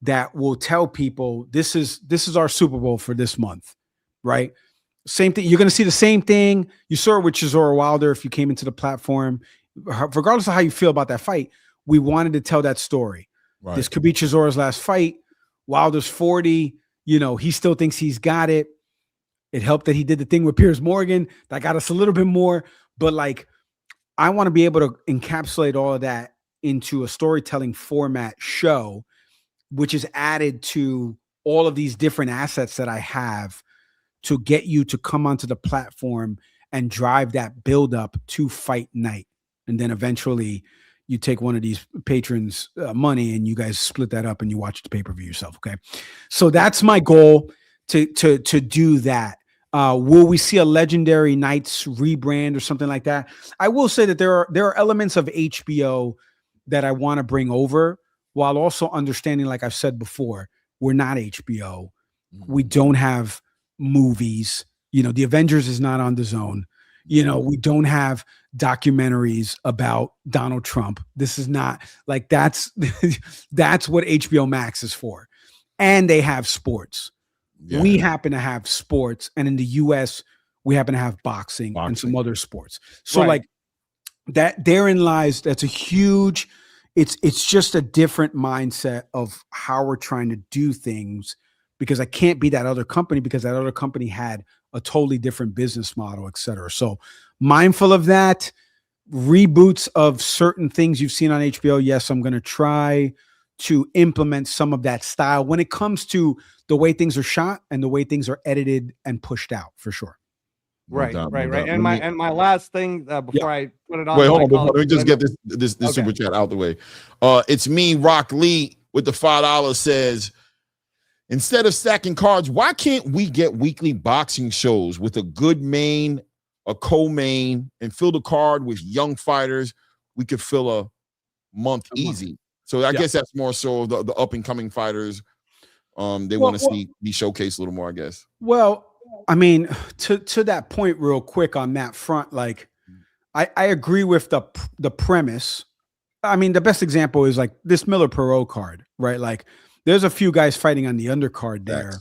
S4: that will tell people this is our Super Bowl for this month, right? Same thing. You're going to see the same thing. You saw it with Chisora Wilder if you came into the platform regardless of how you feel about that fight, we wanted to tell that story. Right. This could be Chisora's last fight. Wilder's 40. He still thinks he's got it. It helped that he did the thing with Piers Morgan. That got us a little bit more. But like, I want to be able to encapsulate all of that into a storytelling format show, which is added to all of these different assets that I have to get you to come onto the platform and drive that build up to fight night. And then eventually you take one of these patrons' money and you guys split that up and you watch the pay-per-view yourself. Okay. So that's my goal to do that. Will we see a Legendary Nights rebrand or something like that? I will say that there are elements of HBO that I want to bring over, while also understanding, like I've said before, we're not HBO. We don't have movies. The Avengers is not on DAZN. We don't have documentaries about Donald Trump. This is not like that's what HBO Max is for. And they have sports. Yeah. We happen to have sports, and in the US, we happen to have boxing. And some other sports. So like that, therein lies, that's a huge, it's just a different mindset of how we're trying to do things, because I can't be that other company, because that other company had a totally different business model, et cetera. So mindful of that. Reboots of certain things you've seen on HBO. Yes, I'm going to try to implement some of that style when it comes to the way things are shot and the way things are edited and pushed out, for sure.
S3: Right. And my last thing before I put it on.
S2: Wait, hold on. Let me just get this okay. Super chat out the way. It's me, Rock Lee, with the $5 says, instead of stacking cards, why can't we get weekly boxing shows with a good main, a co-main, and fill the card with young fighters? We could fill a month easy. So I guess that's more so the up and coming fighters. They want to be showcased a little more, I guess. Well,
S4: I mean, to that point, real quick on that front, like I agree with the premise. I mean, the best example is like this Miller Pero card, right? Like there's a few guys fighting on the undercard there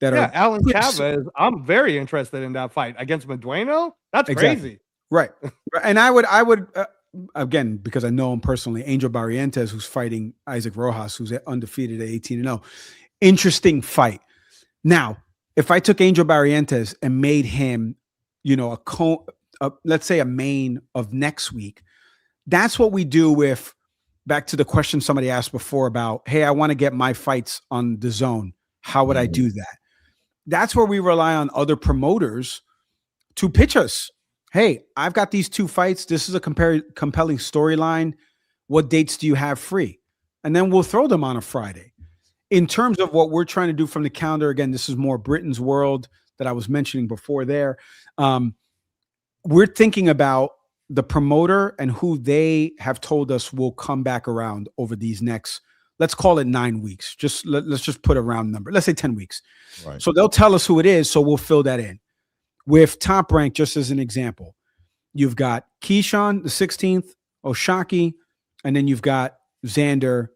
S4: that are
S3: Alan Chavez. I'm very interested in that fight against Medueno. That's crazy.
S4: Right. And I would again, because I know him personally, Angel Barrientos, who's fighting Isaac Rojas, who's undefeated at 18-0. Interesting fight. Now, if I took Angel Barrientos and made him, let's say a main of next week, that's what we do with, back to the question somebody asked before about, hey, I want to get my fights on DAZN. How would I do that? That's where we rely on other promoters to pitch us. Hey, I've got these two fights. This is a compelling storyline. What dates do you have free? And then we'll throw them on a Friday. In terms of what we're trying to do from the calendar, again, this is more Britain's world that I was mentioning before there. We're thinking about the promoter and who they have told us will come back around over these next, let's call it 9 weeks. Let's just put a round number. Let's say 10 weeks. Right. So they'll tell us who it is. So we'll fill that in. With Top Rank, just as an example, you've got Keyshawn the 16th, Oshaki, and then you've got Xander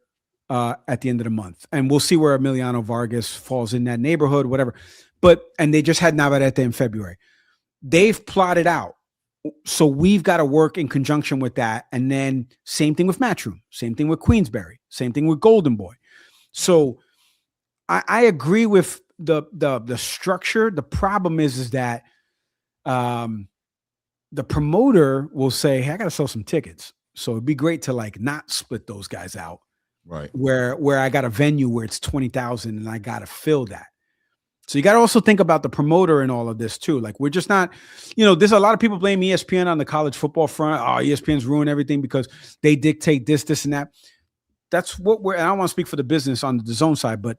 S4: at the end of the month. And we'll see where Emiliano Vargas falls in that neighborhood, whatever. And they just had Navarrete in February. They've plotted out. So we've got to work in conjunction with that. And then same thing with Matchroom, same thing with Queensberry, same thing with Golden Boy. So I agree with the structure. The problem is that the promoter will say, hey, I got to sell some tickets. So it'd be great to like not split those guys out. Right. Where I got a venue where it's 20,000 and I got to fill that. So you got to also think about the promoter in all of this too. Like we're just not, there's a lot of people blame ESPN on the college football front. Oh, ESPN's ruined everything because they dictate this and that. That's what and I don't want to speak for the business on the DAZN side, but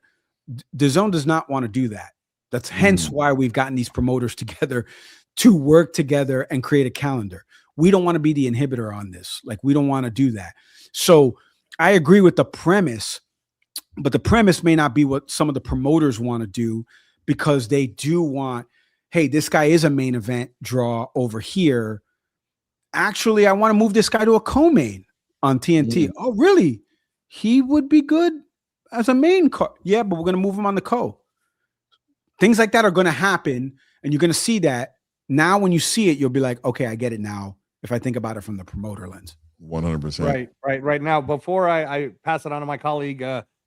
S4: DAZN does not want to do that. That's hence why we've gotten these promoters together to work together and create a calendar. We don't want to be the inhibitor on this. Like we don't want to do that. So I agree with the premise, but the premise may not be what some of the promoters want to do, because they do want, hey, this guy is a main event draw over here. Actually, I want to move this guy to a co-main on TNT. Oh, really? He would be good as a main card. Yeah, but we're going to move him on the co. Things like that are going to happen, and you're going to see that. Now, when you see it, you'll be like, okay, I get it now. if I think about it from the promoter lens.
S2: 100%.
S3: Right now, before I pass it on to my colleague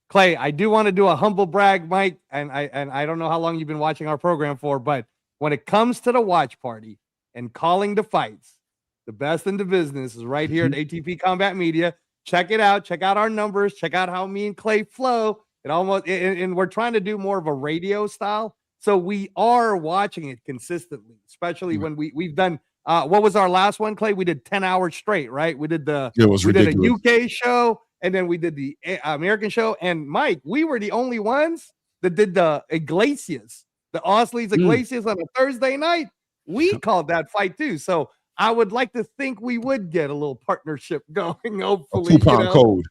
S3: Clay, I do want to do a humble brag, Mike, and I don't know how long you've been watching our program for, but when it comes to the watch party and calling the fights, the best in the business is right here at ATP Combat Media. Check it out. Check out our numbers. Check out how me and Clay flow. And we're trying to do more of a radio style. So we are watching it consistently, especially when we've done what was our last one, Clay? We did 10 hours straight, right? We did did a UK show, and then we did the American show. And Mike, we were the only ones that did the Iglesias, the Osleys Iglesias on a Thursday night. We called that fight too. So I would like to think we would get a little partnership going, hopefully.
S2: A coupon code.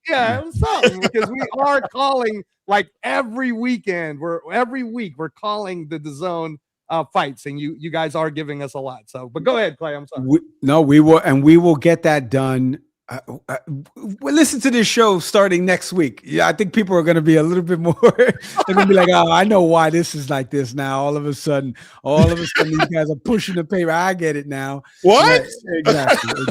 S3: Yeah, something, because we are calling like every weekend. Every week we're calling the DAZN fights, and you guys are giving us a lot. So, but go ahead, Clay. I'm sorry.
S4: We will get that done. Listen to this show starting next week. Yeah, I think people are going to be a little bit more. They're going to be like, "Oh, I know why this is like this now." All of a sudden, these guys are pushing the paper. I get it now.
S2: What?
S4: Exactly.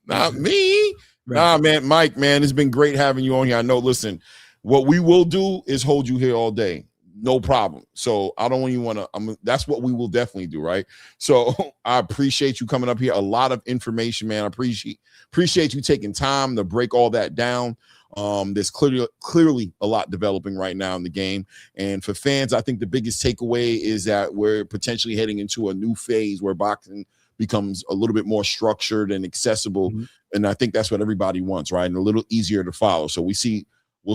S2: Not me. Right. Nah, man, Mike, man, it's been great having you on here. I know. Listen, what we will do is hold you here all day. No problem. So I don't even want to. That's what we will definitely do, right? So I appreciate you coming up here. A lot of information, man. I appreciate you taking time to break all that down. There's clearly a lot developing right now in the game, and for fans, I think the biggest takeaway is that we're potentially heading into a new phase where boxing becomes a little bit more structured and accessible, and I think that's what everybody wants, right? And a little easier to follow. So we'll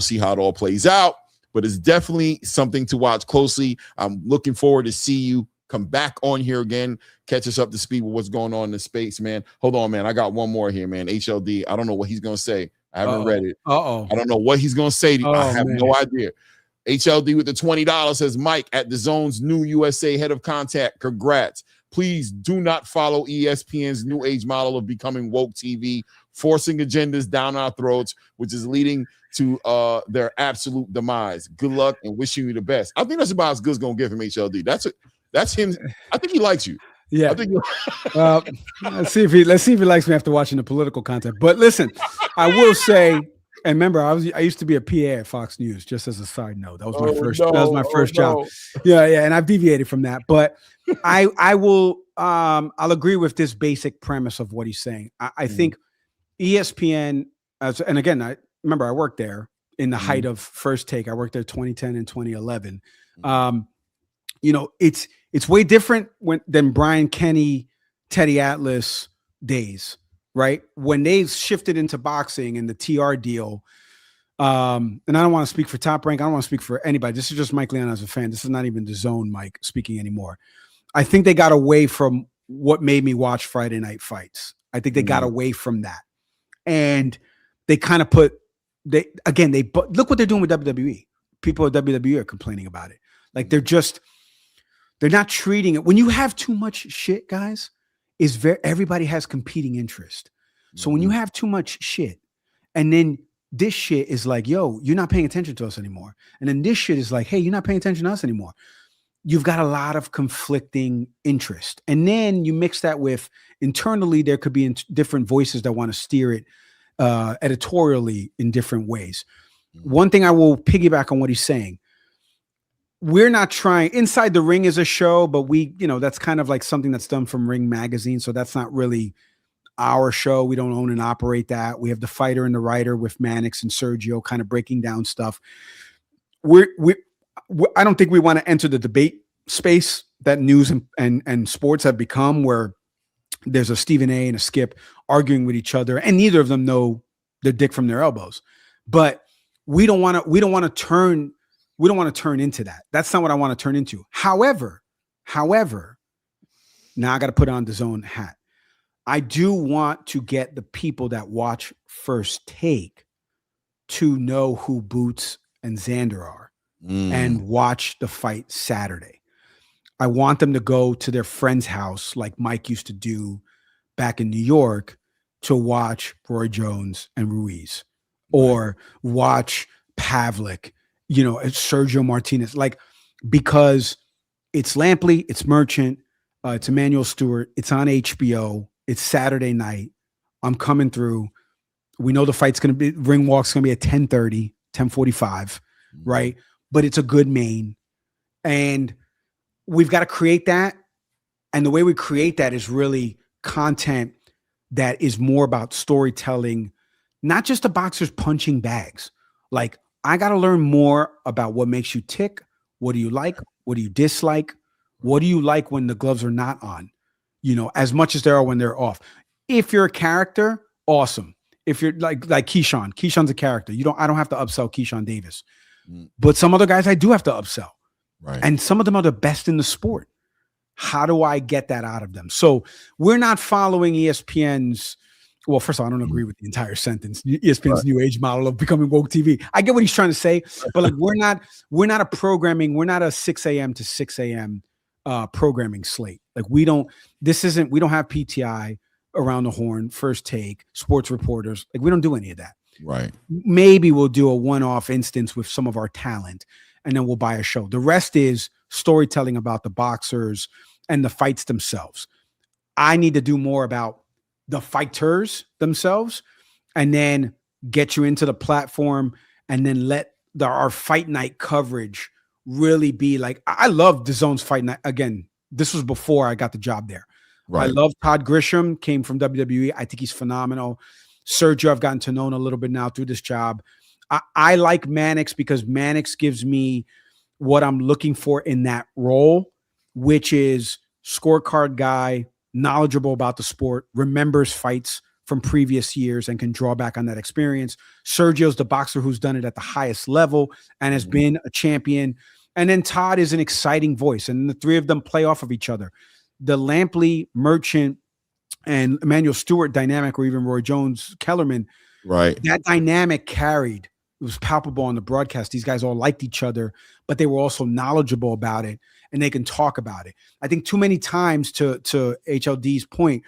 S2: see how it all plays out. But it's definitely something to watch closely. I'm looking forward to see you come back on here again, catch us up to speed with what's going on in the space, man. Hold on, man. I got one more here, man. HLD. I don't know what he's going to say. I haven't read it. I don't know what he's going to say. I have no idea. HLD with the $20 says, Mike at DAZN's new USA head of contact. Congrats. Please do not follow ESPN's new age model of becoming woke TV, forcing agendas down our throats, which is leading to their absolute demise. Good luck and wishing you the best. I think that's about as good as gonna get from HLD. That's him. I think he likes you.
S4: Yeah. Let's see if he likes me after watching the political content. But listen, I will say, and remember, I used to be a PA at Fox News, just as a side note. That was my first job. Yeah, and I've deviated from that. But I will I'll agree with this basic premise of what he's saying. I think ESPN, and again, I worked there in the height of First Take. I worked there 2010 and 2011. It's way different than Brian Kenny, Teddy Atlas days, right? When they shifted into boxing and the TR deal. And I don't want to speak for Top Rank. I don't want to speak for anybody. This is just Mike Leon as a fan. This is not even DAZN Mike speaking anymore. I think they got away from what made me watch Friday night fights. I think they got away from that. And they kind of look what they're doing with WWE. People at WWE are complaining about it. Like they're not treating it. When you have too much shit, guys, everybody has competing interest. So when you have too much shit, and then this shit is like, yo, you're not paying attention to us anymore. And then this shit is like, hey, you're not paying attention to us anymore. You've got a lot of conflicting interest. And then you mix that with internally, there could be different voices that want to steer it editorially in different ways. One thing I will piggyback on what he's saying. We're not trying. Inside the Ring is a show, but that's kind of like something that's done from Ring Magazine. So that's not really our show. We don't own and operate that. We have the Fighter and the Writer with Mannix and Sergio kind of breaking down stuff. I don't think we want to enter the debate space that news and sports have become, where there's a Stephen A and a Skip arguing with each other, and neither of them know their dick from their elbows. But we don't want to turn into that. That's not what I want to turn into. However, now I got to put on the DAZN hat. I do want to get the people that watch First Take to know who Boots and Xander are and watch the fight Saturday. I want them to go to their friend's house like Mike used to do back in New York to watch Roy Jones and Ruiz, or watch Pavlik, Sergio Martinez, because it's Lampley, it's Merchant, it's Emmanuel Stewart, it's on HBO. It's Saturday night. I'm coming through. We know the fight's going to be, ring walk's going to be at 10:30, 10:45, right? But it's a good main. And we've got to create that. And the way we create that is really content that is more about storytelling, not just the boxers punching bags. Like, I got to learn more about what makes you tick. What do you like? What do you dislike? What do you like when the gloves are not on? You know, as much as they are when they're off. If you're a character, awesome. If you're like Keyshawn's a character. I don't have to upsell Keyshawn Davis. But some other guys I do have to upsell.
S2: Right.
S4: And some of them are the best in the sport. How do I get that out of them? So we're not following ESPN's. Well, first of all, I don't agree with the entire sentence. ESPN's new age model of becoming woke TV. I get what he's trying to say, but like we're not a programming. We're not a 6 a.m. to 6 a.m. Programming slate. Like we don't have PTI, Around the Horn, First Take, Sports Reporters. Like we don't do any of that.
S2: Right.
S4: Maybe we'll do a one-off instance with some of our talent, and then we'll buy a show. The rest is storytelling about the boxers and the fights themselves. I need to do more about the fighters themselves, and then get you into the platform, and then let our fight night coverage really be like, I love DAZN's fight night. Again, this was before I got the job there. Right. I love Todd Grisham, came from WWE. I think he's phenomenal. Sergio, I've gotten to know him a little bit now through this job. I like Mannix because Mannix gives me what I'm looking for in that role, which is scorecard guy, knowledgeable about the sport, remembers fights from previous years and can draw back on that experience. Sergio's the boxer who's done it at the highest level and has been a champion. And then Todd is an exciting voice, and the three of them play off of each other. The Lampley, Merchant, and Emmanuel Stewart dynamic, or even Roy Jones, Kellerman,
S2: right?
S4: That dynamic carried. It was palpable on the broadcast. These guys all liked each other, but they were also knowledgeable about it, and they can talk about it. I think too many times, to HLD's point,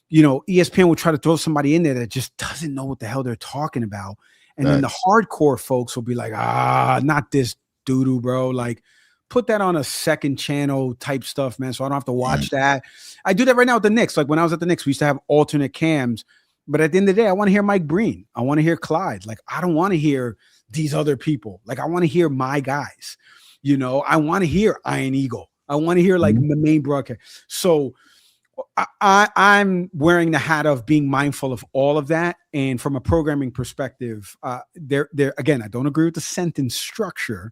S4: you know, ESPN will try to throw somebody in there that just doesn't know what the hell they're talking about. And then the hardcore folks will be like, not this doo-doo, bro. Like, put that on a second channel type stuff, man, so I don't have to watch that. I do that right now with the Knicks. Like when I was at the Knicks, we used to have alternate cams. But at the end of the day, I want to hear Mike Breen. I want to hear Clyde. Like, I don't want to hear these other people. Like, I want to hear my guys. You know, I want to hear Iron Eagle. I want to hear like the main broadcast. So I'm wearing the hat of being mindful of all of that. And from a programming perspective, there again, I don't agree with the sentence structure,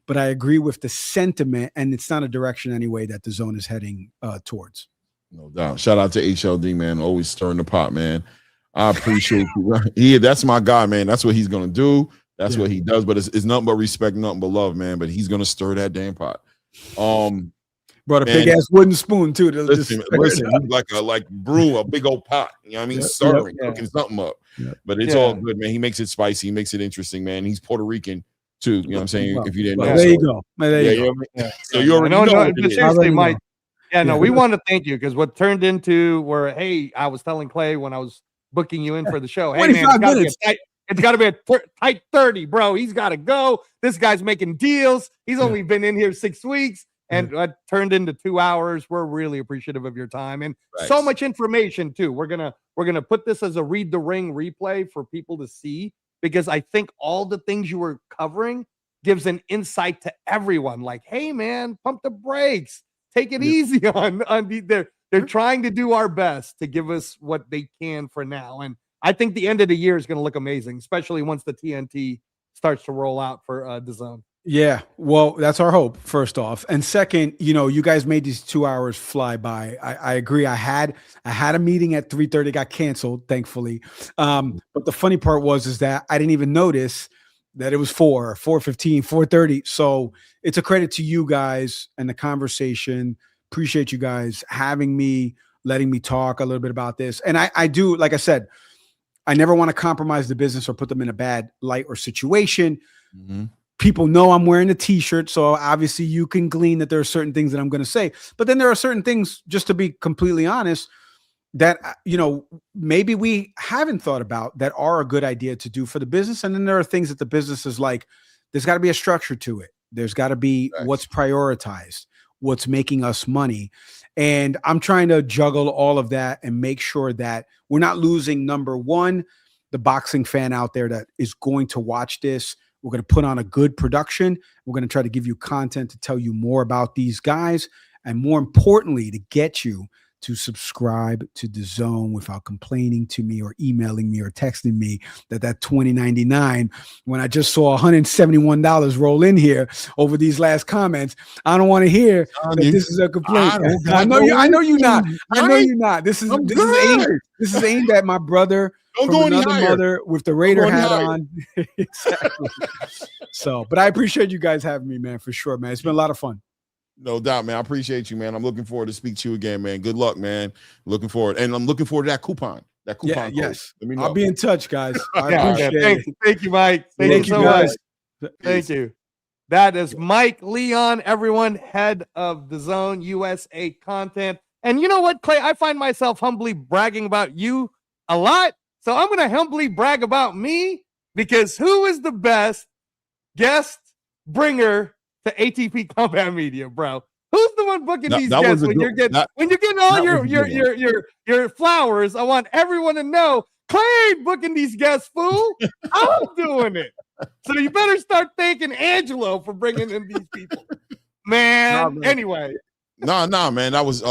S4: but I agree with the sentiment, and it's not a direction anyway that DAZN is heading towards. No
S2: doubt. Shout out to HLD, man. Always stirring the pot, man. I appreciate you. Yeah, that's my guy, man. That's what he's gonna do. That's what he does. But it's nothing but respect, nothing but love, man. But he's gonna stir that damn pot.
S4: Brought a big ass wooden spoon too.
S2: Listen, like brew a big old pot. You know what I mean? Stirring, cooking something up. But it's all good, man. He makes it spicy. He makes it interesting, man. He's Puerto Rican too. You know what I'm saying? If you didn't know,
S4: there you go. There you
S2: go. So you already know.
S3: But seriously, Mike. Yeah, no, we want to thank you because what turned into where, hey, I was telling Clay when I was booking you in for the show, hey man, it's got to be a tight 30, bro. He's got to go. This guy's making deals. He's only been in here 6 weeks. And turned into 2 hours. We're really appreciative of your time and so much information too. We're gonna put this as a Read the Ring replay for people to see, because I think all the things you were covering gives an insight to everyone. Like, hey man, pump the brakes, take it easy on they're trying to do our best to give us what they can for now. And I think the end of the year is going to look amazing, especially once the TNT starts to roll out for DAZN.
S4: Yeah, well, that's our hope, first off. And second, you know, you guys made these 2 hours fly by. I agree. I had a meeting at 3:30, got canceled, thankfully. But the funny part is that I didn't even notice that it was 4:15, 4:30. So it's a credit to you guys and the conversation. Appreciate you guys having me, letting me talk a little bit about this. And I do, like I said, I never want to compromise the business or put them in a bad light or situation. People know I'm wearing a t-shirt, so obviously you can glean that there are certain things that I'm going to say. But then there are certain things, just to be completely honest, that, you know, maybe we haven't thought about that are a good idea to do for the business. And then there are things that the business is like, there's got to be a structure to it. There's got to be what's prioritized. what's making us money. And I'm trying to juggle all of that and make sure that we're not losing, number one, the boxing fan out there that is going to watch this. We're going to put on a good production. We're going to try to give you content to tell you more about these guys, and more importantly, to get you to subscribe to DAZN without complaining to me or emailing me or texting me that $20.99, when I just saw $171 roll in here over these last comments. I don't want to hear that this is a complaint. I know you're not. This is aimed at my brother from another mother with the Raider hat on. Exactly. So, but I appreciate you guys having me, man, for sure, man. It's been a lot of fun.
S2: No doubt, man. I appreciate you, man. I'm looking forward to speak to you again, man. Good luck, man. Looking forward. And I'm looking forward to that coupon. Code.
S4: Yes.
S2: Let me know.
S4: I'll be in touch, guys. I appreciate it.
S3: Thank you, Mike. Thank you so much. Thank you. That is Mike Leon, everyone, head of DAZN USA content. And you know what, Clay? I find myself humbly bragging about you a lot. So I'm going to humbly brag about me, because who is the best guest bringer to ATP Combat Media, bro? Who's the one booking these guests when you're getting all your flowers? I want everyone to know Clay booking these guests, fool. I'm doing it. So you better start thanking Angelo for bringing in these people, man. Anyway,
S2: man. That was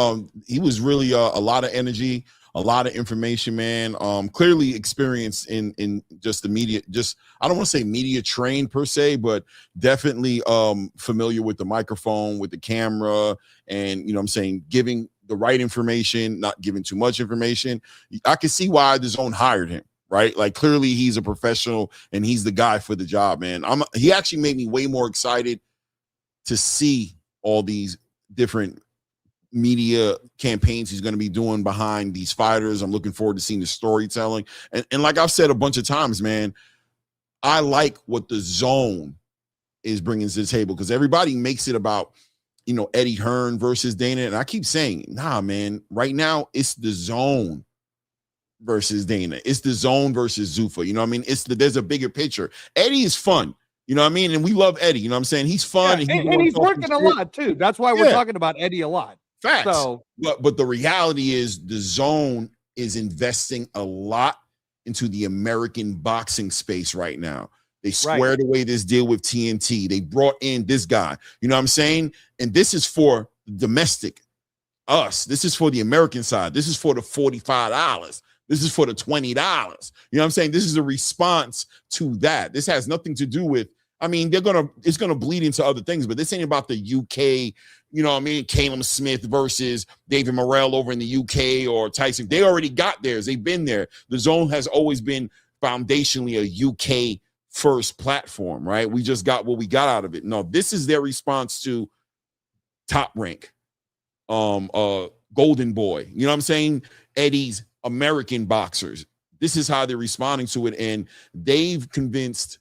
S2: he was really a lot of energy, a lot of information, man. Clearly experienced in just the media, I don't want to say media trained per se, but definitely familiar with the microphone, with the camera, and I'm saying, giving the right information, not giving too much information. I can see why DAZN hired him, right? Like, clearly he's a professional and he's the guy for the job, man. He actually made me way more excited to see all these different media campaigns he's going to be doing behind these fighters. I'm looking forward to seeing the storytelling. And like I've said a bunch of times, man, I like what the DAZN is bringing to the table, because everybody makes it about, Eddie Hearn versus Dana. And I keep saying, nah, man, right now it's the DAZN versus Dana. It's the DAZN versus Zuffa. You know what I mean? There's a bigger picture. Eddie is fun. You know what I mean? And we love Eddie. You know what I'm saying? He's fun.
S3: Yeah, and he's working a lot too. That's why we're talking about Eddie a lot.
S2: Facts. So, but the reality is, the DAZN is investing a lot into the American boxing space right now. They squared away this deal with TNT. They brought in this guy. You know what I'm saying? And this is for domestic us. This is for the American side. This is for the $45. This is for the $20. You know what I'm saying? This is a response to that. This has nothing to do with, it's gonna bleed into other things, but this ain't about the UK, you know what I mean? Caleb Smith versus David Morrell over in the UK, or Tyson. They already got theirs. They've been there. The DAZN has always been foundationally a UK first platform, right? We just got what we got out of it. No, this is their response to Top Rank, Golden Boy. You know what I'm saying? Eddie's American boxers. This is how they're responding to it, and they've convinced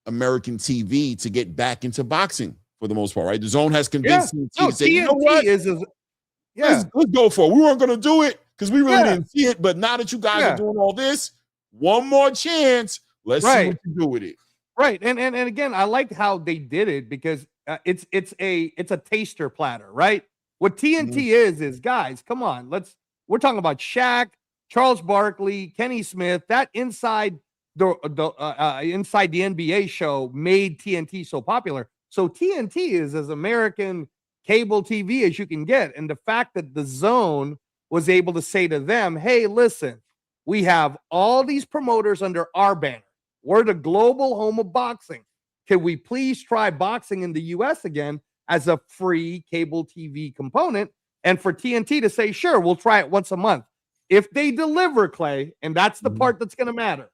S2: American TV to get back into boxing for the most part, right? The DAZN has convinced TNT to say, you know what? Let's go for it. We weren't going to do it because we really didn't see it, but now that you guys are doing all this, one more chance. Let's see what you do with it.
S3: Right, and again, I like how they did it, because it's a taster platter, right? What TNT is guys, come on, we're talking about Shaq, Charles Barkley, Kenny Smith. That inside the NBA show made TNT so popular. So TNT is as American cable TV as you can get. And the fact that the DAZN was able to say to them, hey, listen, we have all these promoters under our banner. We're the global home of boxing. Can we please try boxing in the US again as a free cable TV component? And for TNT to say, sure, we'll try it once a month. If they deliver, Clay, and that's the part that's going to matter.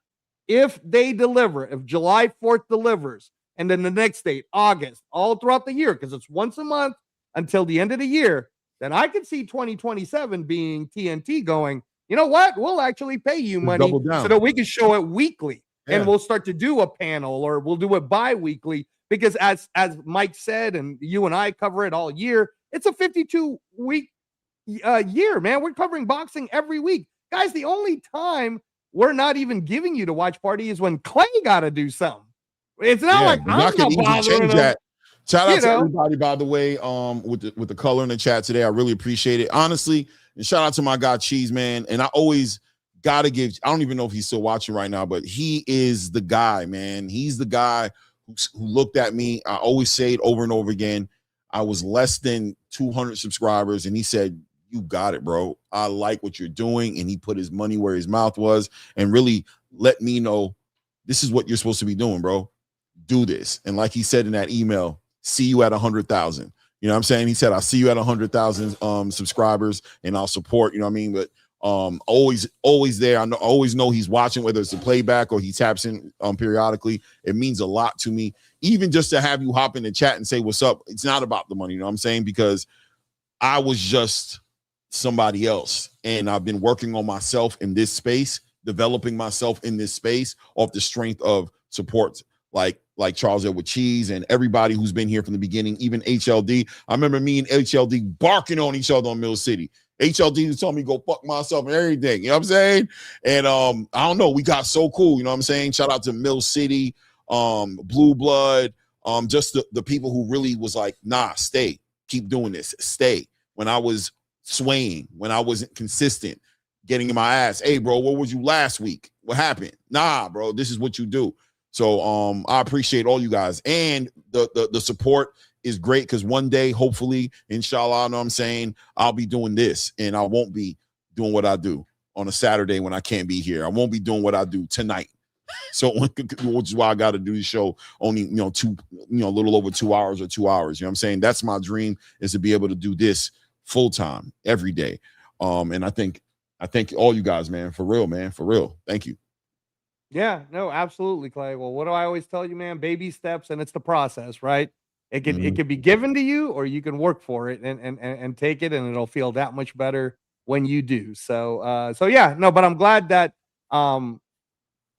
S3: If they deliver, if July 4th delivers, and then the next date, August, all throughout the year, because it's once a month until the end of the year, then I could see 2027 being TNT going, you know what? We'll actually pay you money so that we can show it weekly. Yeah. And we'll start to do a panel, or we'll do it bi-weekly, because as Mike said, and you and I cover it all year, it's a 52-week year, man. We're covering boxing every week. Guys, the only time we're not even giving you the watch party is when Clay got to do something. It's not like I'm not bothering him.
S2: Shout out to everybody, by the way, with the color in the chat today. I really appreciate it. Honestly, and shout out to my guy Cheese, man. And I always gotta give, I don't even know if he's still watching right now, but he is the guy, man. He's the guy who looked at me. I always say it over and over again. I was less than 200 subscribers, and he said, "You got it, bro. I like what you're doing." And he put his money where his mouth was and really let me know this is what you're supposed to be doing, bro. Do this. And like he said in that email, see you at 100,000. You know what I'm saying? He said, I'll see you at 100,000 subscribers and I'll support, you know what I mean? But always there. I always know he's watching, whether it's a playback or he taps in periodically. It means a lot to me. Even just to have you hop in the chat and say what's up. It's not about the money, you know what I'm saying? Because I was just somebody else. And I've been working on myself in this space, developing myself in this space off the strength of support like Charles Edward Cheese and everybody who's been here from the beginning, even HLD. I remember me and HLD barking on each other on Mill City. HLD told me go fuck myself and everything. You know what I'm saying? And I don't know, we got so cool. You know what I'm saying? Shout out to Mill City, Blue Blood, just the people who really was like, nah, stay, keep doing this, stay. When I was swaying, when I wasn't consistent, getting in my ass. Hey, bro, where was you last week? What happened? Nah, bro, this is what you do. So I appreciate all you guys. And the support is great because one day, hopefully, inshallah, I know what I'm saying, I'll be doing this and I won't be doing what I do on a Saturday when I can't be here. I won't be doing what I do tonight. So which is why I got to do the show only, a little over 2 hours or 2 hours. You know what I'm saying? That's my dream, is to be able to do this full time every day. And I thank all you guys, man, for real, man, for real. Thank you.
S3: Yeah, no, absolutely, Clay. Well, what do I always tell you, man? Baby steps, and it's the process, right? It can be given to you, or you can work for it and take it, and it'll feel that much better when you do. So yeah, no, but I'm glad that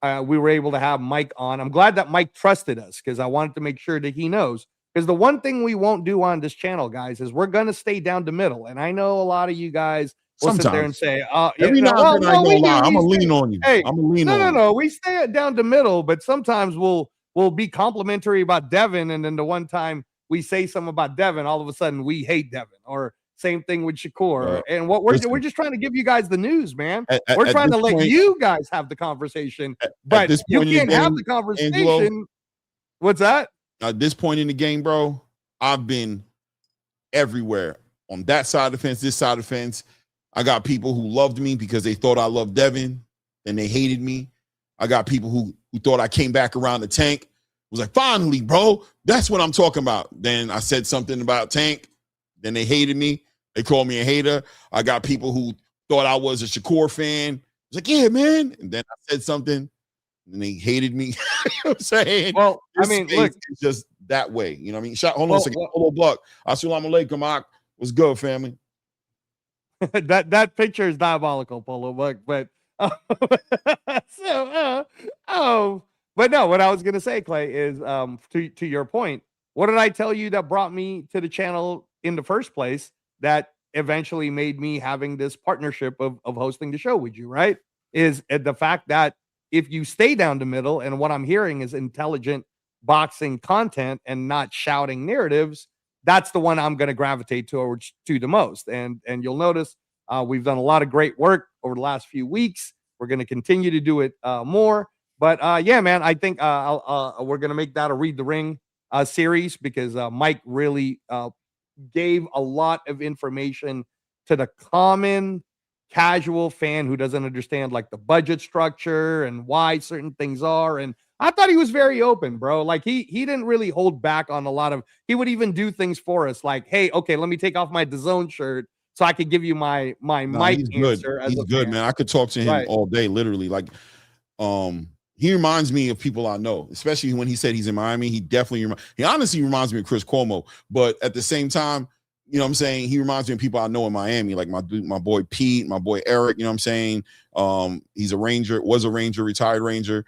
S3: we were able to have Mike on. I'm glad that Mike trusted us because I wanted to make sure that he knows. Because the one thing we won't do on this channel, guys, is we're gonna stay down the middle. And I know a lot of you guys will sit there and say,
S2: every now and then I'm gonna lean on you.
S3: Hey,
S2: I'm gonna lean on you.
S3: No, we stay down the middle, but sometimes we'll be complimentary about Devin, and then the one time we say something about Devin, all of a sudden we hate Devin. Or same thing with Shakur. And what we're just trying to give you guys the news, man. We're trying to let you guys have the conversation, but you can't have the conversation. Angelo, what's that?
S2: At this point in the game, bro, I've been everywhere on that side of the fence, this side of the fence. I got people who loved me because they thought I loved Devin, and they hated me. I got people who thought I came back around the Tank. It was like, finally, bro, that's what I'm talking about. Then I said something about Tank. Then they hated me. They called me a hater. I got people who thought I was a Shakur fan. I was like, yeah, man. And then I said something, and they hated me. You know what I'm saying?
S3: Well, I mean, look,
S2: it's just that way. You know what I mean? Hold on a second. Hello, Buck. Assalamu alaikum, Ak. What's good, family?
S3: that picture is diabolical, Polo Buck. But but no, what I was gonna say, Clay, is to your point, what did I tell you that brought me to the channel in the first place that eventually made me having this partnership of hosting the show with you, right? Is the fact that if you stay down the middle, and what I'm hearing is intelligent boxing content and not shouting narratives, that's the one I'm going to gravitate towards to the most. And you'll notice we've done a lot of great work over the last few weeks. We're going to continue to do it more. But yeah, man, I think we're going to make that a Read the Ring series because Mike really gave a lot of information to the common casual fan who doesn't understand like the budget structure and why certain things are. And I thought he was very open, bro. Like he didn't really hold back on a lot of, he would even do things for us like, hey, okay, let me take off my DAZN shirt so I could give you my mic answer.
S2: He's good, man. I could talk to him all day, literally. Like, he reminds me of people I know, especially when he said he's in Miami. He honestly reminds me of Chris Cuomo, but at the same time, you know what I'm saying? He reminds me of people I know in Miami, like my boy Pete, my boy Eric, you know what I'm saying? He's a Ranger, was a Ranger, retired Ranger.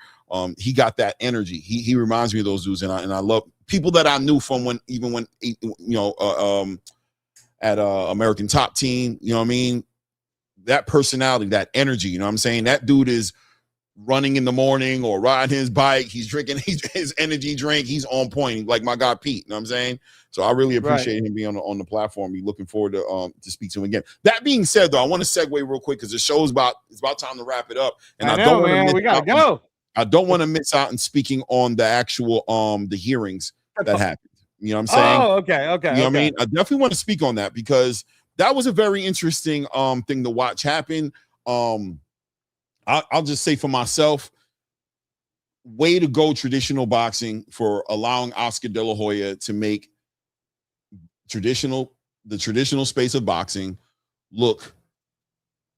S2: He got that energy. He reminds me of those dudes, and I love people that I knew from when at American Top Team, you know what I mean? That personality, that energy, you know what I'm saying? That dude is running in the morning or riding his bike. He's drinking his energy drink. He's on point, like my guy Pete. You know what I'm saying? So I really appreciate him being on the platform. Be looking forward to speak to him again. That being said, though, I want to segue real quick because the show's it's about time to wrap it up. And I don't want to.
S3: We gotta go.
S2: I don't want to miss out in speaking on the actual the hearings that happened. You know what I'm saying?
S3: Oh, okay.
S2: You know what I mean? I definitely want to speak on that because that was a very interesting thing to watch happen. I'll just say for myself, way to go, traditional boxing, for allowing Oscar De La Hoya to make the traditional space of boxing look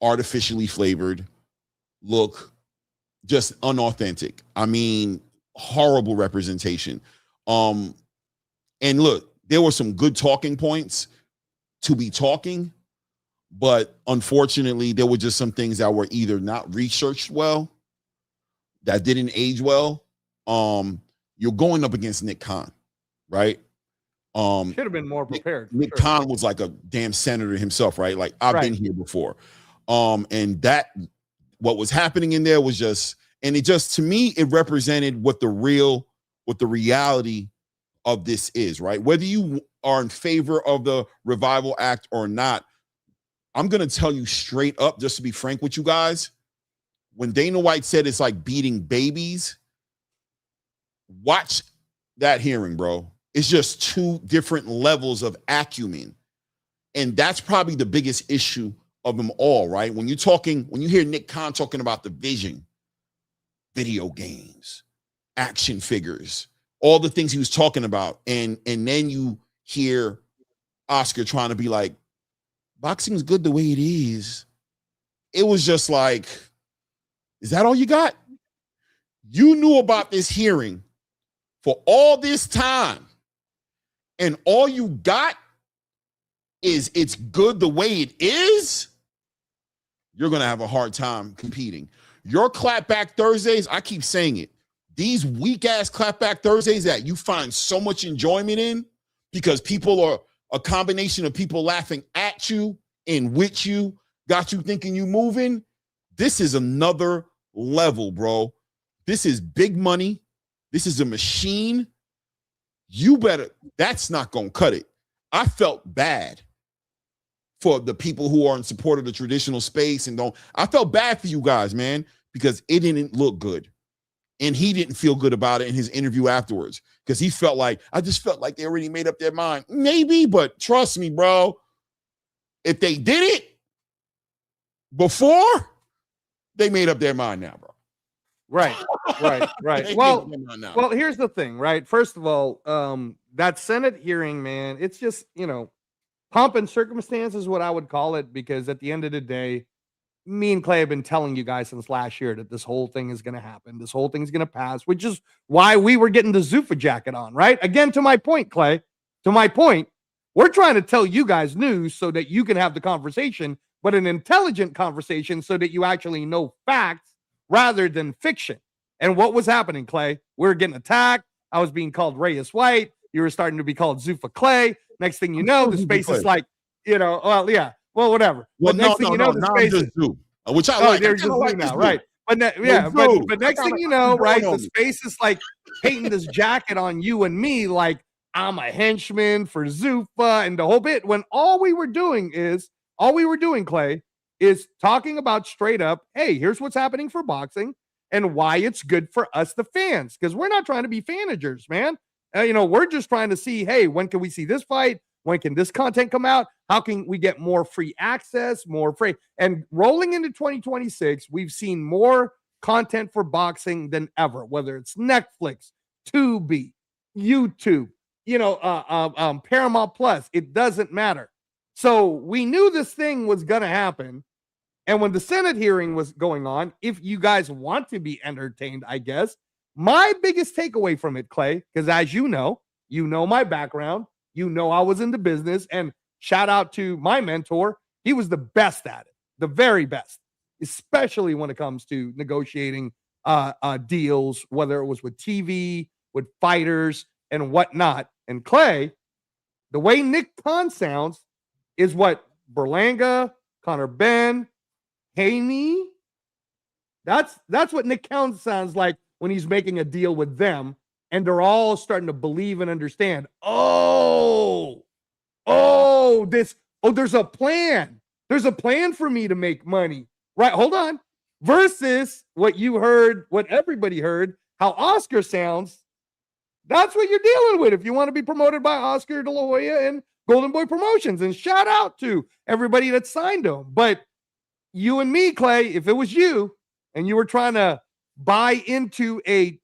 S2: artificially flavored, look just unauthentic. I mean, horrible representation. And look, there were some good talking points to be talking, but unfortunately, there were just some things that were either not researched well, that didn't age well. You're going up against Nick Khan, right?
S3: Should have been more prepared.
S2: Nick Khan was like a damn senator himself, right? Like I've been here before. And that what was happening in there was just, and it just, to me, it represented what the reality of this is, right? Whether you are in favor of the Revival Act or not, I'm going to tell you straight up, just to be frank with you guys, when Dana White said it's like beating babies, watch that hearing, bro. It's just two different levels of acumen. And that's probably the biggest issue of them all, right? When you hear Nick Khan talking about the vision, video games, action figures, all the things he was talking about, and then you hear Oscar trying to be like, boxing's good the way it is. It was just like, is that all you got? You knew about this hearing for all this time, and all you got is it's good the way it is. You're going to have a hard time competing. Your clapback Thursdays, I keep saying it, these weak-ass clapback Thursdays that you find so much enjoyment in because people are a combination of people laughing at you and with you, got you thinking you moving. This is another level, bro. This is big money. This is a machine. That's not going to cut it. I felt bad for the people who are in support of the traditional space I felt bad for you guys, man, because it didn't look good. And he didn't feel good about it in his interview afterwards because I just felt like they already made up their mind. Maybe, but trust me, bro, if they did it before, they made up their mind now, bro.
S3: Right. Well, here's the thing, right? First of all, that Senate hearing, man, it's just, pomp and circumstance is what I would call it, because at the end of the day, me and Clay have been telling you guys since last year that this whole thing is going to happen. This whole thing's going to pass, which is why we were getting the Zuffa jacket on, right? Again, to my point, Clay, we're trying to tell you guys news so that you can have the conversation, but an intelligent conversation so that you actually know facts rather than fiction. And what was happening, Clay? We were getting attacked. I was being called Reyes White. You were starting to be called Zuffa Clay. Next thing you know, the space is like, whatever.
S2: Well, next thing you know, the space is which I like.
S3: They're just like now, right? But next thing you know, right, the space is like painting this jacket on you and me, like I'm a henchman for Zuffa and the whole bit. When all we were doing, Clay, is talking about straight up, hey, here's what's happening for boxing and why it's good for us, the fans, because we're not trying to be fanagers, man. We're just trying to see, hey, when can we see this fight? When can this content come out? How can we get more free access, more free? And rolling into 2026, we've seen more content for boxing than ever, whether it's Netflix, Tubi, YouTube, Paramount Plus. It doesn't matter. So we knew this thing was going to happen. And when the Senate hearing was going on, if you guys want to be entertained, I guess, my biggest takeaway from it, Clay, because as you know my background, I was in the business, and shout out to my mentor. He was the best at it, the very best, especially when it comes to negotiating deals, whether it was with TV, with fighters, and whatnot. And Clay, the way Nick Khan sounds is what Berlanga, Conor Ben, Haney, That's what Nick Khan sounds like when he's making a deal with them, and they're all starting to believe and understand. There's a plan. There's a plan for me to make money. Right, hold on. Versus what you heard, what everybody heard, how Oscar sounds. That's what you're dealing with if you want to be promoted by Oscar De La Hoya and Golden Boy Promotions. And shout out to everybody that signed him. But you and me, Clay, if it was you and you were trying to buy into a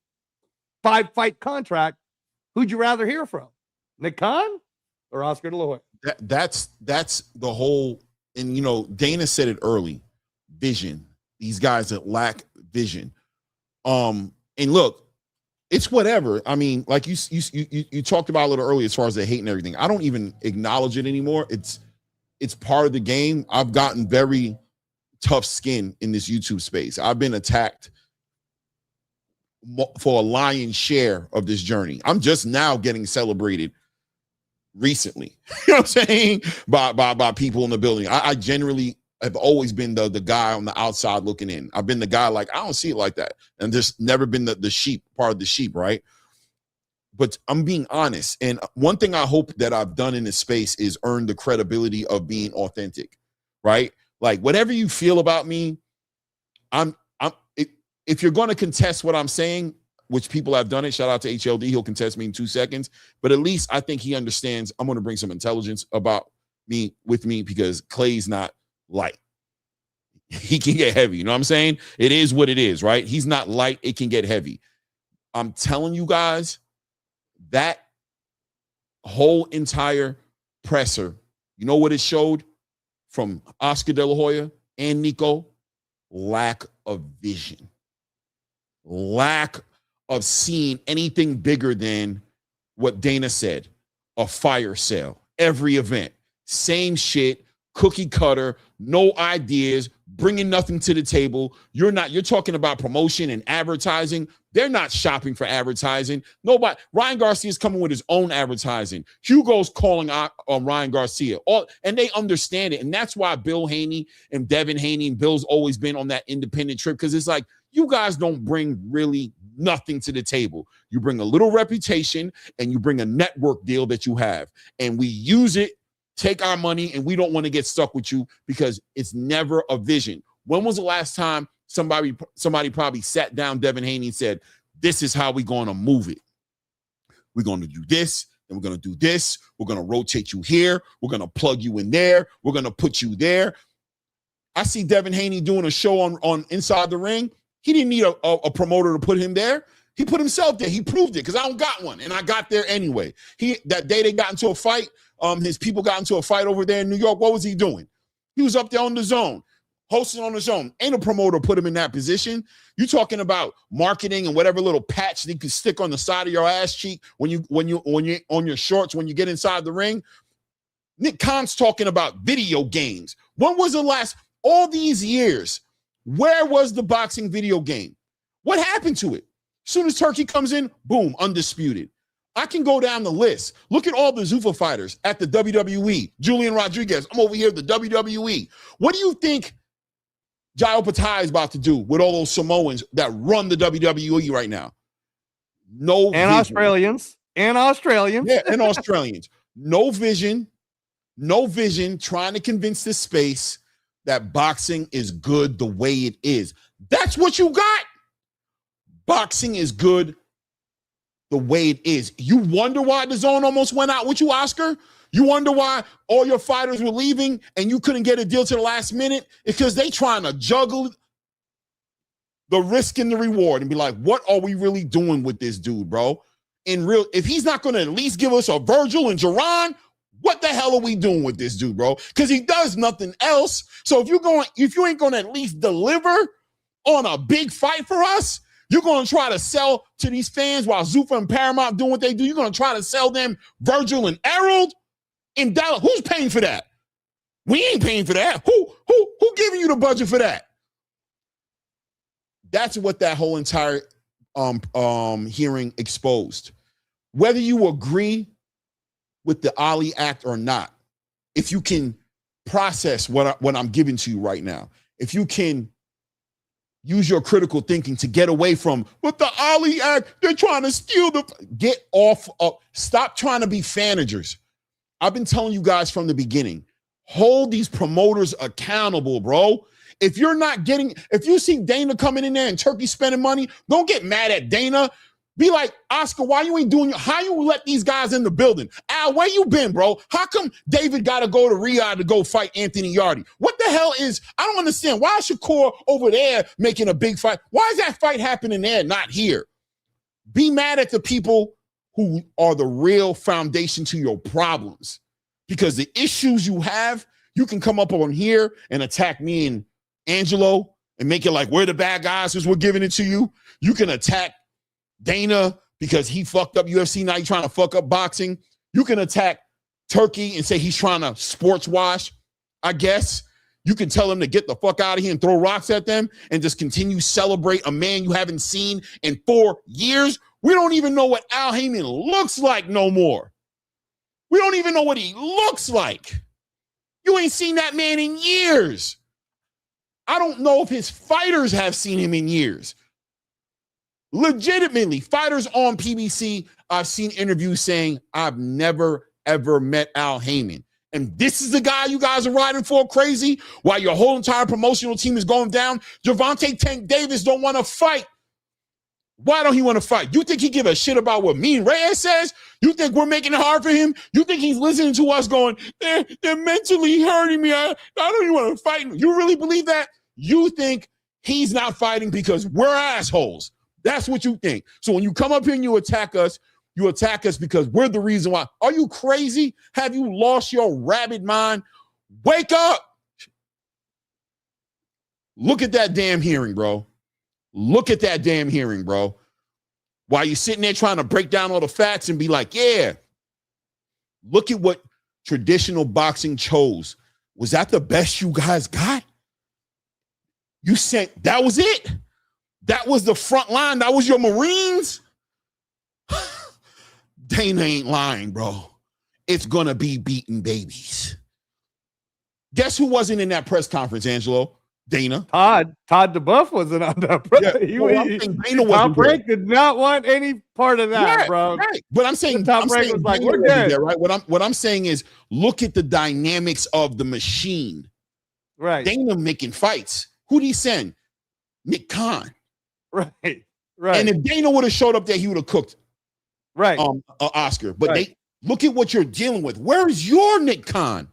S3: 5-fight contract, who'd you rather hear from? Nick Khan or Oscar De La Hoya?
S2: That's the whole, and you know, Dana said it early, vision. These guys that lack vision. And look, it's whatever. I mean, like you talked about a little earlier as far as the hate and everything. I don't even acknowledge it anymore. It's part of the game. I've gotten very tough skin in this YouTube space. I've been attacked for a lion's share of this journey. I'm just now getting celebrated recently. You know what I'm saying? By people in the building. I generally have always been the guy on the outside looking in. I've been the guy like, I don't see it like that. And just never been the sheep, part of the sheep, right? But I'm being honest. And one thing I hope that I've done in this space is earn the credibility of being authentic, right? Like whatever you feel about me, if you're going to contest what I'm saying, which people have done it, shout out to HLD, he'll contest me in 2 seconds. But at least I think he understands I'm going to bring some intelligence about me with me because Clay's not light. He can get heavy. You know what I'm saying? It is what it is, right? He's not light. It can get heavy. I'm telling you guys, that whole entire presser, you know what it showed from Oscar De La Hoya and Nico? Lack of vision. Lack of seeing anything bigger than what Dana said, a fire sale. Every event, same shit, cookie cutter, no ideas, bringing nothing to the table. You're talking about promotion and advertising. They're not shopping for advertising. Nobody. Ryan Garcia's coming with his own advertising. Hugo's calling out on Ryan Garcia. And they understand it. And that's why Bill Haney and Devin Haney and Bill's always been on that independent trip, because it's like, you guys don't bring really nothing to the table. You bring a little reputation and you bring a network deal that you have. And we use it, take our money, and we don't want to get stuck with you because it's never a vision. When was the last time somebody probably sat down Devin Haney and said, this is how we're going to move it. We're going to do this, and we're going to do this. We're going to rotate you here. We're going to plug you in there. We're going to put you there. I see Devin Haney doing a show on Inside the Ring. He didn't need a promoter to put him there. He put himself there. He proved it because I don't got one, and I got there anyway. That day they got into a fight, his people got into a fight over there in New York. What was he doing? He was up there on the zone, hosting on the zone. Ain't a promoter put him in that position. You talking about marketing and whatever little patch that you can stick on the side of your ass cheek when you on your shorts when you get inside the ring. Nick Khan's talking about video games. When was the last? All these years, where was the boxing video game? What happened to it? As soon as Turkey comes in, boom, undisputed. I can go down the list. Look at all the Zuffa fighters at the WWE. Julian Rodriguez, I'm over here at the WWE. What do you think Jai Opetaia is about to do with all those Samoans that run the WWE right now? No
S3: and vision. Australians. Yeah,
S2: and Australians. No vision, trying to convince this space that boxing is good the way it is. That's what you got. Boxing is good the way it is. You wonder why DAZN almost went out with you, Oscar? You wonder why all your fighters were leaving and you couldn't get a deal to the last minute? It's because they trying to juggle the risk and the reward and be like, what are we really doing with this dude, bro? If he's not going to at least give us a Virgil and Jerron, what the hell are we doing with this dude, bro? Because he does nothing else. So if you ain't going to at least deliver on a big fight for us, you're going to try to sell to these fans while Zuffa and Paramount doing what they do. You're going to try to sell them Virgil and Errol in Dallas. Who's paying for that? We ain't paying for that. Who giving you the budget for that? That's what that whole entire hearing exposed. Whether you agree with the Ali Act or not, if you can process what I'm giving to you right now, if you can use your critical thinking to get away from what the Ali Act, they're trying to steal get off of, stop trying to be fanagers. I've been telling you guys from the beginning, hold these promoters accountable, bro. If you see Dana coming in there and Turkey spending money, don't get mad at Dana. Be like, Oscar, why you ain't doing, how you let these guys in the building? Al, where you been, bro? How come David got to go to Riyadh to go fight Anthony Yardy? What the hell is, I don't understand. Why is Shakur over there making a big fight? Why is that fight happening there, not here? Be mad at the people who are the real foundation to your problems. Because the issues you have, you can come up on here and attack me and Angelo and make it like we're the bad guys because we're giving it to you. You can attack Dana because he fucked up UFC, now he's trying to fuck up boxing. You can attack Turkey and say he's trying to sports wash, I guess. You can tell him to get the fuck out of here and throw rocks at them and just continue celebrate a man you haven't seen in 4 years. We don't even know what Al Heyman looks like no more. We don't even know what he looks like. You ain't seen that man in years. I don't know if his fighters have seen him in years. Legitimately, fighters on PBC, I've seen interviews saying, I've never, ever met Al Heyman. And this is the guy you guys are riding for crazy while your whole entire promotional team is going down. Gervonta Tank Davis don't want to fight. Why don't he want to fight? You think he give a shit about what me and Reyes says? You think we're making it hard for him? You think he's listening to us going, they're mentally hurting me. I don't even want to fight. You really believe that? You think he's not fighting because we're assholes. That's what you think. So when you come up here and you attack us because we're the reason why. Are you crazy? Have you lost your rabid mind? Wake up. Look at that damn hearing, bro. Look at that damn hearing, bro. While you're sitting there trying to break down all the facts and be like, yeah, look at what traditional boxing chose. Was that the best you guys got? You said that was it? That was the front line? That was your Marines? Dana ain't lying, bro. It's going to be beating babies. Guess who wasn't in that press conference, Angelo? Dana.
S3: Todd DeBuff wasn't on that.
S2: Yeah,
S3: Tom Frank did not want any part of that,
S2: right,
S3: bro.
S2: Right. But I'm saying
S3: Tom Frank was like, we're dead.
S2: There, right? What I'm saying is look at the dynamics of the machine.
S3: Right.
S2: Dana making fights. Who'd he send? Nick Khan.
S3: Right. Right.
S2: And if Dana would have showed up there, he would have cooked
S3: right.
S2: Oscar. But they look at what you're dealing with. Where's your Nick Khan?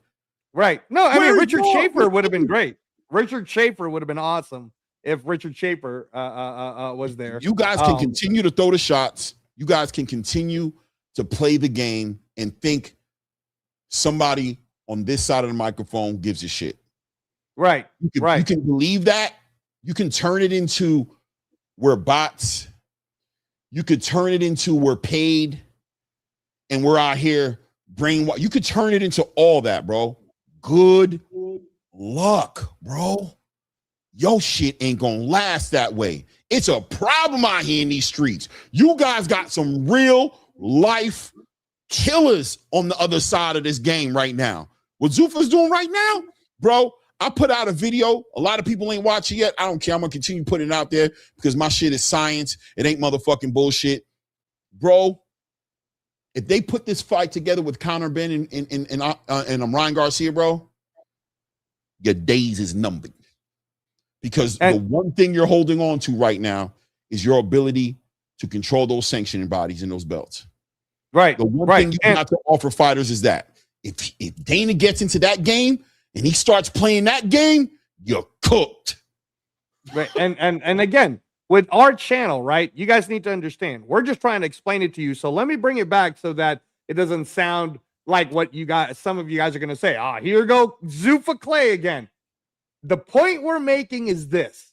S3: Right. No, I mean Richard Schaefer would have been great. Richard Schaefer would have been awesome if Richard Schaefer was there.
S2: You guys can continue to throw the shots. You guys can continue to play the game and think somebody on this side of the microphone gives a shit.
S3: Right.
S2: You can believe that. You can turn it into we're bots. You could turn it into we're paid and we're out here brainwashed. You could turn it into all that, bro. Good luck, bro. Your shit ain't gonna last that way. It's a problem out here in these streets. You guys got some real life killers on the other side of this game right now. What Zuffa's doing right now, bro, I put out a video. A lot of people ain't watching yet. I don't care. I'm going to continue putting it out there because my shit is science. It ain't motherfucking bullshit. Bro, if they put this fight together with Conor Ben and Ryan Garcia, bro, your days is numbered. Because the one thing you're holding on to right now is your ability to control those sanctioning bodies and those belts.
S3: Right.
S2: The one thing you got to offer fighters is that. If Dana gets into that game, and he starts playing that game, you're cooked.
S3: Right. And again, with our channel, right? You guys need to understand. We're just trying to explain it to you. So let me bring it back so that it doesn't sound like what you guys, some of you guys are going to say. Here go Zuffa Clay again. The point we're making is this.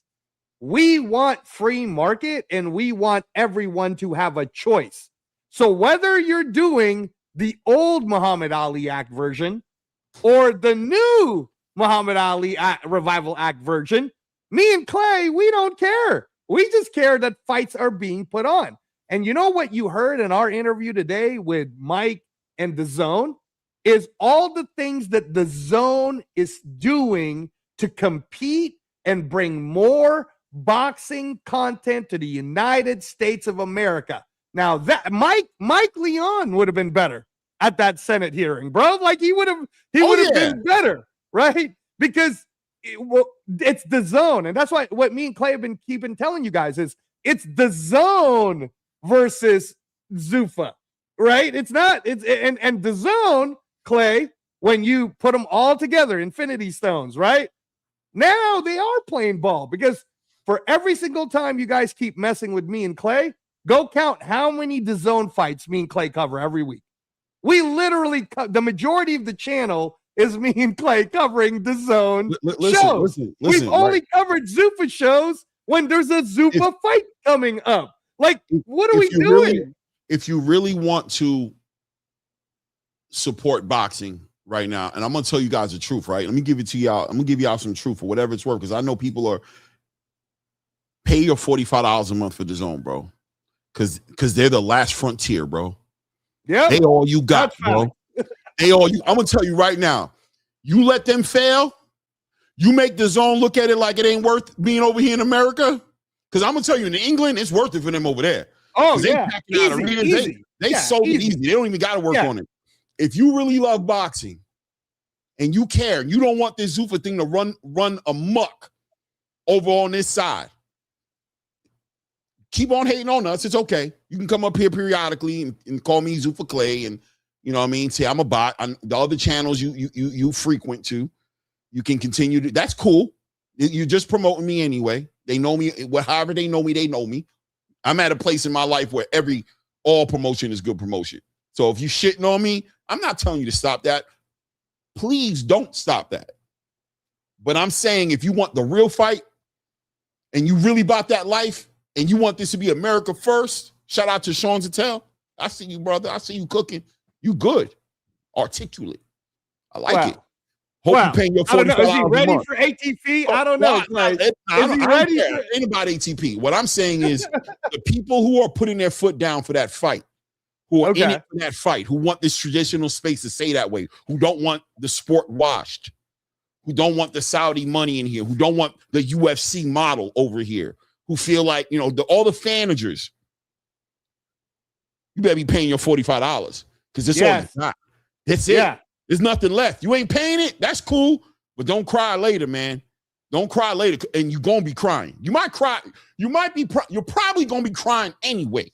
S3: We want free market and we want everyone to have a choice. So whether you're doing the old Muhammad Ali Act version or the new Muhammad Ali Revival Act version, me and Clay, we don't care. We just care that fights are being put on. And you know what you heard in our interview today with Mike and DAZN is all the things that DAZN is doing to compete and bring more boxing content to the United States of America. Now that Mike Leon would have been better at that Senate hearing, bro. Like he would have been better, right? Because it's the zone, and that's what me and Clay have been keeping telling you guys is it's the zone versus Zuffa, right? It's not. It's and the zone, Clay. When you put them all together, Infinity Stones, right? Now they are playing ball because for every single time you guys keep messing with me and Clay, go count how many DAZN fights me and Clay cover every week. We literally, the majority of the channel is me and Clay covering DAZN shows. Listen, we've only covered Zuffa shows when there's a Zuffa fight coming up. Like, what are we doing?
S2: If you really want to support boxing right now, and I'm gonna tell you guys the truth, right? Let me give it to y'all. I'm gonna give y'all some truth for whatever it's worth, because I know people are pay your $45 a month for DAZN, bro. Because they're the last frontier, bro. Yeah, they all you got, bro. They all you. I'm gonna tell you right now. You let them fail, you make DAZN look at it like it ain't worth being over here in America. Because I'm gonna tell you, in England, it's worth it for them over there.
S3: Oh yeah,
S2: easy. They sold it easy. They don't even got to work on it. If you really love boxing and you care, you don't want this Zuffa thing to run amok over on this side. Keep on hating on us. It's okay. You can come up here periodically and call me Zuffa Clay, and you know what I mean. Say I'm a bot. The other channels you frequent to, you can continue to. That's cool. You're just promoting me anyway. They know me. However they know me, they know me. I'm at a place in my life where all promotion is good promotion. So if you shitting on me, I'm not telling you to stop that. Please don't stop that. But I'm saying if you want the real fight and you really about that life and you want this to be America first, shout out to Sean Zattel. I see you, brother. I see you cooking. You good. Articulate. I like it. Hope you're paying your $45
S3: Is he ready for ATP? I don't know.
S2: Is he ready? It ain't about ATP. What I'm saying is the people who are putting their foot down for that fight, who are in it for that fight, who want this traditional space to say that way, who don't want the sport washed, who don't want the Saudi money in here, who don't want the UFC model over here, who feel like, you know, all the fanagers, you better be paying your $45 because this all is not. That's it. Yeah. There's nothing left. You ain't paying it. That's cool. But don't cry later, man. Don't cry later. And you're going to be crying. You might cry. You're probably going to be crying anyway.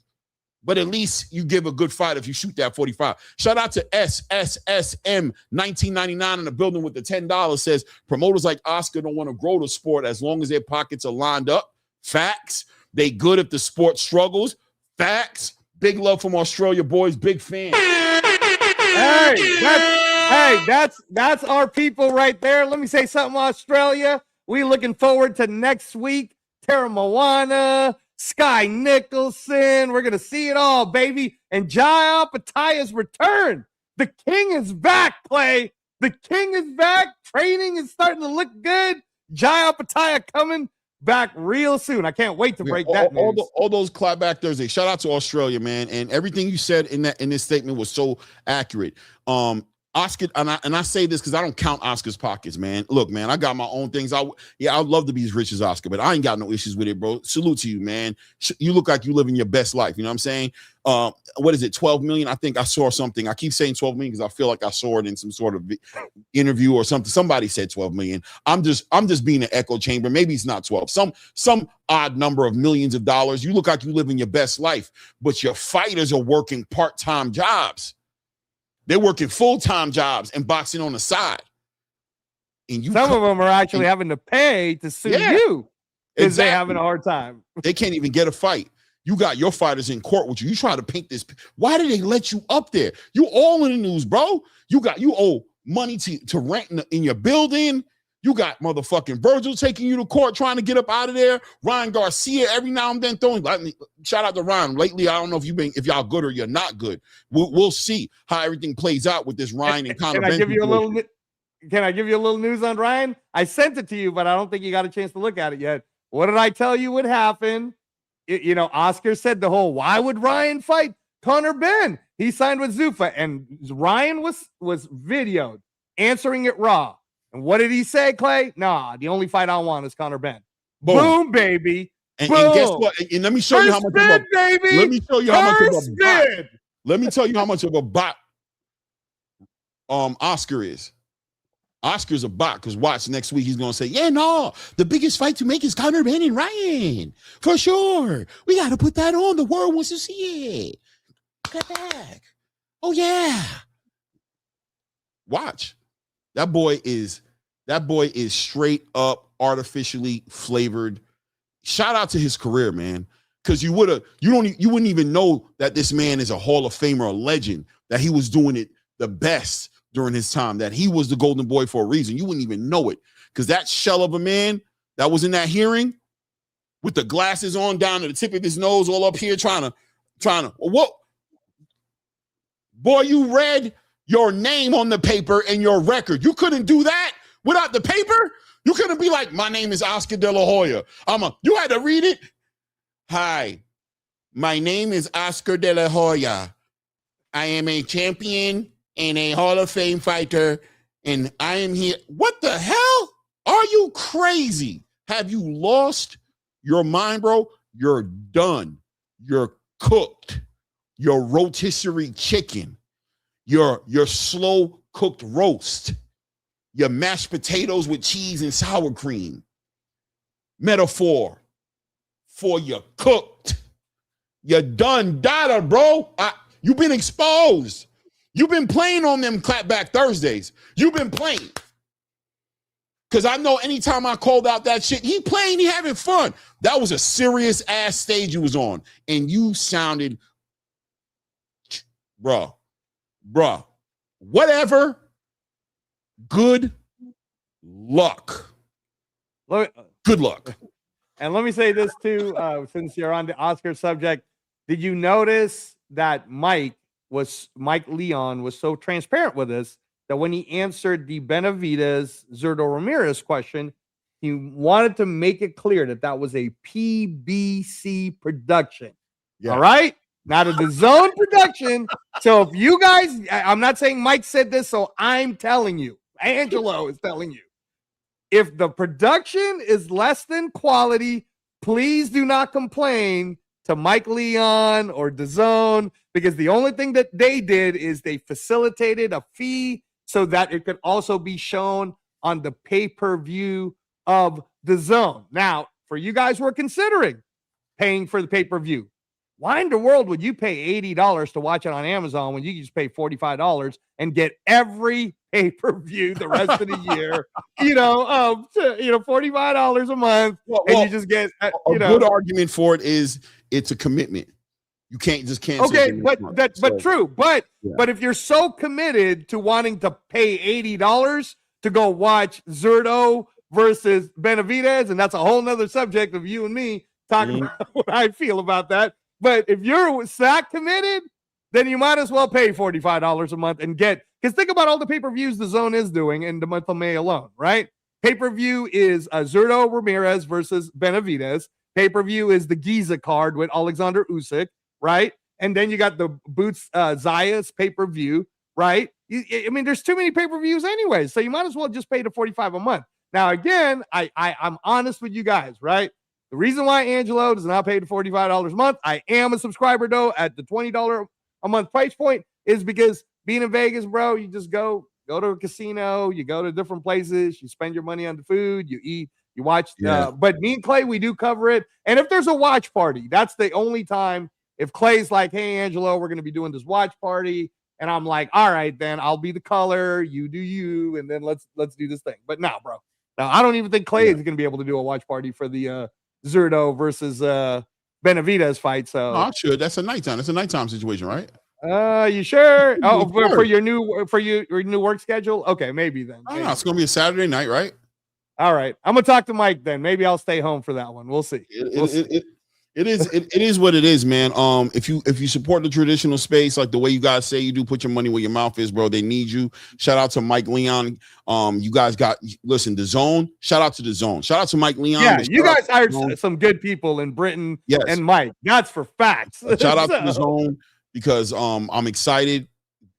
S2: But at least you give a good fight if you shoot that 45. Shout out to SSSM 1999 in the building with the $10. Says promoters like Oscar don't want to grow the sport as long as their pockets are lined up. Facts. They good if the sport struggles. Facts. Big love from Australia, boys. Big fan.
S3: Hey, that's our people right there. Let me say something, Australia. We looking forward to next week. Tara Moana, Sky Nicholson. We're gonna see it all, baby. And Jai Apataya's return. The king is back, Clay. The king is back. Training is starting to look good. Jai Apataya coming back real soon. I can't wait to break that news.
S2: All those clapback Thursday. Shout out to Australia, man. And everything you said in this statement was so accurate. Oscar, and I say this because I don't count Oscar's pockets, man. Look, man, I got my own things. I'd love to be as rich as Oscar, but I ain't got no issues with it, bro. Salute to you, man. You look like you living your best life. You know what I'm saying? What is it? 12 million? I think I saw something. I keep saying 12 million because I feel like I saw it in some sort of interview or something. Somebody said 12 million. I'm just being an echo chamber. Maybe it's not 12. Some odd number of millions of dollars. You look like you living your best life, but your fighters are working part-time jobs. They're working full-time jobs and boxing on the side. And
S3: some of them are actually having to pay to sue you because they're having a hard time.
S2: They can't even get a fight. You got your fighters in court with you. You try to paint this. Why did they let you up there? You all in the news, bro. You owe money to rent in your building. You got motherfucking Virgil taking you to court, trying to get up out of there. Ryan Garcia every now and then throwing. Shout out to Ryan. Lately, I don't know if y'all good or you're not good. We'll see how everything plays out with this Ryan and Conor.
S3: Can I give you a little news on Ryan? I sent it to you, but I don't think you got a chance to look at it yet. What did I tell you would happen? Oscar said the whole, why would Ryan fight Conor Ben? He signed with Zuffa, and Ryan was videoed answering it raw. And what did he say, Clay? Nah, the only fight I want is Conor Ben. Boom, baby.
S2: And guess what? And let me show you how much of a
S3: baby.
S2: Let me show you how much of a bot. Let me tell you how much of a bot Oscar is. Oscar's a bot because watch next week he's gonna say, yeah, no, the biggest fight to make is Conor Ben and Ryan. For sure. We gotta put that on. The world wants to see it. Get back. Oh, yeah. Watch. That boy is straight up artificially flavored. Shout out to his career, man. Because you wouldn't even know that this man is a Hall of Famer, a legend, that he was doing it the best during his time, that he was the golden boy for a reason. You wouldn't even know it. Because that shell of a man that was in that hearing with the glasses on down to the tip of his nose, all up here trying to, what? Boy, you read your name on the paper and your record. You couldn't do that without the paper? You couldn't be like, my name is Oscar De La Hoya. You had to read it. Hi, my name is Oscar De La Hoya. I am a champion and a Hall of Fame fighter, and I am here. What the hell? Are you crazy? Have you lost your mind, bro? You're done. You're cooked. Your rotisserie chicken, your slow cooked roast, your mashed potatoes with cheese and sour cream. Metaphor for you cooked. You're done, data, bro. You've been exposed. You've been playing on them clapback Thursdays. You've been playing. Because I know anytime I called out that shit, he playing, he having fun. That was a serious ass stage you was on. And you sounded, bruh, whatever. Good luck. Good luck.
S3: And let me say this too, since you're on the Oscar subject. Did you notice that Mike Leon was so transparent with us that when he answered the Benavidez Zurdo Ramirez question, he wanted to make it clear that that was a PBC production. Yeah. All right? Not a DAZN production. So if you guys, I'm not saying Mike said this, so I'm telling you, Angelo is telling you, if the production is less than quality, please do not complain to Mike Leon or DAZN, because the only thing that they did is they facilitated a fee so that it could also be shown on the pay-per-view of DAZN. Now, for you guys who are considering paying for the pay-per-view, why in the world would you pay $80 to watch it on Amazon when you can just pay $45 and get every pay-per-view the rest of the year? $45 a month, and you just get
S2: a good argument for it is it's a commitment. You can't just cancel.
S3: Okay, but true. But if you're so committed to wanting to pay $80 to go watch Zurdo versus Benavidez, and that's a whole nother subject of you and me talking about what I feel about that. But if you're that committed, then you might as well pay $45 a month and get, because think about all the pay-per-views DAZN is doing in the month of May alone, right? Pay-per-view is Zurdo Ramirez versus Benavidez. Pay-per-view is the Giza card with Alexander Usyk, right? And then you got the Boots Zayas pay-per-view, right? I mean, there's too many pay-per-views anyway, so you might as well just pay the $45 a month. Now, again, I'm honest with you guys, right? The reason why Angelo does not pay the $45 a month, I am a subscriber, though, at the $20 a month price point, is because being in Vegas, bro, you just go to a casino, you go to different places, you spend your money on the food, you eat, you watch. But me and Clay, we do cover it. And if there's a watch party, that's the only time. If Clay's like, hey, Angelo, we're going to be doing this watch party, and I'm like, all right, then I'll be the color, you do you, and then let's do this thing. But now, bro, I don't even think Clay is going to be able to do a watch party for the Zurdo versus Benavidez fight. So
S2: I should. That's a nighttime. That's a nighttime situation, right?
S3: You sure? Oh, for your new work schedule? Okay, maybe then.
S2: Maybe. It's gonna be a Saturday night, right?
S3: All right. I'm gonna talk to Mike then. Maybe I'll stay home for that one. We'll see.
S2: It is what it is, man. If you support the traditional space, like the way you guys say you do, put your money where your mouth is, bro. They need you. Shout out to Mike Leon. You guys listen, DAZN. Shout out to DAZN. Shout out to Mike Leon.
S3: Yeah, you guys hired some good people in Britain and Mike. That's for facts.
S2: Shout out to DAZN because I'm excited.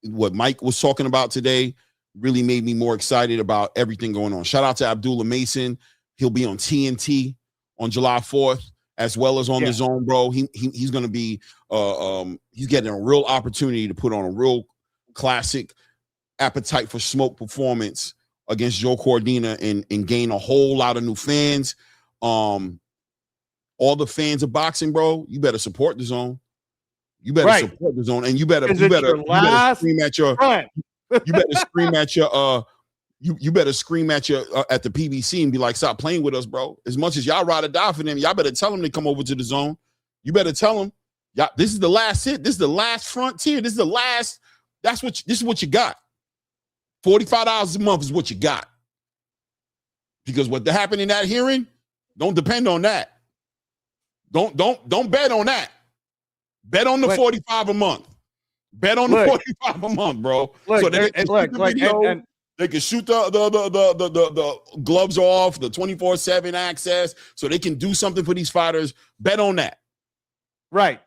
S2: What Mike was talking about today really made me more excited about everything going on. Shout out to Abdullah Mason. He'll be on TNT on July 4th, as well as on the Zone, bro. He's going to be he's getting a real opportunity to put on a real classic appetite for smoke performance against Joe Cordina and gain a whole lot of new fans. All the fans of boxing, bro, you better support the Zone. You better support the Zone, and you better scream at your you better scream at your you better scream at your at the PBC and be like, stop playing with us, bro. As much as y'all ride or die for them, y'all better tell them to come over to the Zone. You better tell them, y'all, this is the last hit. This is the last frontier. This is the last. This is what you got. $45 a month is what you got. Because what happened in that hearing don't depend on that. Don't bet on that. Bet on the 45 a month. Bet on the 45 a month, bro. So they can shoot the gloves off, the 24/7 access, so they can do something for these fighters. Bet on that.
S3: Right.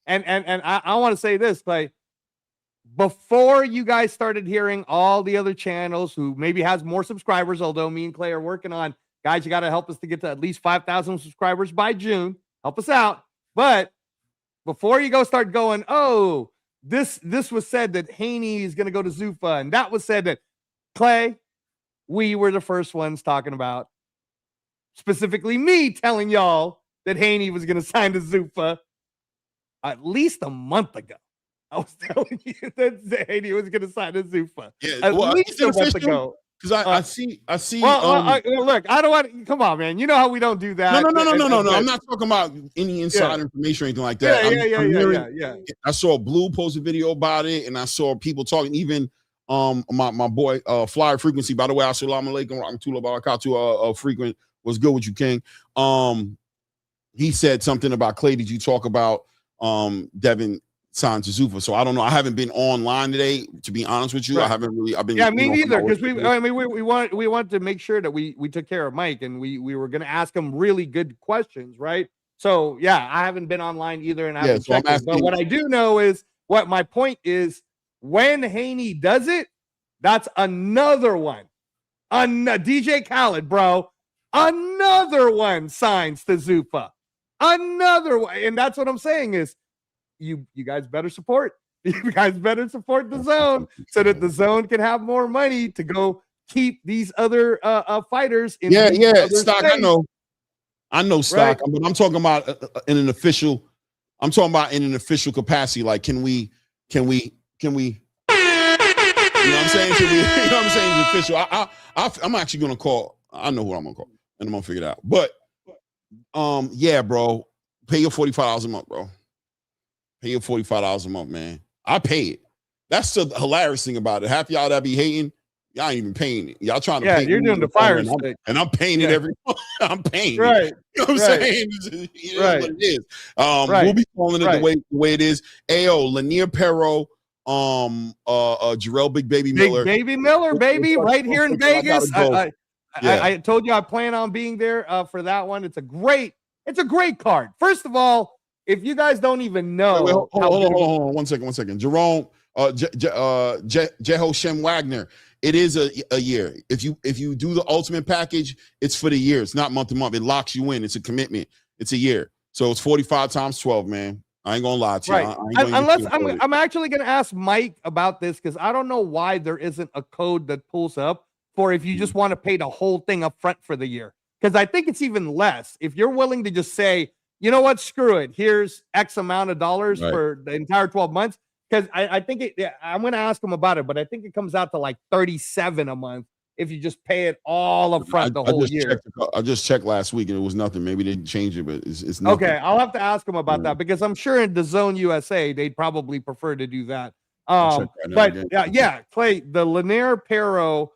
S3: And I want to say this, like, before you guys started hearing all the other channels who maybe has more subscribers, although me and Clay are working on, guys, you got to help us to get to at least 5,000 subscribers by June. Help us out. But before you start going, oh, this was said that Haney is going to go to Zuffa, and that was said that, Clay, we were the first ones talking about, specifically me telling y'all that Haney was going to sign to Zuffa at least a month ago. I was telling you that Haney was going to sign to Zuffa.
S2: Yeah, at least a month ago. Because I see.
S3: Look, I don't want. Come on, man. You know how we don't do that.
S2: No. I'm not talking about any inside information or anything like that. Yeah. I saw Blue post a video about it, and I saw people talking. Even my boy Flyer Frequency. By the way, assalamu alaikum rahmatullahi wa barakatuh. Frequent was good with you, King. He said something about Clay. Did you talk about Devin signed to Zuffa? So I don't know. I haven't been online today, to be honest with you. Right. I haven't really. I've been.
S3: Yeah, me neither. Because we want to make sure that we took care of Mike, and we were going to ask him really good questions, right? So yeah, I haven't been online either, and I haven't checked it. But what I do know is what my point is: when Haney does it, that's another one. DJ Khaled, bro, another one signs to Zuffa. Another one, and that's what I'm saying is. You guys better support. You guys better support the Zone so that the Zone can have more money to go keep these other fighters in
S2: stock. States. I know stock, right. But I'm talking about in an official. I'm talking about in an official capacity. Like, can we? You know what I'm saying? You know what I'm saying? It's official. I'm actually gonna call. I know who I'm gonna call, and I'm gonna figure it out. But yeah, bro, pay your $45 a month, bro. Pay your $45 a month, man. I pay it. That's the hilarious thing about it. Half y'all that be hating, y'all ain't even paying it. Y'all trying to pay.
S3: You're doing the fire stick.
S2: And I'm paying it every month. I'm paying
S3: it.
S2: You know what I'm saying? It what it is. We'll be calling it the way it is. Ayo, Lenier Pero, Jarrell Big Baby Miller.
S3: Big Baby Miller, baby, right here in Vegas. I told you I plan on being there for that one. It's a great card. First of all, if you guys don't even know,
S2: hold on, one second. Jerome, Jeho Shem Wagner. It is a year. If you do the ultimate package, it's for the year. It's not month to month. It locks you in. It's a commitment. It's a year. So it's 45 times 12, man. I ain't gonna lie to you.
S3: Right. I'm actually gonna ask Mike about this because I don't know why there isn't a code that pulls up for if you just want to pay the whole thing up front for the year. Because I think it's even less if you're willing to just say, you know what? Screw it. Here's X amount of dollars for the entire 12 months. Because I think I'm going to ask him about it, but I think it comes out to like $37 a month if you just pay it all up front the whole year.
S2: I just checked last week and it was nothing. Maybe they didn't change it, but it's nothing.
S3: Okay, I'll have to ask him about that because I'm sure in the Zone USA they'd probably prefer to do that. Clay, the Lenier Pero,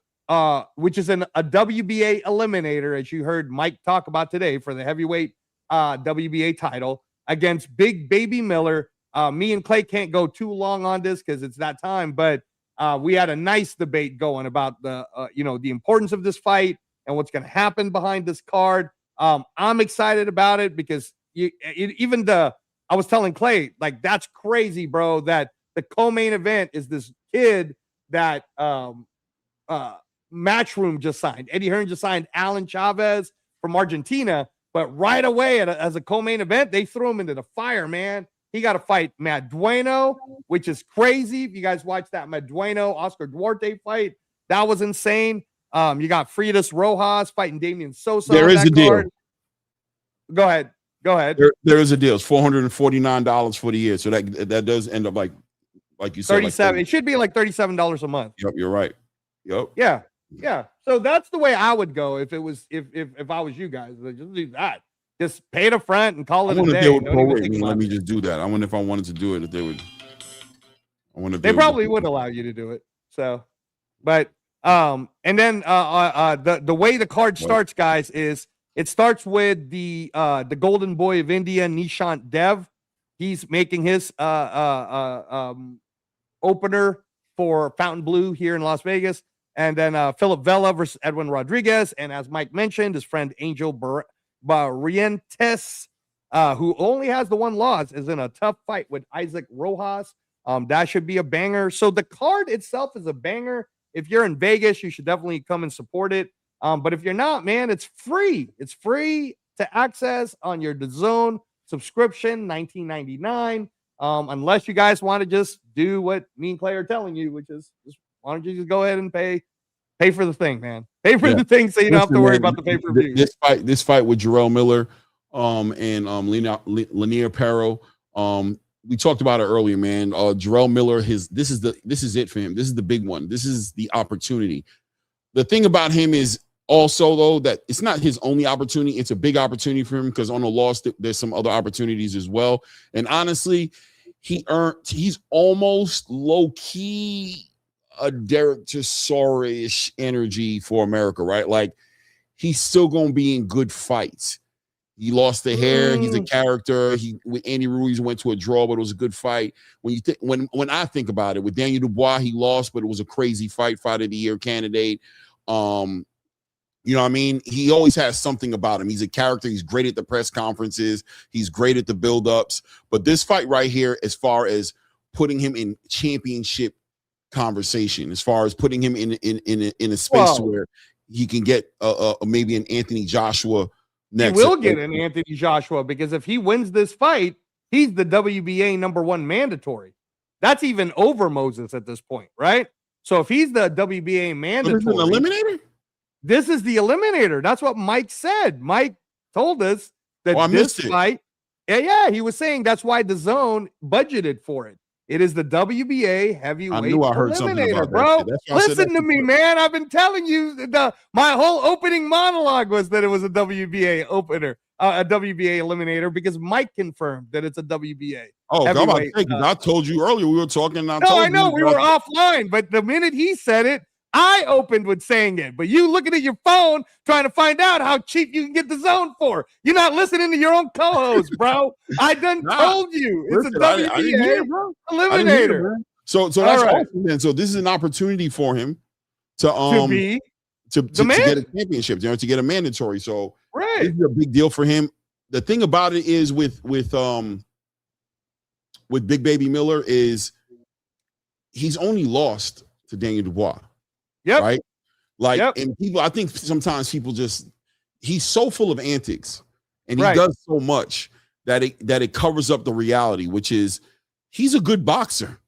S3: which is a WBA eliminator, as you heard Mike talk about today for the heavyweight WBA title against Big Baby Miller. Me and Clay can't go too long on this because it's that time, but we had a nice debate going about the importance of this fight and what's going to happen behind this card. I'm excited about it because I was telling Clay, like, that's crazy, bro, that the co-main event is this kid that Matchroom just signed. Eddie Hearn just signed Alan Chavez from Argentina. But right away, as a co-main event, they threw him into the fire, man. He got to fight Madueno, which is crazy. If you guys watched that Madueno Oscar Duarte fight, that was insane. You got Freitas Rojas fighting Damian Sosa.
S2: There is a deal.
S3: Go ahead.
S2: There is a deal. It's $449 for the year. So that does end up like you said,
S3: 37. Like it should be like $37 a month.
S2: Yep, you're right. Yep.
S3: Yeah. So that's the way I would go if it was if I was you guys. Just do that. Just pay the front and call it a day.
S2: Let me just do that. I wonder if I wanted to do it, if they would.
S3: They probably would allow you to do it. So, but and then the way the card starts, guys, is it starts with the Golden Boy of India, Nishant Dev. He's making his opener for Fountain Blue here in Las Vegas. And then Philip Vela versus Edwin Rodriguez. And as Mike mentioned, his friend Angel Barrientos, who only has the one loss, is in a tough fight with Isaac Rojas. That should be a banger. So the card itself is a banger. If you're in Vegas, you should definitely come and support it. But if you're not, man, it's free. It's free to access on your DAZN subscription, $19.99. Unless you guys want to just do what me and Clay are telling you, which is just why don't you just go aahead and pay for the thing, man? Pay for the thing so you don't have to worry about the pay-per-view.
S2: This fight with Jarrell Miller and Lenier Pero. We talked about it earlier, man. Jarrell Miller, this is it for him. This is the big one. This is the opportunity. The thing about him is also, though, that it's not his only opportunity. It's a big opportunity for him because on the loss, there's some other opportunities as well. And honestly, he's almost low-key a Derek Chisora-ish energy for America, right? Like, he's still going to be in good fights. He lost the hair. He's a character. With Andy Ruiz went to a draw, but it was a good fight. When I think about it, with Daniel Dubois, he lost, but it was a crazy fight of the year candidate. You know what I mean? He always has something about him. He's a character. He's great at the press conferences. He's great at the build-ups. But this fight right here, as far as putting him in championship conversation, as far as putting him in a space where he can get maybe an Anthony Joshua next.
S3: He will get an Anthony Joshua because if he wins this fight, he's the WBA #1 mandatory. That's even over Moses at this point, right? So if he's the WBA mandatory,
S2: so this is an eliminator.
S3: This is the eliminator. That's what Mike said. Mike told us that this fight. Yeah, he was saying that's why DAZN budgeted for it. It is the WBA heavyweight eliminator, bro. Listen to me, man. I've been telling you my whole opening monologue was that it was a WBA opener, a WBA eliminator, because Mike confirmed that it's a WBA.
S2: Oh, I told you earlier we were talking.
S3: I know we were offline, but the minute he said it, I opened with saying it, but you looking at your phone trying to find out how cheap you can get DAZN for. You're not listening to your own co-host, bro. I done told you. It's a WBA eliminator.
S2: So that's awesome, man. So this is an opportunity for him to get a championship, to get a mandatory. So this is a big deal for him. The thing about it is with Big Baby Miller is he's only lost to Daniel Dubois.
S3: Yep.
S2: Right. Like, and people, I think sometimes people he's so full of antics and he does so much that it covers up the reality, which is he's a good boxer.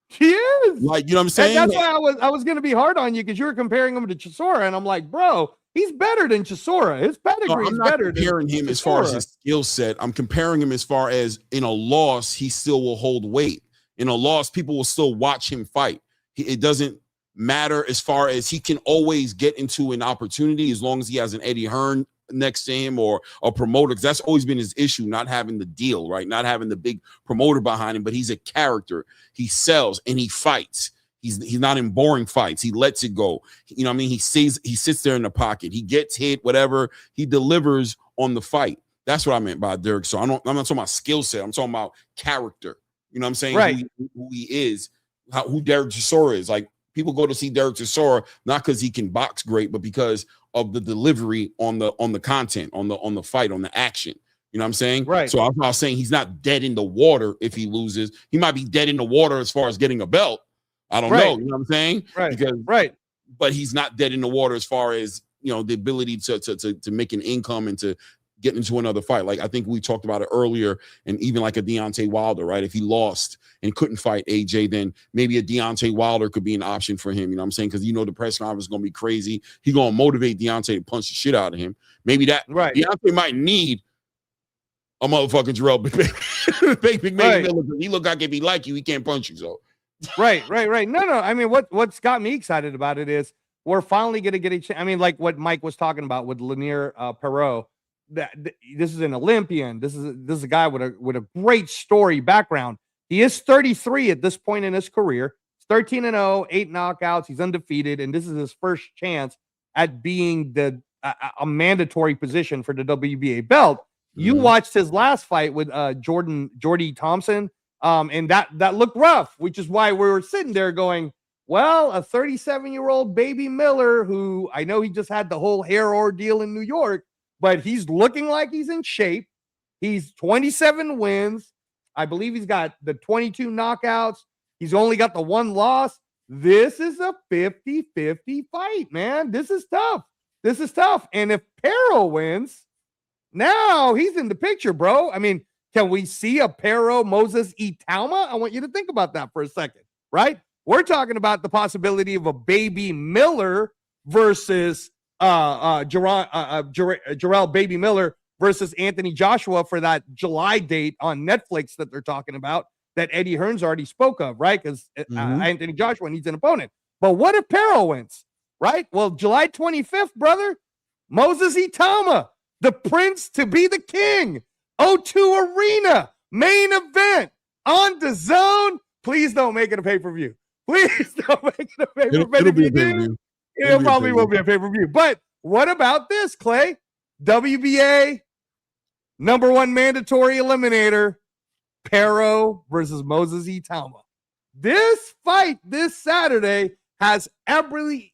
S3: He is.
S2: Like, you know what I'm saying?
S3: And that's why I was going to be hard on you because you were comparing him to Chisora. And I'm like, bro, he's better than Chisora. His pedigree is better.
S2: I'm comparing him as far as his skill set. I'm comparing him as far as in a loss, he still will hold weight. In a loss, people will still watch him fight. It doesn't matter as far as he can always get into an opportunity as long as he has an Eddie Hearn next to him or a promoter, because that's always been his issue, not having the deal, right? Not having the big promoter behind him, but he's a character. He sells and he fights. He's not in boring fights. He lets it go. You know what I mean? He sits there in the pocket. He gets hit, whatever. He delivers on the fight. That's what I meant by Derek. So I'm not talking about skill set. I'm talking about character. You know what I'm saying?
S3: Right.
S2: Who he is, who Derek Chisora is. Like, people go to see Derek Chisora not because he can box great, but because of the delivery on the content, on the fight, on the action. You know what I'm saying?
S3: Right.
S2: So I'm not saying he's not dead in the water if he loses. He might be dead in the water as far as getting a belt. I don't know. You know what I'm saying?
S3: Right.
S2: But he's not dead in the water as far as, you know, the ability to make an income and to getting into another fight. Like I think we talked about it earlier, and even like a Deontay Wilder, right? If he lost and couldn't fight AJ, then maybe a Deontay Wilder could be an option for him. You know what I'm saying? Because the press conference is gonna be crazy. He gonna motivate Deontay to punch the shit out of him. Maybe that Deontay might need a motherfucking Jarrell big Miller. He look like if he like you, he can't punch you. So
S3: right. No. I mean, what's got me excited about it is we're finally gonna get a chance. I mean, like what Mike was talking about with Lenier Pero. This is an Olympian. This is a guy with a great story background. He is 33 at this point in his career. He's 13-0, 8 knockouts. He's undefeated, and this is his first chance at being a mandatory position for the WBA belt. You watched his last fight with Jordy Thompson, and that looked rough, which is why we were sitting there going, well, a 37-year-old baby Miller, who I know he just had the whole hair ordeal in New York, but he's looking like he's in shape. He's 27 wins. I believe he's got the 22 knockouts. He's only got the 1 loss. This is a 50-50 fight, man. This is tough. And if Pero wins, now he's in the picture, bro. I mean, can we see a Pero Moses Itauma? I want you to think about that for a second, right? We're talking about the possibility of a baby Miller versus Jarrell Baby Miller versus Anthony Joshua for that July date on Netflix that they're talking about that Eddie Hearns already spoke of, right? Because Anthony Joshua needs an opponent. But what if Pero wins, right? Well, July 25th, brother, Moses Itauma, the prince to be the king, O2 Arena, main event on DAZN. Please don't make it a pay-per-view. Please don't make it a pay-per-view. It probably will be a pay-per-view. But what about this, Clay? WBA #1 mandatory eliminator, Pero versus Moses Itauma. This fight this Saturday has every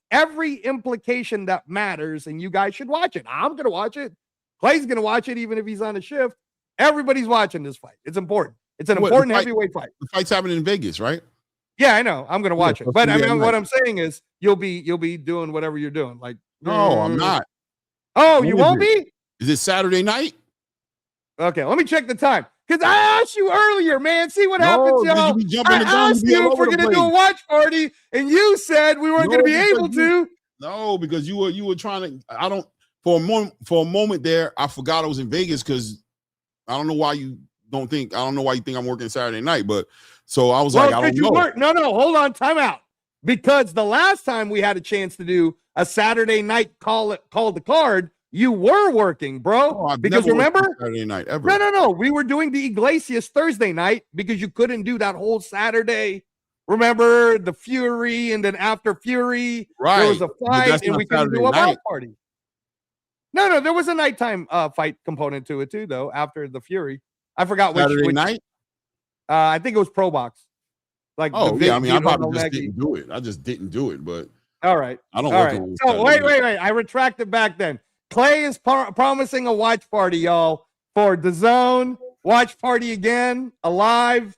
S3: implication that matters, and you guys should watch it. I'm going to watch it. Clay's going to watch it, even if he's on a shift. Everybody's watching this fight. It's important. It's an important heavyweight fight.
S2: The fight's happening in Vegas, right?
S3: Yeah, I know. I'm going to watch it. But I mean, what I'm saying is you'll be doing whatever you're doing. Like,
S2: no, I'm not.
S3: Oh, you won't be?
S2: Is it Saturday night?
S3: Okay, let me check the time. Because I asked you earlier, man. See what happens, y'all. I asked you if we're going to do a watch party, and you said we weren't going to be able to.
S2: No, because you were trying to. For a moment there, I forgot I was in Vegas because I don't know why you think I'm working Saturday night, but so I was like, I don't know.
S3: No, hold on, time out. Because the last time we had a chance to do a Saturday night call the card, you were working, bro.
S2: Oh,
S3: because remember
S2: Saturday night ever.
S3: No. We were doing the Iglesias Thursday night because you couldn't do that whole Saturday. Remember the Fury, and then after Fury, there was a fight, and we couldn't do a watch party. No, there was a nighttime fight component to it too, though. After the Fury, I forgot which
S2: night.
S3: I think it was Pro Box. Like,
S2: I mean, I probably just didn't do it. I just didn't do it, but
S3: all right,
S2: I don't.
S3: All right. So wait. I retracted back then. Clay is promising a watch party, y'all, for DAZN. Watch party again, alive.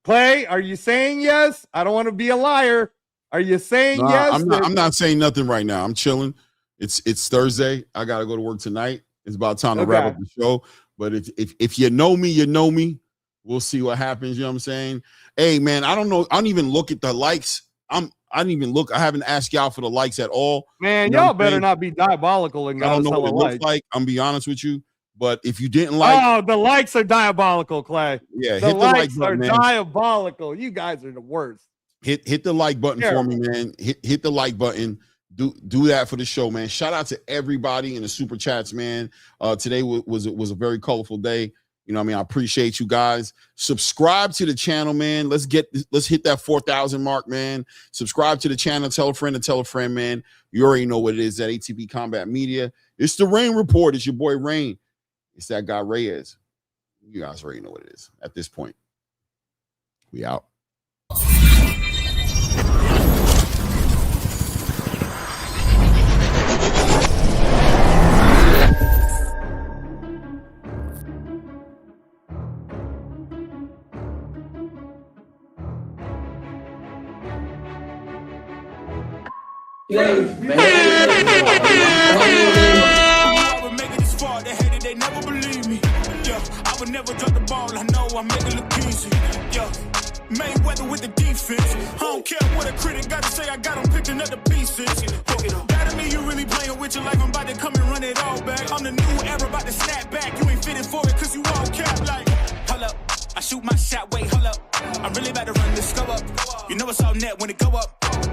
S3: Clay, are you saying yes? I don't want to be a liar. Are you saying yes?
S2: I'm not saying nothing right now. I'm chilling. It's Thursday. I gotta go to work tonight. It's about time to wrap up the show. But if you know me, you know me. We'll see what happens. You know what I'm saying? Hey, man, I don't know. I don't even look at the likes. I didn't even look. I haven't asked y'all for the likes at all.
S3: Man, y'all better not be diabolical and
S2: I don't know what it looks like. I'm be honest with you. But if you didn't like,
S3: the likes are diabolical, Clay.
S2: Yeah,
S3: the likes are diabolical. You guys are the worst.
S2: Hit the like button for me, man. Hit the like button. Do that for the show, man. Shout out to everybody in the super chats, man. Today was a very colorful day. You know what I mean? I appreciate you guys. Subscribe to the channel, man. Let's hit that 4,000 mark, man. Subscribe to the channel. Tell a friend, man. You already know what it is at ATP Combat Media. It's the Rain Report. It's your boy Rain. It's that guy Reyes. You guys already know what it is at this point. We out.
S1: Making this far, they it, they never believe me. Yeah, I would never drop the ball, I know I make it look easy. Yeah, Mayweather with the defense. I don't care what a critic got to say, I got them picking up the pieces. That to me, you really playing with your life, I'm about to come and run it all back. I'm the new era, about to snap back, you ain't fitting for it, cause you all cap like, hold up. I shoot my shot, wait, hold up. I'm really about to run this go up. You know it's all net when it go up.